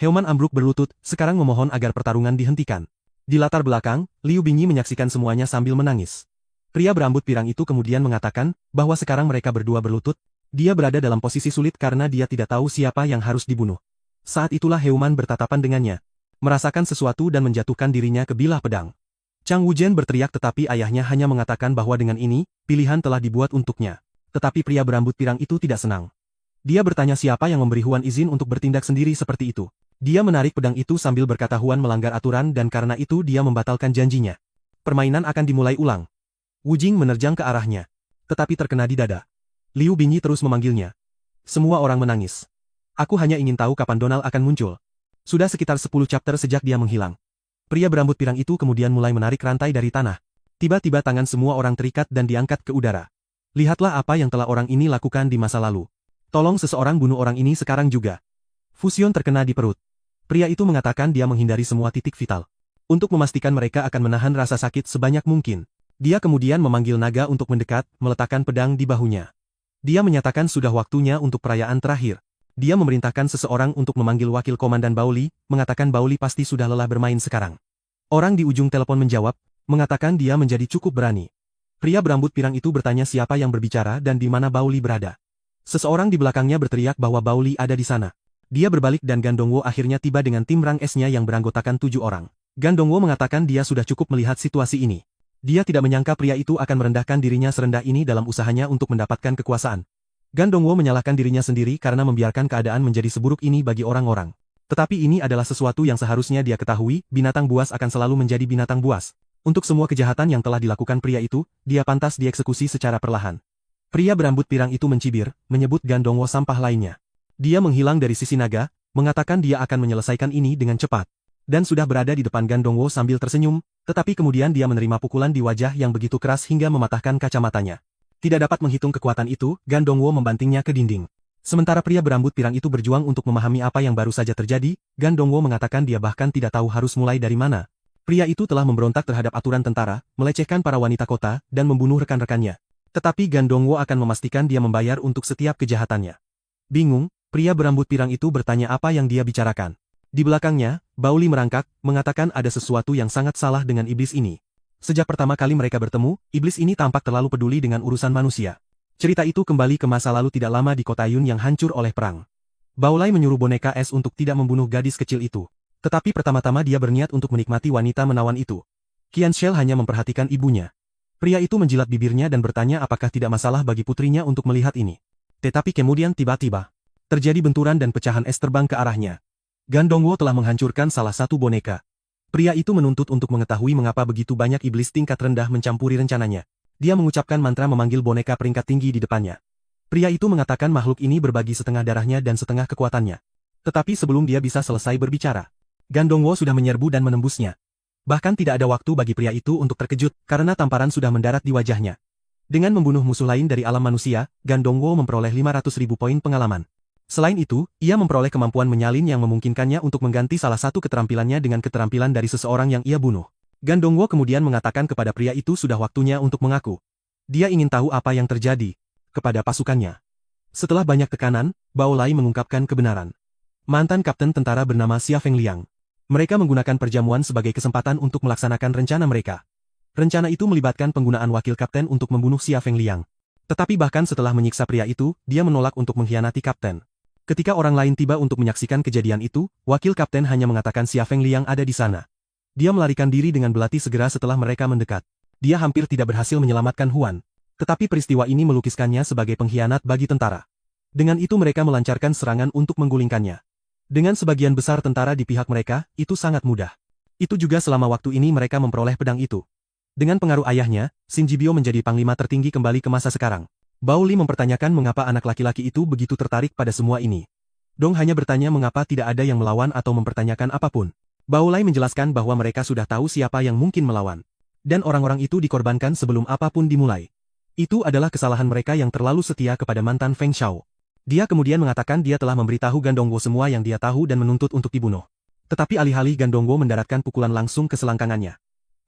Heoman ambruk berlutut, sekarang memohon agar pertarungan dihentikan. Di latar belakang, Liu Bingyi menyaksikan semuanya sambil menangis. Pria berambut pirang itu kemudian mengatakan, bahwa sekarang mereka berdua berlutut. Dia berada dalam posisi sulit karena dia tidak tahu siapa yang harus dibunuh. Saat itulah Heuman bertatapan dengannya, merasakan sesuatu dan menjatuhkan dirinya ke bilah pedang. Chang Wujian berteriak tetapi ayahnya hanya mengatakan bahwa dengan ini, pilihan telah dibuat untuknya. Tetapi pria berambut pirang itu tidak senang. Dia bertanya siapa yang memberi Huan izin untuk bertindak sendiri seperti itu. Dia menarik pedang itu sambil berkata Huan melanggar aturan dan karena itu dia membatalkan janjinya. Permainan akan dimulai ulang. Wu Jing menerjang ke arahnya, tetapi terkena di dada. Liu Bingyi terus memanggilnya. Semua orang menangis. Aku hanya ingin tahu kapan Donald akan muncul. Sudah sekitar 10 chapter sejak dia menghilang. Pria berambut pirang itu kemudian mulai menarik rantai dari tanah. Tiba-tiba tangan semua orang terikat dan diangkat ke udara. Lihatlah apa yang telah orang ini lakukan di masa lalu. Tolong seseorang bunuh orang ini sekarang juga. Fusion terkena di perut. Pria itu mengatakan dia menghindari semua titik vital. Untuk memastikan mereka akan menahan rasa sakit sebanyak mungkin. Dia kemudian memanggil naga untuk mendekat, meletakkan pedang di bahunya. Dia menyatakan sudah waktunya untuk perayaan terakhir. Dia memerintahkan seseorang untuk memanggil wakil komandan Baoli, mengatakan Baoli pasti sudah lelah bermain sekarang. Orang di ujung telepon menjawab, mengatakan dia menjadi cukup berani. Pria berambut pirang itu bertanya siapa yang berbicara dan di mana Baoli berada. Seseorang di belakangnya berteriak bahwa Baoli ada di sana. Dia berbalik dan Gandongwo akhirnya tiba dengan tim rang S-nya yang beranggotakan 7 orang. Gandongwo mengatakan dia sudah cukup melihat situasi ini. Dia tidak menyangka pria itu akan merendahkan dirinya serendah ini dalam usahanya untuk mendapatkan kekuasaan. Gandongwo menyalahkan dirinya sendiri karena membiarkan keadaan menjadi seburuk ini bagi orang-orang. Tetapi ini adalah sesuatu yang seharusnya dia ketahui, binatang buas akan selalu menjadi binatang buas. Untuk semua kejahatan yang telah dilakukan pria itu, dia pantas dieksekusi secara perlahan. Pria berambut pirang itu mencibir, menyebut Gandongwo sampah lainnya. Dia menghilang dari sisi naga, mengatakan dia akan menyelesaikan ini dengan cepat. Dan sudah berada di depan Gandongwo sambil tersenyum, tetapi kemudian dia menerima pukulan di wajah yang begitu keras hingga mematahkan kacamatanya. Tidak dapat menghitung kekuatan itu, Gandongwo membantingnya ke dinding. Sementara pria berambut pirang itu berjuang untuk memahami apa yang baru saja terjadi, Gandongwo mengatakan dia bahkan tidak tahu harus mulai dari mana. Pria itu telah memberontak terhadap aturan tentara, melecehkan para wanita kota, dan membunuh rekan-rekannya. Tetapi Gandongwo akan memastikan dia membayar untuk setiap kejahatannya. Bingung, pria berambut pirang itu bertanya apa yang dia bicarakan. Di belakangnya, Baoli merangkak, mengatakan ada sesuatu yang sangat salah dengan iblis ini. Sejak pertama kali mereka bertemu, iblis ini tampak terlalu peduli dengan urusan manusia. Cerita itu kembali ke masa lalu tidak lama di kota Yun yang hancur oleh perang. Baolai menyuruh boneka es untuk tidak membunuh gadis kecil itu. Tetapi pertama-tama dia berniat untuk menikmati wanita menawan itu. Qian Shell hanya memperhatikan ibunya. Pria itu menjilat bibirnya dan bertanya apakah tidak masalah bagi putrinya untuk melihat ini. Tetapi kemudian tiba-tiba, terjadi benturan dan pecahan es terbang ke arahnya. Gandongwo telah menghancurkan salah satu boneka. Pria itu menuntut untuk mengetahui mengapa begitu banyak iblis tingkat rendah mencampuri rencananya. Dia mengucapkan mantra memanggil boneka peringkat tinggi di depannya. Pria itu mengatakan makhluk ini berbagi setengah darahnya dan setengah kekuatannya. Tetapi sebelum dia bisa selesai berbicara, Gandongwo sudah menyerbu dan menembusnya. Bahkan tidak ada waktu bagi pria itu untuk terkejut, karena tamparan sudah mendarat di wajahnya. Dengan membunuh musuh lain dari alam manusia, Gandongwo memperoleh 500.000 poin pengalaman. Selain itu, ia memperoleh kemampuan menyalin yang memungkinkannya untuk mengganti salah satu keterampilannya dengan keterampilan dari seseorang yang ia bunuh. Gandongwo kemudian mengatakan kepada pria itu sudah waktunya untuk mengaku. Dia ingin tahu apa yang terjadi kepada pasukannya. Setelah banyak tekanan, Baolai mengungkapkan kebenaran. Mantan kapten tentara bernama Xia Fengliang. Mereka menggunakan perjamuan sebagai kesempatan untuk melaksanakan rencana mereka. Rencana itu melibatkan penggunaan wakil kapten untuk membunuh Xia Fengliang. Tetapi bahkan setelah menyiksa pria itu, dia menolak untuk mengkhianati kapten. Ketika orang lain tiba untuk menyaksikan kejadian itu, wakil kapten hanya mengatakan Xia Fengliang ada di sana. Dia melarikan diri dengan belati segera setelah mereka mendekat. Dia hampir tidak berhasil menyelamatkan Huan. Tetapi peristiwa ini melukiskannya sebagai pengkhianat bagi tentara. Dengan itu mereka melancarkan serangan untuk menggulingkannya. Dengan sebagian besar tentara di pihak mereka, itu sangat mudah. Itu juga selama waktu ini mereka memperoleh pedang itu. Dengan pengaruh ayahnya, Shin Jibyo menjadi panglima tertinggi kembali ke masa sekarang. Baoli mempertanyakan mengapa anak laki-laki itu begitu tertarik pada semua ini. Dong hanya bertanya mengapa tidak ada yang melawan atau mempertanyakan apapun. Baolai menjelaskan bahwa mereka sudah tahu siapa yang mungkin melawan. Dan orang-orang itu dikorbankan sebelum apapun dimulai. Itu adalah kesalahan mereka yang terlalu setia kepada mantan Feng Shao. Dia kemudian mengatakan dia telah memberitahu Gandongwo semua yang dia tahu dan menuntut untuk dibunuh. Tetapi alih-alih Gandongwo mendaratkan pukulan langsung ke selangkangannya.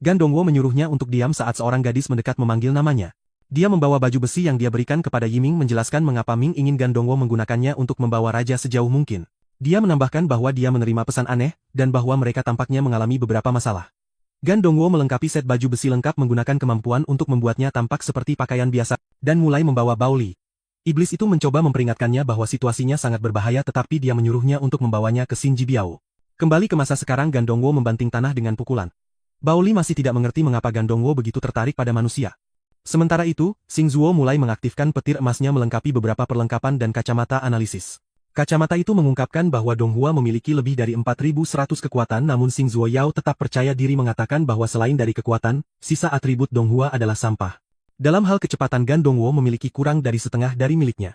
Gandongwo menyuruhnya untuk diam saat seorang gadis mendekat memanggil namanya. Dia membawa baju besi yang dia berikan kepada Yiming menjelaskan mengapa Ming ingin Gandongwo menggunakannya untuk membawa raja sejauh mungkin. Dia menambahkan bahwa dia menerima pesan aneh, dan bahwa mereka tampaknya mengalami beberapa masalah. Gandongwo melengkapi set baju besi lengkap menggunakan kemampuan untuk membuatnya tampak seperti pakaian biasa, dan mulai membawa Baoli. Iblis itu mencoba memperingatkannya bahwa situasinya sangat berbahaya tetapi dia menyuruhnya untuk membawanya ke Xin Jibiao. Kembali ke masa sekarang Gandongwo membanting tanah dengan pukulan. Baoli masih tidak mengerti mengapa Gandongwo begitu tertarik pada manusia. Sementara itu, Xing Zuo mulai mengaktifkan petir emasnya melengkapi beberapa perlengkapan dan kacamata analisis. Kacamata itu mengungkapkan bahwa Donghua memiliki lebih dari 4.100 kekuatan namun Xing Zuo Yao tetap percaya diri mengatakan bahwa selain dari kekuatan, sisa atribut Donghua adalah sampah. Dalam hal kecepatan Gandongwo memiliki kurang dari setengah dari miliknya.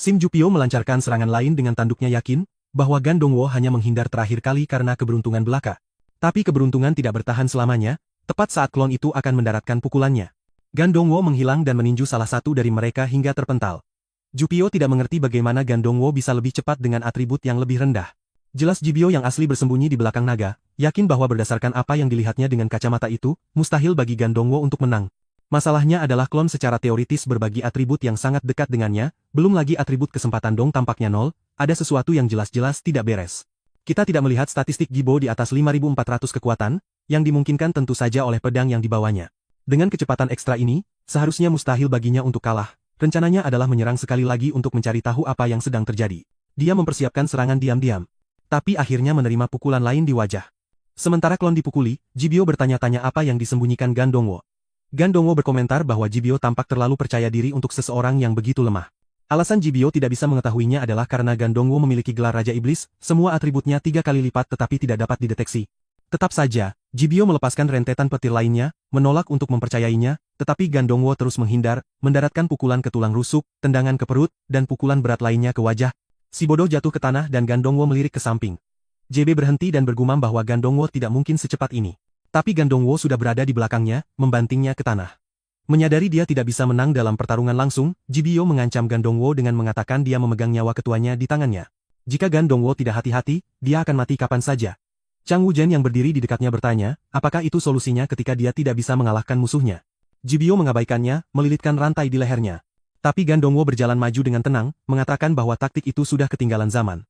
Sim Jupio melancarkan serangan lain dengan tanduknya yakin bahwa Gandongwo hanya menghindar terakhir kali karena keberuntungan belaka. Tapi keberuntungan tidak bertahan selamanya, tepat saat klon itu akan mendaratkan pukulannya. Gandongwo menghilang dan meninju salah satu dari mereka hingga terpental. Jupio tidak mengerti bagaimana Gandongwo bisa lebih cepat dengan atribut yang lebih rendah. Jelas Jibio yang asli bersembunyi di belakang naga, yakin bahwa berdasarkan apa yang dilihatnya dengan kacamata itu, mustahil bagi Gandongwo untuk menang. Masalahnya adalah klon secara teoritis berbagi atribut yang sangat dekat dengannya, belum lagi atribut kesempatan Dong tampaknya nol, ada sesuatu yang jelas-jelas tidak beres. Kita tidak melihat statistik Jibo di atas 5.400 kekuatan, yang dimungkinkan tentu saja oleh pedang yang dibawanya. Dengan kecepatan ekstra ini, seharusnya mustahil baginya untuk kalah. Rencananya adalah menyerang sekali lagi untuk mencari tahu apa yang sedang terjadi. Dia mempersiapkan serangan diam-diam. Tapi akhirnya menerima pukulan lain di wajah. Sementara klon dipukuli, Jibio bertanya-tanya apa yang disembunyikan Gandongwo. Gandongwo berkomentar bahwa Jibio tampak terlalu percaya diri untuk seseorang yang begitu lemah. Alasan Jibio tidak bisa mengetahuinya adalah karena Gandongwo memiliki gelar Raja Iblis, semua atributnya 3 kali lipat tetapi tidak dapat dideteksi. Tetap saja, Jibio melepaskan rentetan petir lainnya, menolak untuk mempercayainya, tetapi Gandongwo terus menghindar, mendaratkan pukulan ke tulang rusuk, tendangan ke perut, dan pukulan berat lainnya ke wajah. Si bodoh jatuh ke tanah dan Gandongwo melirik ke samping. JB berhenti dan bergumam bahwa Gandongwo tidak mungkin secepat ini. Tapi Gandongwo sudah berada di belakangnya, membantingnya ke tanah. Menyadari dia tidak bisa menang dalam pertarungan langsung, Jibio mengancam Gandongwo dengan mengatakan dia memegang nyawa ketuanya di tangannya. Jika Gandongwo tidak hati-hati, dia akan mati kapan saja. Chang Wuzhen yang berdiri di dekatnya bertanya, apakah itu solusinya ketika dia tidak bisa mengalahkan musuhnya. Jibio mengabaikannya, melilitkan rantai di lehernya. Tapi Gandongwo berjalan maju dengan tenang, mengatakan bahwa taktik itu sudah ketinggalan zaman.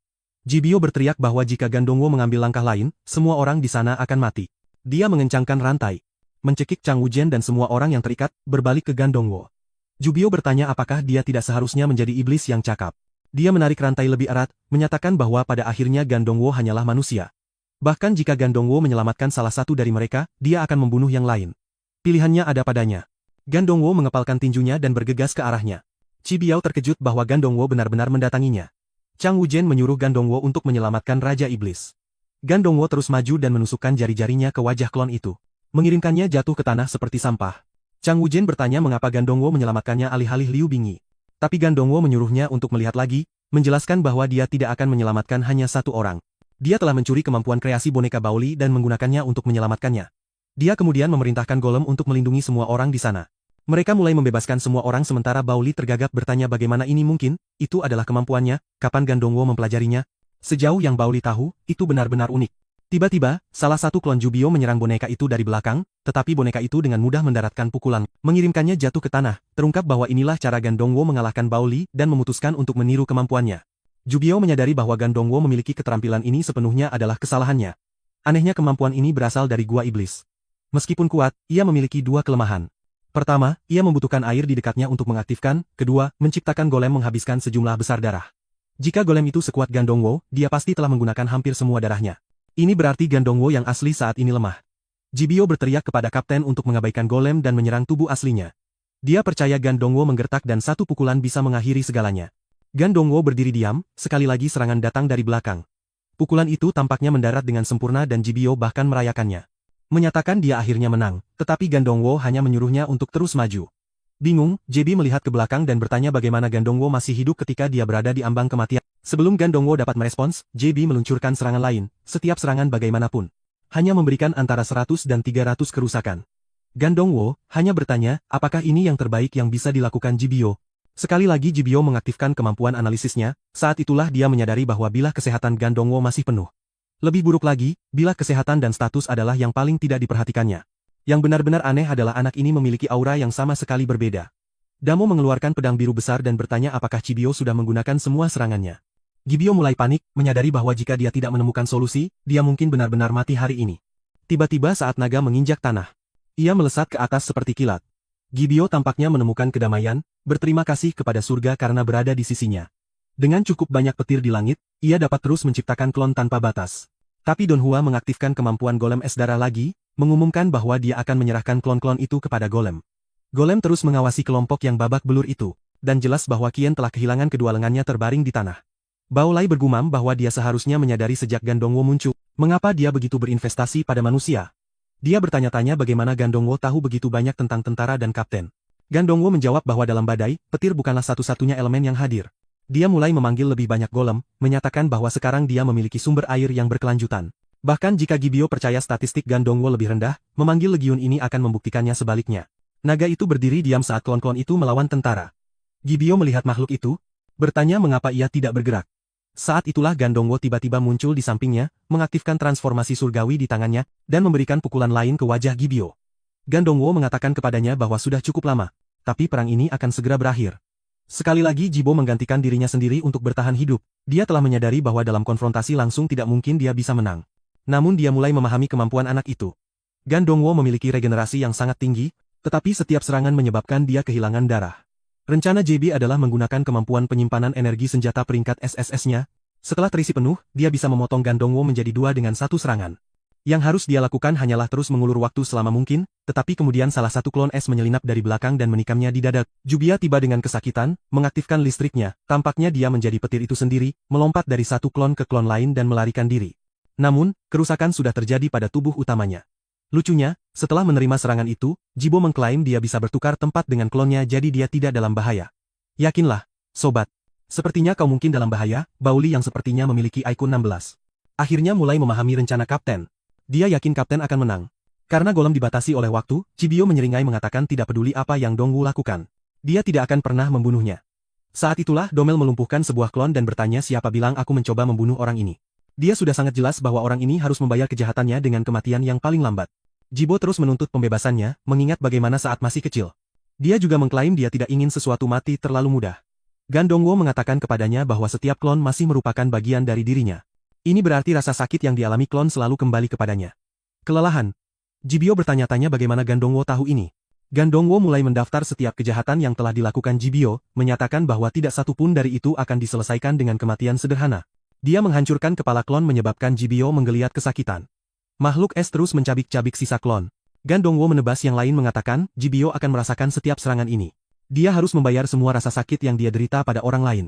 Jibio berteriak bahwa jika Gandongwo mengambil langkah lain, semua orang di sana akan mati. Dia mengencangkan rantai. Mencekik Chang Wuzhen dan semua orang yang terikat, berbalik ke Gandongwo. Jubio bertanya apakah dia tidak seharusnya menjadi iblis yang cakap. Dia menarik rantai lebih erat, menyatakan bahwa pada akhirnya Gandongwo hanyalah manusia. Bahkan jika Gandongwo menyelamatkan salah satu dari mereka, dia akan membunuh yang lain. Pilihannya ada padanya. Gandongwo mengepalkan tinjunya dan bergegas ke arahnya. Chi Biao terkejut bahwa Gandongwo benar-benar mendatanginya. Chang Wuzhen menyuruh Gandongwo untuk menyelamatkan Raja Iblis. Gandongwo terus maju dan menusukkan jari-jarinya ke wajah klon itu. Mengirimkannya jatuh ke tanah seperti sampah. Chang Wuzhen bertanya mengapa Gandongwo menyelamatkannya alih-alih Liu Bingyi. Tapi Gandongwo menyuruhnya untuk melihat lagi, menjelaskan bahwa dia tidak akan menyelamatkan hanya satu orang. Dia telah mencuri kemampuan kreasi boneka Baoli dan menggunakannya untuk menyelamatkannya. Dia kemudian memerintahkan golem untuk melindungi semua orang di sana. Mereka mulai membebaskan semua orang sementara Baoli tergagap bertanya bagaimana ini mungkin, itu adalah kemampuannya, kapan Gandongwo mempelajarinya. Sejauh yang Baoli tahu, itu benar-benar unik. Tiba-tiba, salah satu klon Jubio menyerang boneka itu dari belakang, tetapi boneka itu dengan mudah mendaratkan pukulan, mengirimkannya jatuh ke tanah, terungkap bahwa inilah cara Gandongwo mengalahkan Baoli dan memutuskan untuk meniru kemampuannya. Jubio menyadari bahwa Gandongwo memiliki keterampilan ini sepenuhnya adalah kesalahannya. Anehnya kemampuan ini berasal dari Gua Iblis. Meskipun kuat, ia memiliki dua kelemahan. Pertama, ia membutuhkan air di dekatnya untuk mengaktifkan, kedua, menciptakan golem menghabiskan sejumlah besar darah. Jika golem itu sekuat Gandongwo, dia pasti telah menggunakan hampir semua darahnya. Ini berarti Gandongwo yang asli saat ini lemah. Jibio berteriak kepada kapten untuk mengabaikan golem dan menyerang tubuh aslinya. Dia percaya Gandongwo menggertak dan satu pukulan bisa mengakhiri segalanya. Gandongwo berdiri diam, sekali lagi serangan datang dari belakang. Pukulan itu tampaknya mendarat dengan sempurna dan Jibio bahkan merayakannya. Menyatakan dia akhirnya menang, tetapi Gandongwo hanya menyuruhnya untuk terus maju. Bingung, JB melihat ke belakang dan bertanya bagaimana Gandongwo masih hidup ketika dia berada di ambang kematian. Sebelum Gandongwo dapat merespons, JB meluncurkan serangan lain, setiap serangan bagaimanapun. Hanya memberikan antara 100 dan 300 kerusakan. Gandongwo hanya bertanya, apakah ini yang terbaik yang bisa dilakukan Jibio? Sekali lagi Jibio mengaktifkan kemampuan analisisnya, saat itulah dia menyadari bahwa bilah kesehatan Gandongwo masih penuh. Lebih buruk lagi, bilah kesehatan dan status adalah yang paling tidak diperhatikannya. Yang benar-benar aneh adalah anak ini memiliki aura yang sama sekali berbeda. Damo mengeluarkan pedang biru besar dan bertanya apakah Jibio sudah menggunakan semua serangannya. Jibio mulai panik, menyadari bahwa jika dia tidak menemukan solusi, dia mungkin benar-benar mati hari ini. Tiba-tiba saat naga menginjak tanah, ia melesat ke atas seperti kilat. Gibio tampaknya menemukan kedamaian, berterima kasih kepada surga karena berada di sisinya. Dengan cukup banyak petir di langit, ia dapat terus menciptakan klon tanpa batas. Tapi Donghua mengaktifkan kemampuan golem es darah lagi, mengumumkan bahwa dia akan menyerahkan klon-klon itu kepada golem. Golem terus mengawasi kelompok yang babak belur itu, dan jelas bahwa Qien telah kehilangan kedua lengannya terbaring di tanah. Baolai bergumam bahwa dia seharusnya menyadari sejak Gandongwo muncul, mengapa dia begitu berinvestasi pada manusia. Dia bertanya-tanya bagaimana Gandongwo tahu begitu banyak tentang tentara dan kapten. Gandongwo menjawab bahwa dalam badai, petir bukanlah satu-satunya elemen yang hadir. Dia mulai memanggil lebih banyak golem, menyatakan bahwa sekarang dia memiliki sumber air yang berkelanjutan. Bahkan jika Gibio percaya statistik Gandongwo lebih rendah, memanggil legiun ini akan membuktikannya sebaliknya. Naga itu berdiri diam saat klon-klon itu melawan tentara. Gibio melihat makhluk itu, bertanya mengapa ia tidak bergerak. Saat itulah Gandongwo tiba-tiba muncul di sampingnya, mengaktifkan transformasi surgawi di tangannya, dan memberikan pukulan lain ke wajah Gibio. Gandongwo mengatakan kepadanya bahwa sudah cukup lama, tapi perang ini akan segera berakhir. Sekali lagi Jibo menggantikan dirinya sendiri untuk bertahan hidup. Dia telah menyadari bahwa dalam konfrontasi langsung tidak mungkin dia bisa menang. Namun dia mulai memahami kemampuan anak itu. Gandongwo memiliki regenerasi yang sangat tinggi, tetapi setiap serangan menyebabkan dia kehilangan darah. Rencana JB adalah menggunakan kemampuan penyimpanan energi senjata peringkat SSS-nya. Setelah terisi penuh, dia bisa memotong Gandongwo menjadi dua dengan satu serangan. Yang harus dia lakukan hanyalah terus mengulur waktu selama mungkin, tetapi kemudian salah satu klon es menyelinap dari belakang dan menikamnya di dada. Jubia tiba dengan kesakitan, mengaktifkan listriknya, tampaknya dia menjadi petir itu sendiri, melompat dari satu klon ke klon lain dan melarikan diri. Namun, kerusakan sudah terjadi pada tubuh utamanya. Lucunya, setelah menerima serangan itu, Jibo mengklaim dia bisa bertukar tempat dengan klonnya jadi dia tidak dalam bahaya. Yakinlah, sobat. Sepertinya kau mungkin dalam bahaya, Bauli yang sepertinya memiliki IQ 16. Akhirnya mulai memahami rencana kapten. Dia yakin kapten akan menang. Karena golem dibatasi oleh waktu, Chibio menyeringai mengatakan tidak peduli apa yang Dongwu lakukan. Dia tidak akan pernah membunuhnya. Saat itulah Domel melumpuhkan sebuah klon dan bertanya siapa bilang aku mencoba membunuh orang ini. Dia sudah sangat jelas bahwa orang ini harus membayar kejahatannya dengan kematian yang paling lambat. Jibo terus menuntut pembebasannya, mengingat bagaimana saat masih kecil. Dia juga mengklaim dia tidak ingin sesuatu mati terlalu mudah. Gandongwo mengatakan kepadanya bahwa setiap klon masih merupakan bagian dari dirinya. Ini berarti rasa sakit yang dialami klon selalu kembali kepadanya. Kelelahan. Jibio bertanya-tanya bagaimana Gandongwo tahu ini. Gandongwo mulai mendaftar setiap kejahatan yang telah dilakukan Jibio, menyatakan bahwa tidak satu pun dari itu akan diselesaikan dengan kematian sederhana. Dia menghancurkan kepala klon menyebabkan Jibio menggeliat kesakitan. Makhluk es terus mencabik-cabik sisa klon. Gandongwo menebas yang lain mengatakan, Jibio akan merasakan setiap serangan ini. Dia harus membayar semua rasa sakit yang dia derita pada orang lain.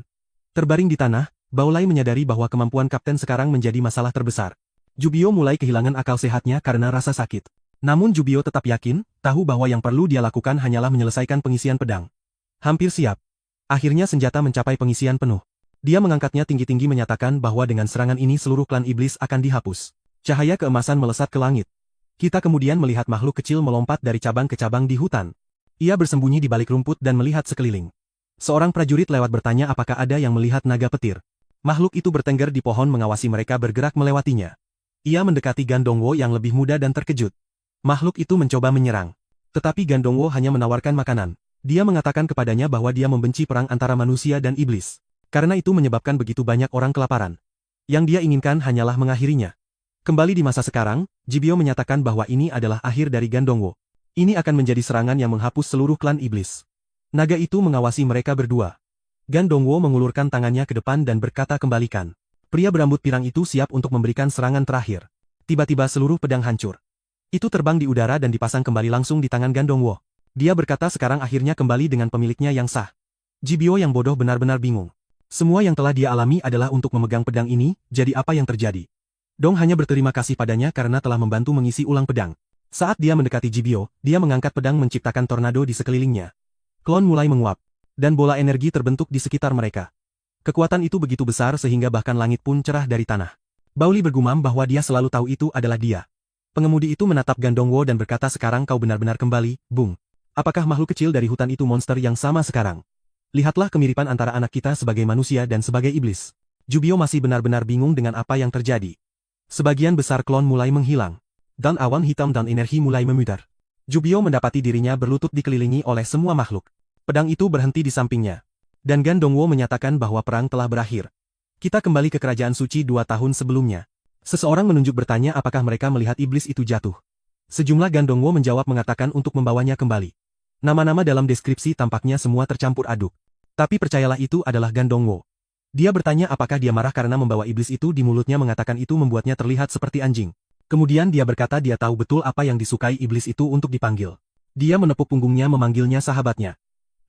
Terbaring di tanah, Baolai menyadari bahwa kemampuan kapten sekarang menjadi masalah terbesar. Jubio mulai kehilangan akal sehatnya karena rasa sakit. Namun Jubio tetap yakin, tahu bahwa yang perlu dia lakukan hanyalah menyelesaikan pengisian pedang. Hampir siap. Akhirnya senjata mencapai pengisian penuh. Dia mengangkatnya tinggi-tinggi menyatakan bahwa dengan serangan ini seluruh klan iblis akan dihapus. Cahaya keemasan melesat ke langit. Kita kemudian melihat makhluk kecil melompat dari cabang ke cabang di hutan. Ia bersembunyi di balik rumput dan melihat sekeliling. Seorang prajurit lewat bertanya apakah ada yang melihat naga petir. Makhluk itu bertengger di pohon mengawasi mereka bergerak melewatinya. Ia mendekati Gandongwo yang lebih muda dan terkejut. Makhluk itu mencoba menyerang. Tetapi Gandongwo hanya menawarkan makanan. Dia mengatakan kepadanya bahwa dia membenci perang antara manusia dan iblis. Karena itu menyebabkan begitu banyak orang kelaparan. Yang dia inginkan hanyalah mengakhirinya. Kembali di masa sekarang, Jibio menyatakan bahwa ini adalah akhir dari Gandongwo. Ini akan menjadi serangan yang menghapus seluruh klan iblis. Naga itu mengawasi mereka berdua. Gandongwo mengulurkan tangannya ke depan dan berkata kembalikan. Pria berambut pirang itu siap untuk memberikan serangan terakhir. Tiba-tiba seluruh pedang hancur. Itu terbang di udara dan dipasang kembali langsung di tangan Gandongwo. Dia berkata sekarang akhirnya kembali dengan pemiliknya yang sah. Jibio yang bodoh benar-benar bingung. Semua yang telah dia alami adalah untuk memegang pedang ini, jadi apa yang terjadi? Dong hanya berterima kasih padanya karena telah membantu mengisi ulang pedang. Saat dia mendekati Jibio, dia mengangkat pedang menciptakan tornado di sekelilingnya. Klon mulai menguap, dan bola energi terbentuk di sekitar mereka. Kekuatan itu begitu besar sehingga bahkan langit pun cerah dari tanah. Bauli bergumam bahwa dia selalu tahu itu adalah dia. Pengemudi itu menatap Gandongwo dan berkata sekarang kau benar-benar kembali, Bung. Apakah makhluk kecil dari hutan itu monster yang sama sekarang? Lihatlah kemiripan antara anak kita sebagai manusia dan sebagai iblis. Jubio masih benar-benar bingung dengan apa yang terjadi. Sebagian besar klon mulai menghilang. Dan awan hitam dan energi mulai memudar. Jubio mendapati dirinya berlutut dikelilingi oleh semua makhluk. Pedang itu berhenti di sampingnya. Dan Gandongwo menyatakan bahwa perang telah berakhir. Kita kembali ke kerajaan suci 2 tahun sebelumnya. Seseorang menunjuk bertanya apakah mereka melihat iblis itu jatuh. Sejumlah Gandongwo menjawab mengatakan untuk membawanya kembali. Nama-nama dalam deskripsi tampaknya semua tercampur aduk. Tapi percayalah itu adalah Gandongwo. Dia bertanya apakah dia marah karena membawa iblis itu di mulutnya mengatakan itu membuatnya terlihat seperti anjing. Kemudian dia berkata dia tahu betul apa yang disukai iblis itu untuk dipanggil. Dia menepuk punggungnya memanggilnya sahabatnya.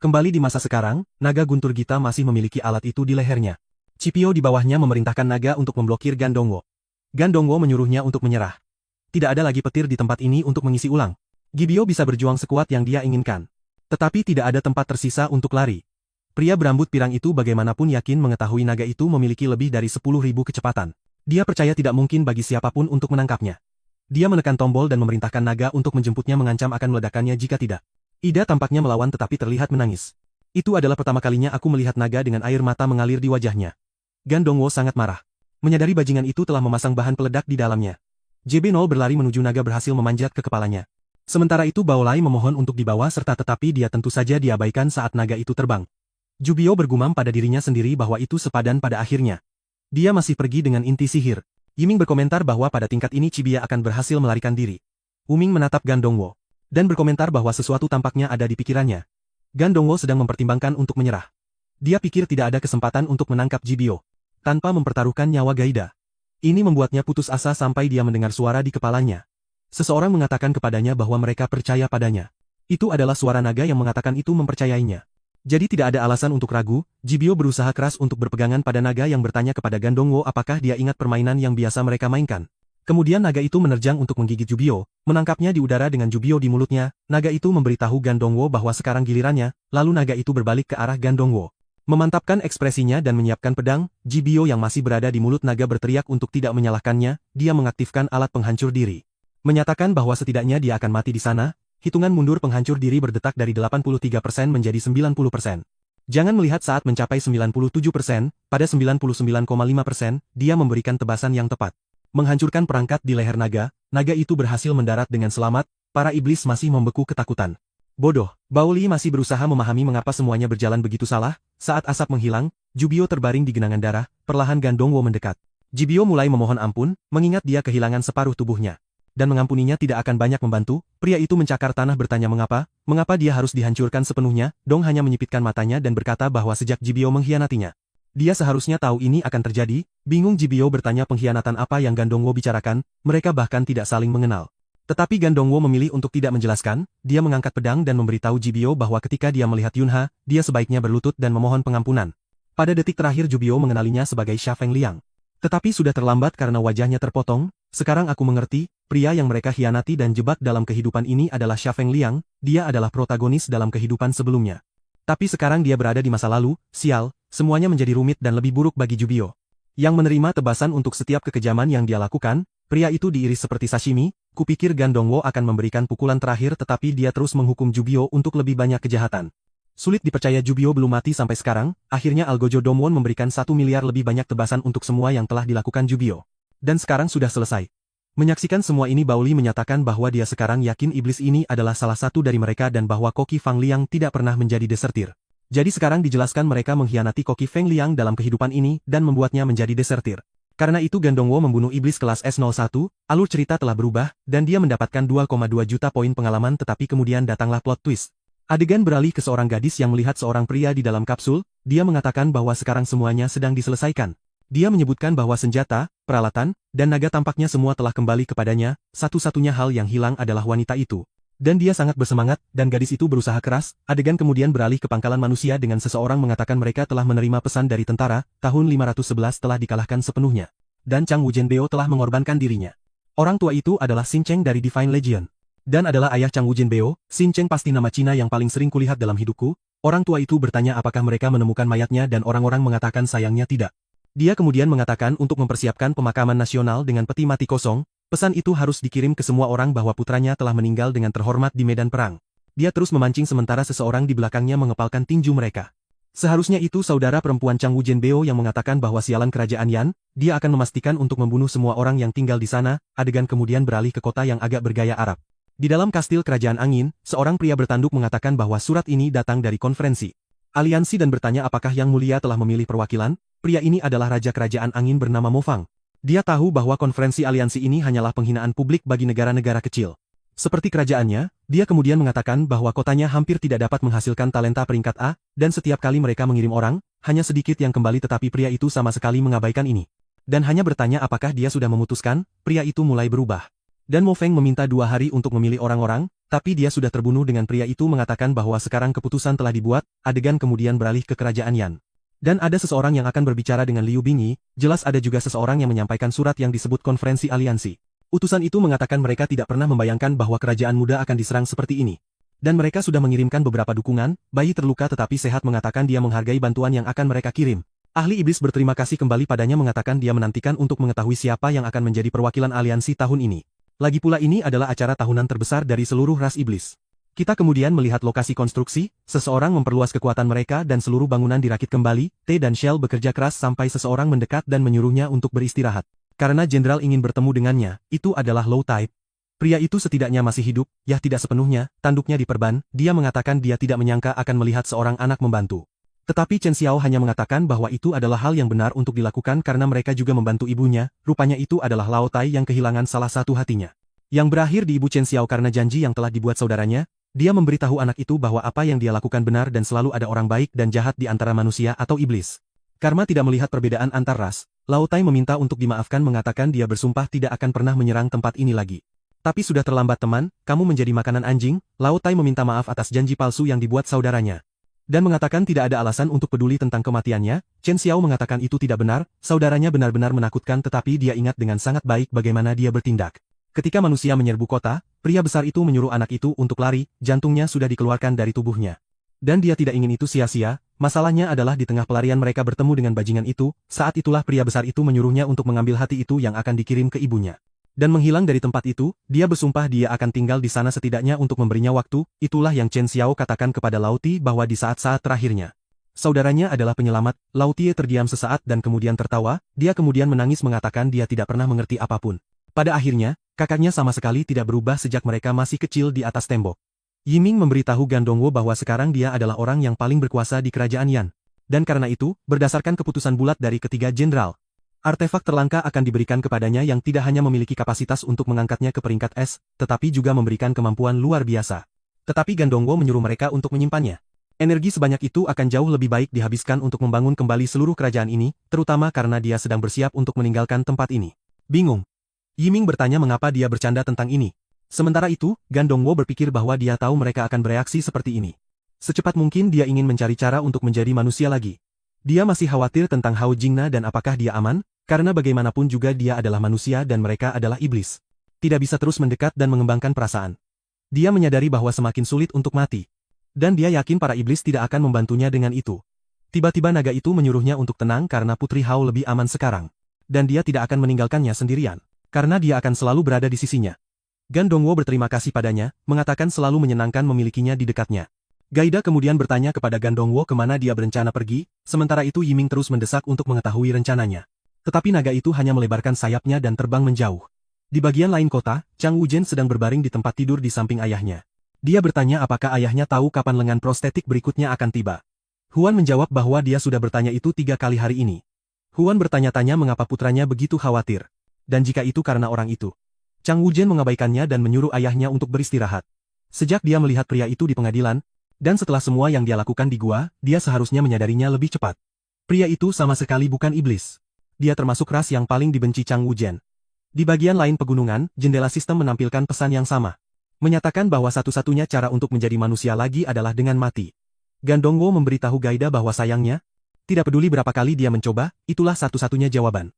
Kembali di masa sekarang, naga guntur Gita masih memiliki alat itu di lehernya. Cipio di bawahnya memerintahkan naga untuk memblokir Gandongwo. Gandongwo menyuruhnya untuk menyerah. Tidak ada lagi petir di tempat ini untuk mengisi ulang. Gibio bisa berjuang sekuat yang dia inginkan. Tetapi tidak ada tempat tersisa untuk lari. Pria berambut pirang itu bagaimanapun yakin mengetahui naga itu memiliki lebih dari 10.000 kecepatan. Dia percaya tidak mungkin bagi siapapun untuk menangkapnya. Dia menekan tombol dan memerintahkan naga untuk menjemputnya mengancam akan meledakannya jika tidak. Ida tampaknya melawan tetapi terlihat menangis. Itu adalah pertama kalinya aku melihat naga dengan air mata mengalir di wajahnya. Gandongwo sangat marah. Menyadari bajingan itu telah memasang bahan peledak di dalamnya. JB0 berlari menuju naga berhasil memanjat ke kepalanya. Sementara itu Baolai memohon untuk dibawa serta tetapi dia tentu saja diabaikan saat naga itu terbang. Jubio bergumam pada dirinya sendiri bahwa itu sepadan pada akhirnya. Dia masih pergi dengan inti sihir. Yiming berkomentar bahwa pada tingkat ini Chibia akan berhasil melarikan diri. Uming menatap Gandongwo. Dan berkomentar bahwa sesuatu tampaknya ada di pikirannya. Gandongwo sedang mempertimbangkan untuk menyerah. Dia pikir tidak ada kesempatan untuk menangkap Jibio. Tanpa mempertaruhkan nyawa Gaida. Ini membuatnya putus asa sampai dia mendengar suara di kepalanya. Seseorang mengatakan kepadanya bahwa mereka percaya padanya. Itu adalah suara naga yang mengatakan itu mempercayainya. Jadi tidak ada alasan untuk ragu, Jibio berusaha keras untuk berpegangan pada naga yang bertanya kepada Gandongwo apakah dia ingat permainan yang biasa mereka mainkan. Kemudian naga itu menerjang untuk menggigit Jubio, menangkapnya di udara dengan Jubio di mulutnya, naga itu memberitahu Gandongwo bahwa sekarang gilirannya, lalu naga itu berbalik ke arah Gandongwo. Memantapkan ekspresinya dan menyiapkan pedang, Jibio yang masih berada di mulut naga berteriak untuk tidak menyalahkannya, dia mengaktifkan alat penghancur diri. Menyatakan bahwa setidaknya dia akan mati di sana, hitungan mundur penghancur diri berdetak dari 83% menjadi 90%. Jangan melihat saat mencapai 97%, pada 99,5%, dia memberikan tebasan yang tepat. Menghancurkan perangkat di leher naga, naga itu berhasil mendarat dengan selamat, para iblis masih membeku ketakutan. Bodoh, Baoli masih berusaha memahami mengapa semuanya berjalan begitu salah, saat asap menghilang, Jubio terbaring di genangan darah, perlahan Gandongwo mendekat. Jibio mulai memohon ampun, mengingat dia kehilangan separuh tubuhnya. Dan mengampuninya tidak akan banyak membantu, pria itu mencakar tanah bertanya mengapa dia harus dihancurkan sepenuhnya, Dong hanya menyipitkan matanya dan berkata bahwa sejak Jibio mengkhianatinya. Dia seharusnya tahu ini akan terjadi, bingung Jibio bertanya pengkhianatan apa yang Gandongwo bicarakan, mereka bahkan tidak saling mengenal. Tetapi Gandongwo memilih untuk tidak menjelaskan, dia mengangkat pedang dan memberitahu Jibio bahwa ketika dia melihat Yunha, dia sebaiknya berlutut dan memohon pengampunan. Pada detik terakhir Jubio mengenalinya sebagai Xia Fengliang. Tetapi sudah terlambat karena wajahnya terpotong, sekarang aku mengerti, pria yang mereka khianati dan jebak dalam kehidupan ini adalah Xia Fengliang, dia adalah protagonis dalam kehidupan sebelumnya. Tapi sekarang dia berada di masa lalu, sial, semuanya menjadi rumit dan lebih buruk bagi Jubio. Yang menerima tebasan untuk setiap kekejaman yang dia lakukan, pria itu diiris seperti sashimi, kupikir Gandongwo akan memberikan pukulan terakhir tetapi dia terus menghukum Jubio untuk lebih banyak kejahatan. Sulit dipercaya Jubio belum mati sampai sekarang, akhirnya Algojo Domwon memberikan 1 miliar lebih banyak tebasan untuk semua yang telah dilakukan Jubio. Dan sekarang sudah selesai. Menyaksikan semua ini Baoli menyatakan bahwa dia sekarang yakin iblis ini adalah salah satu dari mereka dan bahwa Koki Fangliang tidak pernah menjadi desertir. Jadi sekarang dijelaskan mereka mengkhianati Koki Fangliang dalam kehidupan ini dan membuatnya menjadi desertir. Karena itu Gandongwo membunuh iblis kelas S01, alur cerita telah berubah, dan dia mendapatkan 2,2 juta poin pengalaman tetapi kemudian datanglah plot twist. Adegan beralih ke seorang gadis yang melihat seorang pria di dalam kapsul, dia mengatakan bahwa sekarang semuanya sedang diselesaikan. Dia menyebutkan bahwa senjata, peralatan, dan naga tampaknya semua telah kembali kepadanya, satu-satunya hal yang hilang adalah wanita itu. Dan dia sangat bersemangat, dan gadis itu berusaha keras, adegan kemudian beralih ke pangkalan manusia dengan seseorang mengatakan mereka telah menerima pesan dari tentara, tahun 511 telah dikalahkan sepenuhnya. Dan Chang Wujianbeo telah mengorbankan dirinya. Orang tua itu adalah Xin Cheng dari Divine Legion. Dan adalah ayah Chang Wujianbeo, Xin Cheng pasti nama Cina yang paling sering kulihat dalam hidupku. Orang tua itu bertanya apakah mereka menemukan mayatnya dan orang-orang mengatakan sayangnya tidak. Dia kemudian mengatakan untuk mempersiapkan pemakaman nasional dengan peti mati kosong, pesan itu harus dikirim ke semua orang bahwa putranya telah meninggal dengan terhormat di medan perang. Dia terus memancing sementara seseorang di belakangnya mengepalkan tinju mereka. Seharusnya itu saudara perempuan Chang Wujianbeo yang mengatakan bahwa sialan kerajaan Yan, dia akan memastikan untuk membunuh semua orang yang tinggal di sana, adegan kemudian beralih ke kota yang agak bergaya Arab. Di dalam kastil kerajaan angin, seorang pria bertanduk mengatakan bahwa surat ini datang dari konferensi aliansi dan bertanya apakah Yang Mulia telah memilih perwakilan. Pria ini adalah Raja Kerajaan Angin bernama Mo Fang. Dia tahu bahwa konferensi aliansi ini hanyalah penghinaan publik bagi negara-negara kecil. Seperti kerajaannya, dia kemudian mengatakan bahwa kotanya hampir tidak dapat menghasilkan talenta peringkat A, dan setiap kali mereka mengirim orang, hanya sedikit yang kembali tetapi pria itu sama sekali mengabaikan ini. Dan hanya bertanya apakah dia sudah memutuskan, pria itu mulai berubah. Dan Mo Feng meminta 2 hari untuk memilih orang-orang, tapi dia sudah terbunuh dengan pria itu mengatakan bahwa sekarang keputusan telah dibuat, adegan kemudian beralih ke kerajaan Yan. Dan ada seseorang yang akan berbicara dengan Liu Bingyi, jelas ada juga seseorang yang menyampaikan surat yang disebut konferensi aliansi. Utusan itu mengatakan mereka tidak pernah membayangkan bahwa kerajaan muda akan diserang seperti ini. Dan mereka sudah mengirimkan beberapa dukungan, bayi terluka tetapi sehat mengatakan dia menghargai bantuan yang akan mereka kirim. Ahli iblis berterima kasih kembali padanya mengatakan dia menantikan untuk mengetahui siapa yang akan menjadi perwakilan aliansi tahun ini. Lagi pula ini adalah acara tahunan terbesar dari seluruh ras iblis. Kita kemudian melihat lokasi konstruksi, seseorang memperluas kekuatan mereka dan seluruh bangunan dirakit kembali, T dan Shell bekerja keras sampai seseorang mendekat dan menyuruhnya untuk beristirahat. Karena jenderal ingin bertemu dengannya, itu adalah low type. Pria itu setidaknya masih hidup, ya tidak sepenuhnya, tanduknya diperban, dia mengatakan dia tidak menyangka akan melihat seorang anak membantu. Tetapi Chen Xiao hanya mengatakan bahwa itu adalah hal yang benar untuk dilakukan karena mereka juga membantu ibunya, rupanya itu adalah Lao Tai yang kehilangan salah satu hatinya. Yang berakhir di ibu Chen Xiao karena janji yang telah dibuat saudaranya, dia memberitahu anak itu bahwa apa yang dia lakukan benar dan selalu ada orang baik dan jahat di antara manusia atau iblis. Karena tidak melihat perbedaan antar ras, Lao Tai meminta untuk dimaafkan mengatakan dia bersumpah tidak akan pernah menyerang tempat ini lagi. Tapi sudah terlambat teman, kamu menjadi makanan anjing, Lao Tai meminta maaf atas janji palsu yang dibuat saudaranya. Dan mengatakan tidak ada alasan untuk peduli tentang kematiannya, Chen Xiao mengatakan itu tidak benar, saudaranya benar-benar menakutkan tetapi dia ingat dengan sangat baik bagaimana dia bertindak. Ketika manusia menyerbu kota, pria besar itu menyuruh anak itu untuk lari, jantungnya sudah dikeluarkan dari tubuhnya. Dan dia tidak ingin itu sia-sia, masalahnya adalah di tengah pelarian mereka bertemu dengan bajingan itu, saat itulah pria besar itu menyuruhnya untuk mengambil hati itu yang akan dikirim ke ibunya. Dan menghilang dari tempat itu, dia bersumpah dia akan tinggal di sana setidaknya untuk memberinya waktu, itulah yang Chen Xiao katakan kepada Lao Ti bahwa di saat-saat terakhirnya. Saudaranya adalah penyelamat, Lao Ti terdiam sesaat dan kemudian tertawa, dia kemudian menangis mengatakan dia tidak pernah mengerti apapun. Pada akhirnya, kakaknya sama sekali tidak berubah sejak mereka masih kecil di atas tembok. Yiming memberitahu Gandongwo bahwa sekarang dia adalah orang yang paling berkuasa di kerajaan Yan. Dan karena itu, berdasarkan keputusan bulat dari ketiga jenderal, artefak terlangka akan diberikan kepadanya yang tidak hanya memiliki kapasitas untuk mengangkatnya ke peringkat S, tetapi juga memberikan kemampuan luar biasa. Tetapi Gandongwo menyuruh mereka untuk menyimpannya. Energi sebanyak itu akan jauh lebih baik dihabiskan untuk membangun kembali seluruh kerajaan ini, terutama karena dia sedang bersiap untuk meninggalkan tempat ini. Bingung. Yiming bertanya mengapa dia bercanda tentang ini. Sementara itu, Gandongwo berpikir bahwa dia tahu mereka akan bereaksi seperti ini. Secepat mungkin dia ingin mencari cara untuk menjadi manusia lagi. Dia masih khawatir tentang Hao Jingna dan apakah dia aman, karena bagaimanapun juga dia adalah manusia dan mereka adalah iblis. Tidak bisa terus mendekat dan mengembangkan perasaan. Dia menyadari bahwa semakin sulit untuk mati. Dan dia yakin para iblis tidak akan membantunya dengan itu. Tiba-tiba naga itu menyuruhnya untuk tenang karena Putri Hao lebih aman sekarang. Dan dia tidak akan meninggalkannya sendirian. Karena dia akan selalu berada di sisinya. Gandongwo berterima kasih padanya, mengatakan selalu menyenangkan memilikinya di dekatnya. Gaida kemudian bertanya kepada Gandongwo kemana dia berencana pergi, sementara itu Yiming terus mendesak untuk mengetahui rencananya. Tetapi naga itu hanya melebarkan sayapnya dan terbang menjauh. Di bagian lain kota, Chang Wuzhen sedang berbaring di tempat tidur di samping ayahnya. Dia bertanya apakah ayahnya tahu kapan lengan prostetik berikutnya akan tiba. Huan menjawab bahwa dia sudah bertanya itu 3 kali hari ini. Huan bertanya-tanya mengapa putranya begitu khawatir. Dan jika itu karena orang itu. Chang Wuzhen mengabaikannya dan menyuruh ayahnya untuk beristirahat. Sejak dia melihat pria itu di pengadilan, dan setelah semua yang dia lakukan di gua, dia seharusnya menyadarinya lebih cepat. Pria itu sama sekali bukan iblis. Dia termasuk ras yang paling dibenci Chang Wuzhen. Di bagian lain pegunungan, jendela sistem menampilkan pesan yang sama. Menyatakan bahwa satu-satunya cara untuk menjadi manusia lagi adalah dengan mati. Gandongwo memberitahu Gaida bahwa sayangnya, tidak peduli berapa kali dia mencoba, itulah satu-satunya jawaban.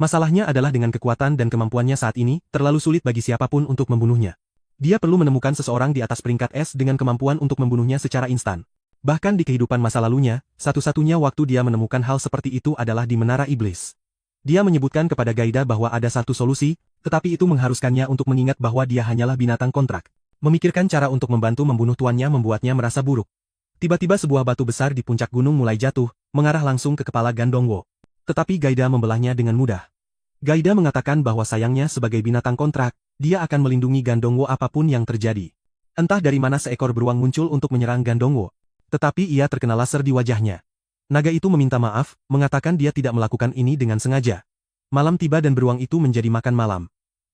Masalahnya adalah dengan kekuatan dan kemampuannya saat ini, terlalu sulit bagi siapapun untuk membunuhnya. Dia perlu menemukan seseorang di atas peringkat S dengan kemampuan untuk membunuhnya secara instan. Bahkan di kehidupan masa lalunya, satu-satunya waktu dia menemukan hal seperti itu adalah di Menara Iblis. Dia menyebutkan kepada Gaida bahwa ada satu solusi, tetapi itu mengharuskannya untuk mengingat bahwa dia hanyalah binatang kontrak. Memikirkan cara untuk membantu membunuh tuannya membuatnya merasa buruk. Tiba-tiba sebuah batu besar di puncak gunung mulai jatuh, mengarah langsung ke kepala Gandongwo. Tetapi Gaida membelahnya dengan mudah. Gaida mengatakan bahwa sayangnya sebagai binatang kontrak, dia akan melindungi Gandongwo apapun yang terjadi. Entah dari mana seekor beruang muncul untuk menyerang Gandongwo. Tetapi ia terkena laser di wajahnya. Naga itu meminta maaf, mengatakan dia tidak melakukan ini dengan sengaja. Malam tiba dan beruang itu menjadi makan malam.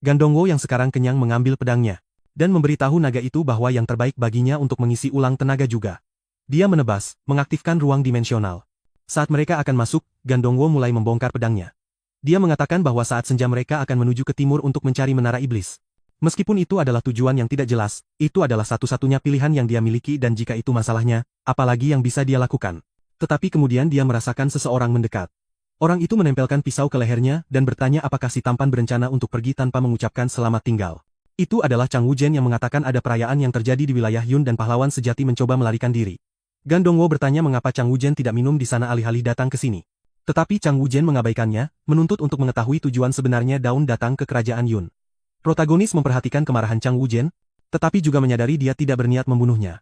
Gandongwo yang sekarang kenyang mengambil pedangnya. dan memberitahu naga itu bahwa yang terbaik baginya untuk mengisi ulang tenaga juga. Dia menebas, mengaktifkan ruang dimensional. Saat mereka akan masuk, Gandongwo mulai membongkar pedangnya. Dia mengatakan bahwa saat senja mereka akan menuju ke timur untuk mencari menara iblis. Meskipun itu adalah tujuan yang tidak jelas, itu adalah satu-satunya pilihan yang dia miliki dan jika itu masalahnya, apalagi yang bisa dia lakukan. Tetapi kemudian dia merasakan seseorang mendekat. Orang itu menempelkan pisau ke lehernya dan bertanya apakah si tampan berencana untuk pergi tanpa mengucapkan selamat tinggal. Itu adalah Chang Wuzhen yang mengatakan ada perayaan yang terjadi di wilayah Yun dan pahlawan sejati mencoba melarikan diri. Gandongwo bertanya mengapa Chang Wuzhen tidak minum di sana alih-alih datang ke sini. Tetapi Chang Wuzhen mengabaikannya, menuntut untuk mengetahui tujuan sebenarnya Daun datang ke kerajaan Yun. Protagonis memperhatikan kemarahan Chang Wuzhen, tetapi juga menyadari dia tidak berniat membunuhnya.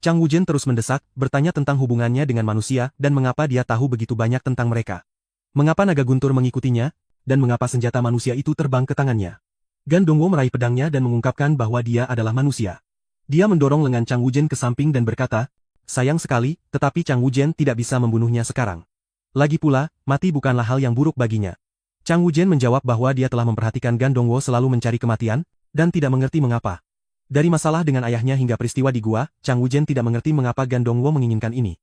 Chang Wuzhen terus mendesak, bertanya tentang hubungannya dengan manusia dan mengapa dia tahu begitu banyak tentang mereka. Mengapa naga guntur mengikutinya, dan mengapa senjata manusia itu terbang ke tangannya. Gandongwo meraih pedangnya dan mengungkapkan bahwa dia adalah manusia. Dia mendorong lengan Chang Wuzhen ke samping dan berkata, sayang sekali, tetapi Chang Wuzhen tidak bisa membunuhnya sekarang. Lagi pula, mati bukanlah hal yang buruk baginya. Chang Wuzhen menjawab bahwa dia telah memperhatikan Gandongwo selalu mencari kematian, dan tidak mengerti mengapa. Dari masalah dengan ayahnya hingga peristiwa di gua, Chang Wuzhen tidak mengerti mengapa Gandongwo menginginkan ini.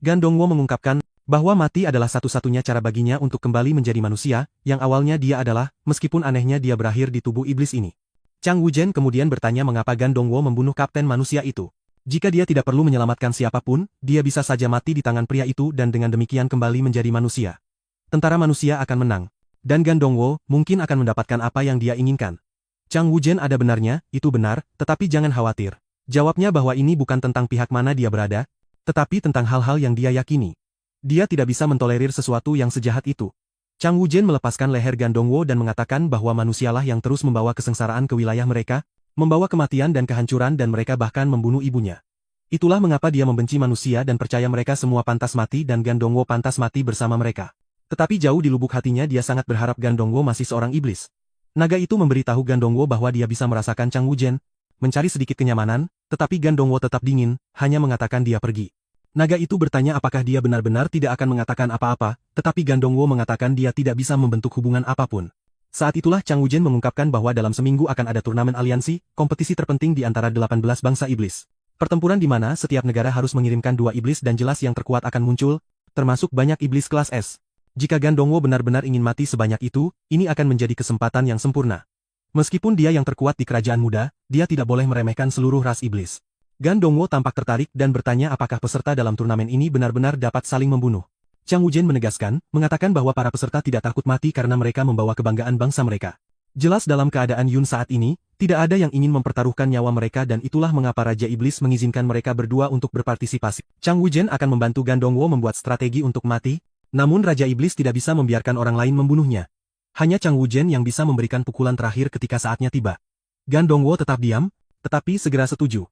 Gandongwo mengungkapkan bahwa mati adalah satu-satunya cara baginya untuk kembali menjadi manusia, yang awalnya dia adalah, meskipun anehnya dia berakhir di tubuh iblis ini. Chang Wuzhen kemudian bertanya mengapa Gandongwo membunuh kapten manusia itu. Jika dia tidak perlu menyelamatkan siapapun, dia bisa saja mati di tangan pria itu dan dengan demikian kembali menjadi manusia. Tentara manusia akan menang. Dan Gandongwo mungkin akan mendapatkan apa yang dia inginkan. Chang Wuzhen ada benarnya, itu benar, tetapi jangan khawatir. Jawabnya bahwa ini bukan tentang pihak mana dia berada, tetapi tentang hal-hal yang dia yakini. Dia tidak bisa mentolerir sesuatu yang sejahat itu. Chang Wuzhen melepaskan leher Gandongwo dan mengatakan bahwa manusialah yang terus membawa kesengsaraan ke wilayah mereka, membawa kematian dan kehancuran dan mereka bahkan membunuh ibunya. Itulah mengapa dia membenci manusia dan percaya mereka semua pantas mati dan Gandongwo pantas mati bersama mereka. Tetapi jauh di lubuk hatinya dia sangat berharap Gandongwo masih seorang iblis. Naga itu memberitahu Gandongwo bahwa dia bisa merasakan Chang Wuzhen, mencari sedikit kenyamanan, tetapi Gandongwo tetap dingin, hanya mengatakan dia pergi. Naga itu bertanya apakah dia benar-benar tidak akan mengatakan apa-apa, tetapi Gandongwo mengatakan dia tidak bisa membentuk hubungan apapun. Saat itulah Chang Wuzhen mengungkapkan bahwa dalam seminggu akan ada turnamen aliansi, kompetisi terpenting di antara 18 bangsa iblis. Pertempuran di mana setiap negara harus mengirimkan 2 iblis dan jelas yang terkuat akan muncul, termasuk banyak iblis kelas S. Jika Gandongwo benar-benar ingin mati sebanyak itu, ini akan menjadi kesempatan yang sempurna. Meskipun dia yang terkuat di kerajaan muda, dia tidak boleh meremehkan seluruh ras iblis. Gandongwo tampak tertarik dan bertanya apakah peserta dalam turnamen ini benar-benar dapat saling membunuh. Chang Wuzhen menegaskan, mengatakan bahwa para peserta tidak takut mati karena mereka membawa kebanggaan bangsa mereka. Jelas dalam keadaan Yun saat ini, tidak ada yang ingin mempertaruhkan nyawa mereka dan itulah mengapa Raja Iblis mengizinkan mereka berdua untuk berpartisipasi. Chang Wuzhen akan membantu Gandongwo membuat strategi untuk mati, namun Raja Iblis tidak bisa membiarkan orang lain membunuhnya. Hanya Chang Wuzhen yang bisa memberikan pukulan terakhir ketika saatnya tiba. Gandongwo tetap diam, tetapi segera setuju.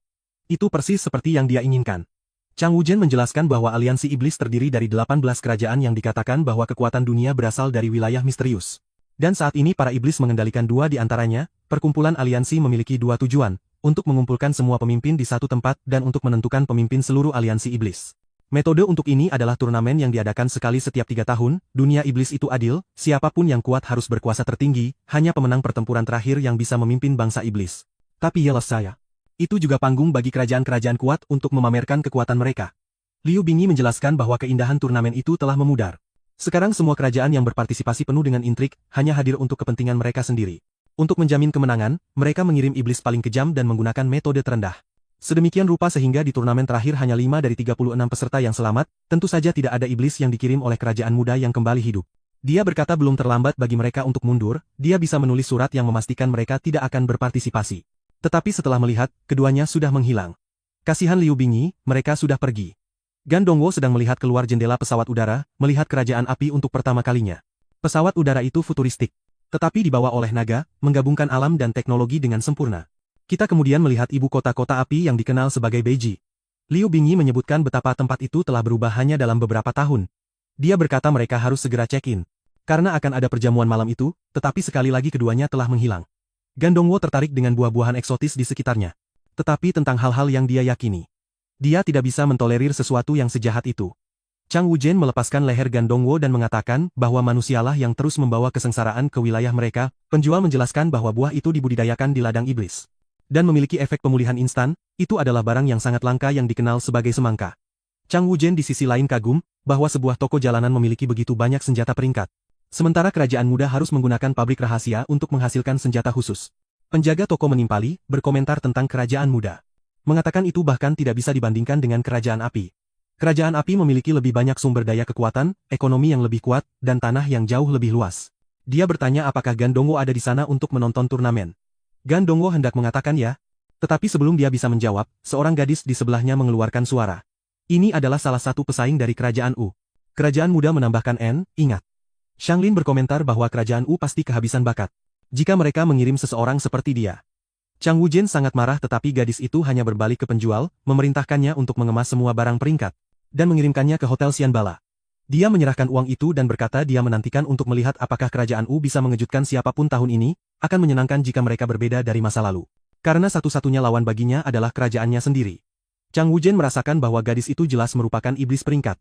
Itu persis seperti yang dia inginkan. Chang Wuzhen menjelaskan bahwa aliansi iblis terdiri dari 18 kerajaan yang dikatakan bahwa kekuatan dunia berasal dari wilayah misterius. Dan saat ini para iblis mengendalikan 2 di antaranya, perkumpulan aliansi memiliki 2 tujuan, untuk mengumpulkan semua pemimpin di satu tempat dan untuk menentukan pemimpin seluruh aliansi iblis. Metode untuk ini adalah turnamen yang diadakan sekali setiap 3 tahun, dunia iblis itu adil, siapapun yang kuat harus berkuasa tertinggi, hanya pemenang pertempuran terakhir yang bisa memimpin bangsa iblis. Tapi yelah saya. Itu juga panggung bagi kerajaan-kerajaan kuat untuk memamerkan kekuatan mereka. Liu Bingyi menjelaskan bahwa keindahan turnamen itu telah memudar. Sekarang semua kerajaan yang berpartisipasi penuh dengan intrik, hanya hadir untuk kepentingan mereka sendiri. Untuk menjamin kemenangan, mereka mengirim iblis paling kejam dan menggunakan metode terendah. Sedemikian rupa sehingga di turnamen terakhir hanya 5 dari 36 peserta yang selamat, tentu saja tidak ada iblis yang dikirim oleh kerajaan muda yang kembali hidup. Dia berkata belum terlambat bagi mereka untuk mundur, dia bisa menulis surat yang memastikan mereka tidak akan berpartisipasi. Tetapi setelah melihat, keduanya sudah menghilang. Kasihan Liu Bingyi, mereka sudah pergi. Gandongwo sedang melihat keluar jendela pesawat udara, melihat kerajaan api untuk pertama kalinya. Pesawat udara itu futuristik. Tetapi dibawa oleh naga, menggabungkan alam dan teknologi dengan sempurna. Kita kemudian melihat ibu kota-kota api yang dikenal sebagai Beiji. Liu Bingyi menyebutkan betapa tempat itu telah berubah hanya dalam beberapa tahun. Dia berkata mereka harus segera check-in. Karena akan ada perjamuan malam itu, tetapi sekali lagi keduanya telah menghilang. Gandongwo tertarik dengan buah-buahan eksotis di sekitarnya. Tetapi tentang hal-hal yang dia yakini. Dia tidak bisa mentolerir sesuatu yang sejahat itu. Chang Wuzhen melepaskan leher Gandongwo dan mengatakan bahwa manusialah yang terus membawa kesengsaraan ke wilayah mereka. Penjual menjelaskan bahwa buah itu dibudidayakan di ladang iblis. dan memiliki efek pemulihan instan, itu adalah barang yang sangat langka yang dikenal sebagai semangka. Chang Wuzhen di sisi lain kagum, bahwa sebuah toko jalanan memiliki begitu banyak senjata peringkat. Sementara kerajaan muda harus menggunakan pabrik rahasia untuk menghasilkan senjata khusus. Penjaga toko menimpali, berkomentar tentang kerajaan muda. Mengatakan itu bahkan tidak bisa dibandingkan dengan kerajaan api. Kerajaan api memiliki lebih banyak sumber daya kekuatan, ekonomi yang lebih kuat, dan tanah yang jauh lebih luas. Dia bertanya apakah Gan Dongwo ada di sana untuk menonton turnamen. Gan Dongwo hendak mengatakan ya. Tetapi sebelum dia bisa menjawab, seorang gadis di sebelahnya mengeluarkan suara. Ini adalah salah satu pesaing dari kerajaan U. Kerajaan muda menambahkan N, ingat. Shanglin berkomentar bahwa kerajaan U pasti kehabisan bakat jika mereka mengirim seseorang seperti dia. Chang Wuzhen sangat marah tetapi gadis itu hanya berbalik ke penjual, memerintahkannya untuk mengemas semua barang peringkat, dan mengirimkannya ke Hotel Xianbala. Dia menyerahkan uang itu dan berkata dia menantikan untuk melihat apakah kerajaan U bisa mengejutkan siapapun tahun ini, akan menyenangkan jika mereka berbeda dari masa lalu. Karena satu-satunya lawan baginya adalah kerajaannya sendiri. Chang Wuzhen merasakan bahwa gadis itu jelas merupakan iblis peringkat.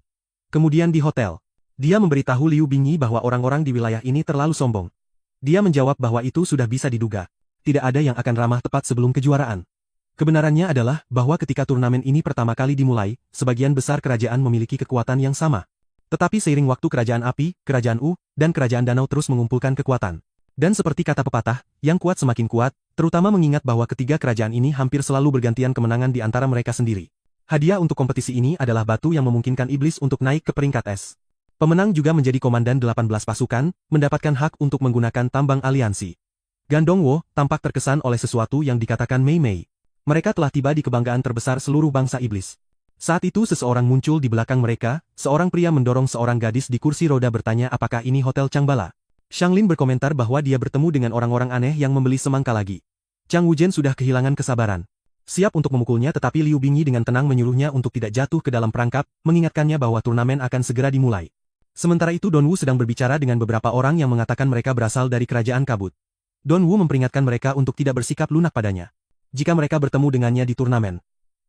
Kemudian di hotel, dia memberitahu Liu Bingyi bahwa orang-orang di wilayah ini terlalu sombong. Dia menjawab bahwa itu sudah bisa diduga. Tidak ada yang akan ramah tepat sebelum kejuaraan. Kebenarannya adalah bahwa ketika turnamen ini pertama kali dimulai, sebagian besar kerajaan memiliki kekuatan yang sama. Tetapi seiring waktu kerajaan api, kerajaan U, dan kerajaan danau terus mengumpulkan kekuatan. Dan seperti kata pepatah, yang kuat semakin kuat, terutama mengingat bahwa ketiga kerajaan ini hampir selalu bergantian kemenangan di antara mereka sendiri. Hadiah untuk kompetisi ini adalah batu yang memungkinkan iblis untuk naik ke peringkat S. Pemenang juga menjadi komandan 18 pasukan, mendapatkan hak untuk menggunakan tambang aliansi. Gan Dongwo tampak terkesan oleh sesuatu yang dikatakan Mei Mei. Mereka telah tiba di kebanggaan terbesar seluruh bangsa iblis. Saat itu seseorang muncul di belakang mereka, seorang pria mendorong seorang gadis di kursi roda bertanya apakah ini Hotel Changbala. Shanglin berkomentar bahwa dia bertemu dengan orang-orang aneh yang membeli semangka lagi. Chang Wuzhen sudah kehilangan kesabaran. Siap untuk memukulnya tetapi Liu Bingyi dengan tenang menyuruhnya untuk tidak jatuh ke dalam perangkap, mengingatkannya bahwa turnamen akan segera dimulai. Sementara itu Don Wu sedang berbicara dengan beberapa orang yang mengatakan mereka berasal dari kerajaan kabut. Don Wu memperingatkan mereka untuk tidak bersikap lunak padanya jika mereka bertemu dengannya di turnamen.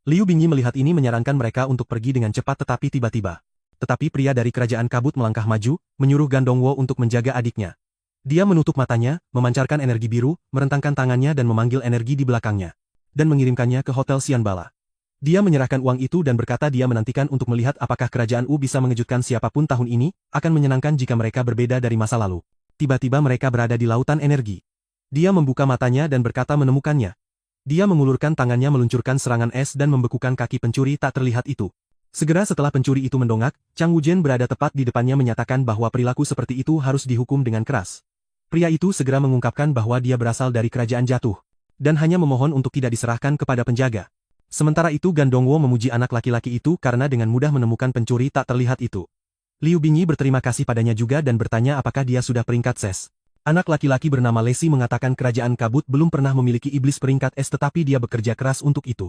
Liu Bingyi melihat ini menyarankan mereka untuk pergi dengan cepat tetapi tiba-tiba. Tetapi pria dari kerajaan kabut melangkah maju, menyuruh Gan Dongwo untuk menjaga adiknya. Dia menutup matanya, memancarkan energi biru, merentangkan tangannya dan memanggil energi di belakangnya, dan mengirimkannya ke Hotel Xianbala. Dia menyerahkan uang itu dan berkata dia menantikan untuk melihat apakah kerajaan U bisa mengejutkan siapapun tahun ini, akan menyenangkan jika mereka berbeda dari masa lalu. Tiba-tiba mereka berada di lautan energi. Dia membuka matanya dan berkata menemukannya. Dia mengulurkan tangannya meluncurkan serangan es dan membekukan kaki pencuri tak terlihat itu. Segera setelah pencuri itu mendongak, Chang Wuzhen berada tepat di depannya menyatakan bahwa perilaku seperti itu harus dihukum dengan keras. Pria itu segera mengungkapkan bahwa dia berasal dari kerajaan jatuh, dan hanya memohon untuk tidak diserahkan kepada penjaga. Sementara itu Gan Dongwo memuji anak laki-laki itu karena dengan mudah menemukan pencuri tak terlihat itu. Liu Bingyi berterima kasih padanya juga dan bertanya apakah dia sudah peringkat SES. Anak laki-laki bernama Lesi mengatakan kerajaan kabut belum pernah memiliki iblis peringkat S tetapi dia bekerja keras untuk itu.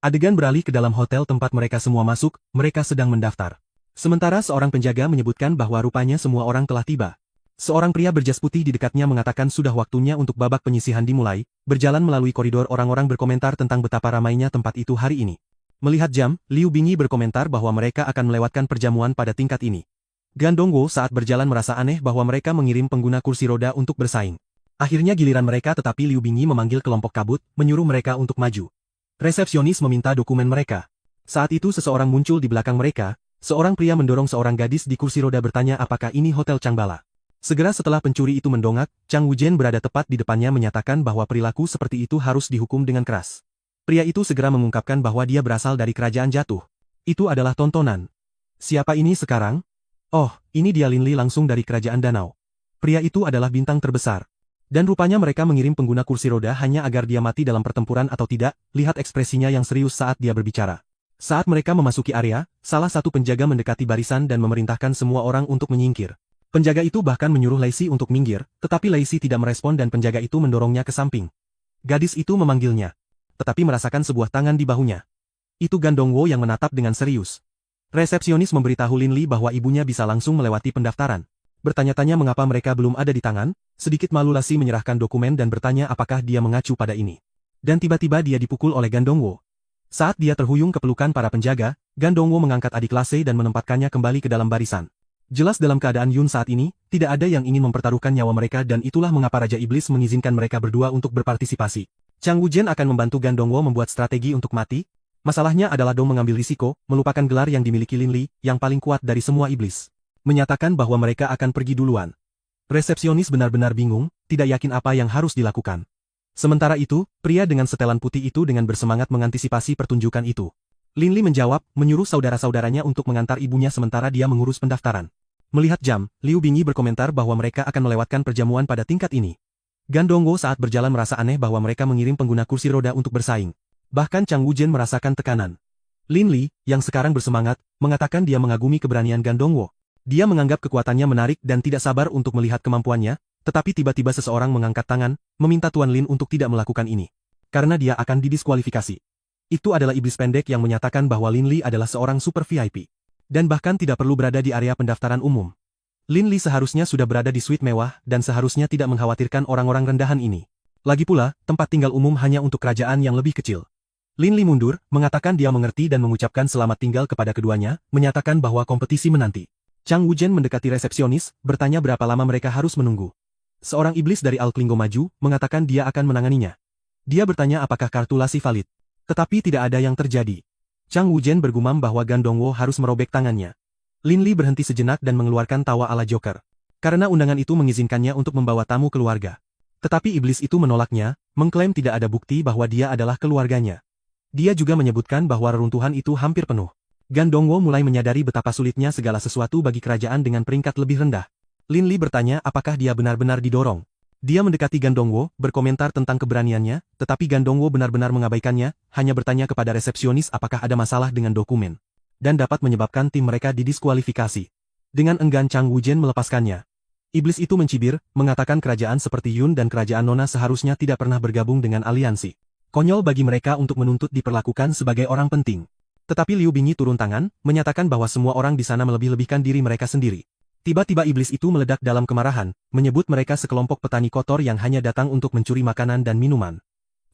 Adegan beralih ke dalam hotel tempat mereka semua masuk, mereka sedang mendaftar. Sementara seorang penjaga menyebutkan bahwa rupanya semua orang telah tiba. Seorang pria berjas putih di dekatnya mengatakan sudah waktunya untuk babak penyisihan dimulai, berjalan melalui koridor orang-orang berkomentar tentang betapa ramainya tempat itu hari ini. Melihat jam, Liu Bingyi berkomentar bahwa mereka akan melewatkan perjamuan pada tingkat ini. Gan Dongwo saat berjalan merasa aneh bahwa mereka mengirim pengguna kursi roda untuk bersaing. Akhirnya giliran mereka tetapi Liu Bingyi memanggil kelompok kabut, menyuruh mereka untuk maju. Resepsionis meminta dokumen mereka. Saat itu seseorang muncul di belakang mereka, seorang pria mendorong seorang gadis di kursi roda bertanya apakah ini Hotel Changbala. Segera setelah pencuri itu mendongak, Chang Wuzhen berada tepat di depannya menyatakan bahwa perilaku seperti itu harus dihukum dengan keras. Pria itu segera mengungkapkan bahwa dia berasal dari kerajaan jatuh. Itu adalah tontonan. Siapa ini sekarang? Oh, ini dia Lin Li langsung dari kerajaan danau. Pria itu adalah bintang terbesar. Dan rupanya mereka mengirim pengguna kursi roda hanya agar dia mati dalam pertempuran atau tidak, lihat ekspresinya yang serius saat dia berbicara. Saat mereka memasuki area, salah satu penjaga mendekati barisan dan memerintahkan semua orang untuk menyingkir. Penjaga itu bahkan menyuruh Lacey untuk minggir, tetapi Lacey tidak merespon dan penjaga itu mendorongnya ke samping. Gadis itu memanggilnya, tetapi merasakan sebuah tangan di bahunya. Itu Gan Dongwo yang menatap dengan serius. Resepsionis memberitahu Lin Li bahwa ibunya bisa langsung melewati pendaftaran. Bertanya-tanya mengapa mereka belum ada di tangan, sedikit malu Lacey menyerahkan dokumen dan bertanya apakah dia mengacu pada ini. Dan tiba-tiba dia dipukul oleh Gan Dongwo. Saat dia terhuyung ke pelukan para penjaga, Gan Dongwo mengangkat adik Lacey dan menempatkannya kembali ke dalam barisan. Jelas dalam keadaan Yun saat ini, tidak ada yang ingin mempertaruhkan nyawa mereka dan itulah mengapa Raja Iblis mengizinkan mereka berdua untuk berpartisipasi. Chang Wuzhen akan membantu Gan Dongwo membuat strategi untuk mati? Masalahnya adalah Dong mengambil risiko, melupakan gelar yang dimiliki Lin Li, yang paling kuat dari semua iblis. Menyatakan bahwa mereka akan pergi duluan. Resepsionis benar-benar bingung, tidak yakin apa yang harus dilakukan. Sementara itu, pria dengan setelan putih itu dengan bersemangat mengantisipasi pertunjukan itu. Lin Li menjawab, menyuruh saudara-saudaranya untuk mengantar ibunya sementara dia mengurus pendaftaran. Melihat jam, Liu Bingyi berkomentar bahwa mereka akan melewatkan perjamuan pada tingkat ini. Gan Dongwo saat berjalan merasa aneh bahwa mereka mengirim pengguna kursi roda untuk bersaing. Bahkan Chang Wuzhen merasakan tekanan. Lin Li, yang sekarang bersemangat, mengatakan dia mengagumi keberanian Gan Dongwo. Dia menganggap kekuatannya menarik dan tidak sabar untuk melihat kemampuannya, tetapi tiba-tiba seseorang mengangkat tangan, meminta Tuan Lin untuk tidak melakukan ini. Karena dia akan didiskualifikasi. Itu adalah iblis pendek yang menyatakan bahwa Lin Li adalah seorang super VIP. Dan bahkan tidak perlu berada di area pendaftaran umum. Lin Li seharusnya sudah berada di suite mewah dan seharusnya tidak mengkhawatirkan orang-orang rendahan ini. Lagi pula, tempat tinggal umum hanya untuk kerajaan yang lebih kecil. Lin Li mundur, mengatakan dia mengerti dan mengucapkan selamat tinggal kepada keduanya, menyatakan bahwa kompetisi menanti. Chang Wuzhen mendekati resepsionis, bertanya berapa lama mereka harus menunggu. Seorang iblis dari Alklingo maju, mengatakan dia akan menanganinya. Dia bertanya apakah kartulasi valid. Tetapi tidak ada yang terjadi. Chang Wuzhen bergumam bahwa Gan Dongwo harus merobek tangannya. Lin Li berhenti sejenak dan mengeluarkan tawa ala Joker. Karena undangan itu mengizinkannya untuk membawa tamu keluarga. Tetapi iblis itu menolaknya, mengklaim tidak ada bukti bahwa dia adalah keluarganya. Dia juga menyebutkan bahwa reruntuhan itu hampir penuh. Gan Dongwo mulai menyadari betapa sulitnya segala sesuatu bagi kerajaan dengan peringkat lebih rendah. Lin Li bertanya apakah dia benar-benar didorong. Dia mendekati Gan Dongwo, berkomentar tentang keberaniannya, tetapi Gan Dongwo benar-benar mengabaikannya, hanya bertanya kepada resepsionis apakah ada masalah dengan dokumen. Dan dapat menyebabkan tim mereka didiskualifikasi. Dengan enggan Chang Wuzhen melepaskannya. Iblis itu mencibir, mengatakan kerajaan seperti Yun dan kerajaan Nona seharusnya tidak pernah bergabung dengan aliansi. Konyol bagi mereka untuk menuntut diperlakukan sebagai orang penting. Tetapi Liu Bingyi turun tangan, menyatakan bahwa semua orang di sana melebih-lebihkan diri mereka sendiri. Tiba-tiba iblis itu meledak dalam kemarahan, menyebut mereka sekelompok petani kotor yang hanya datang untuk mencuri makanan dan minuman.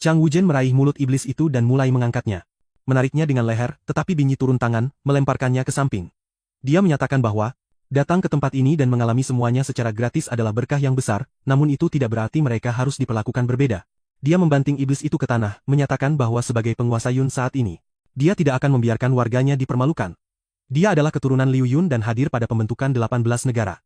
Chang Wuzhen meraih mulut iblis itu dan mulai mengangkatnya. Menariknya dengan leher, tetapi Bingyi turun tangan, melemparkannya ke samping. Dia menyatakan bahwa, datang ke tempat ini dan mengalami semuanya secara gratis adalah berkah yang besar, namun itu tidak berarti mereka harus diperlakukan berbeda. Dia membanting iblis itu ke tanah, menyatakan bahwa sebagai penguasa Yun saat ini, dia tidak akan membiarkan warganya dipermalukan. Dia adalah keturunan Liu Yun dan hadir pada pembentukan 18 negara.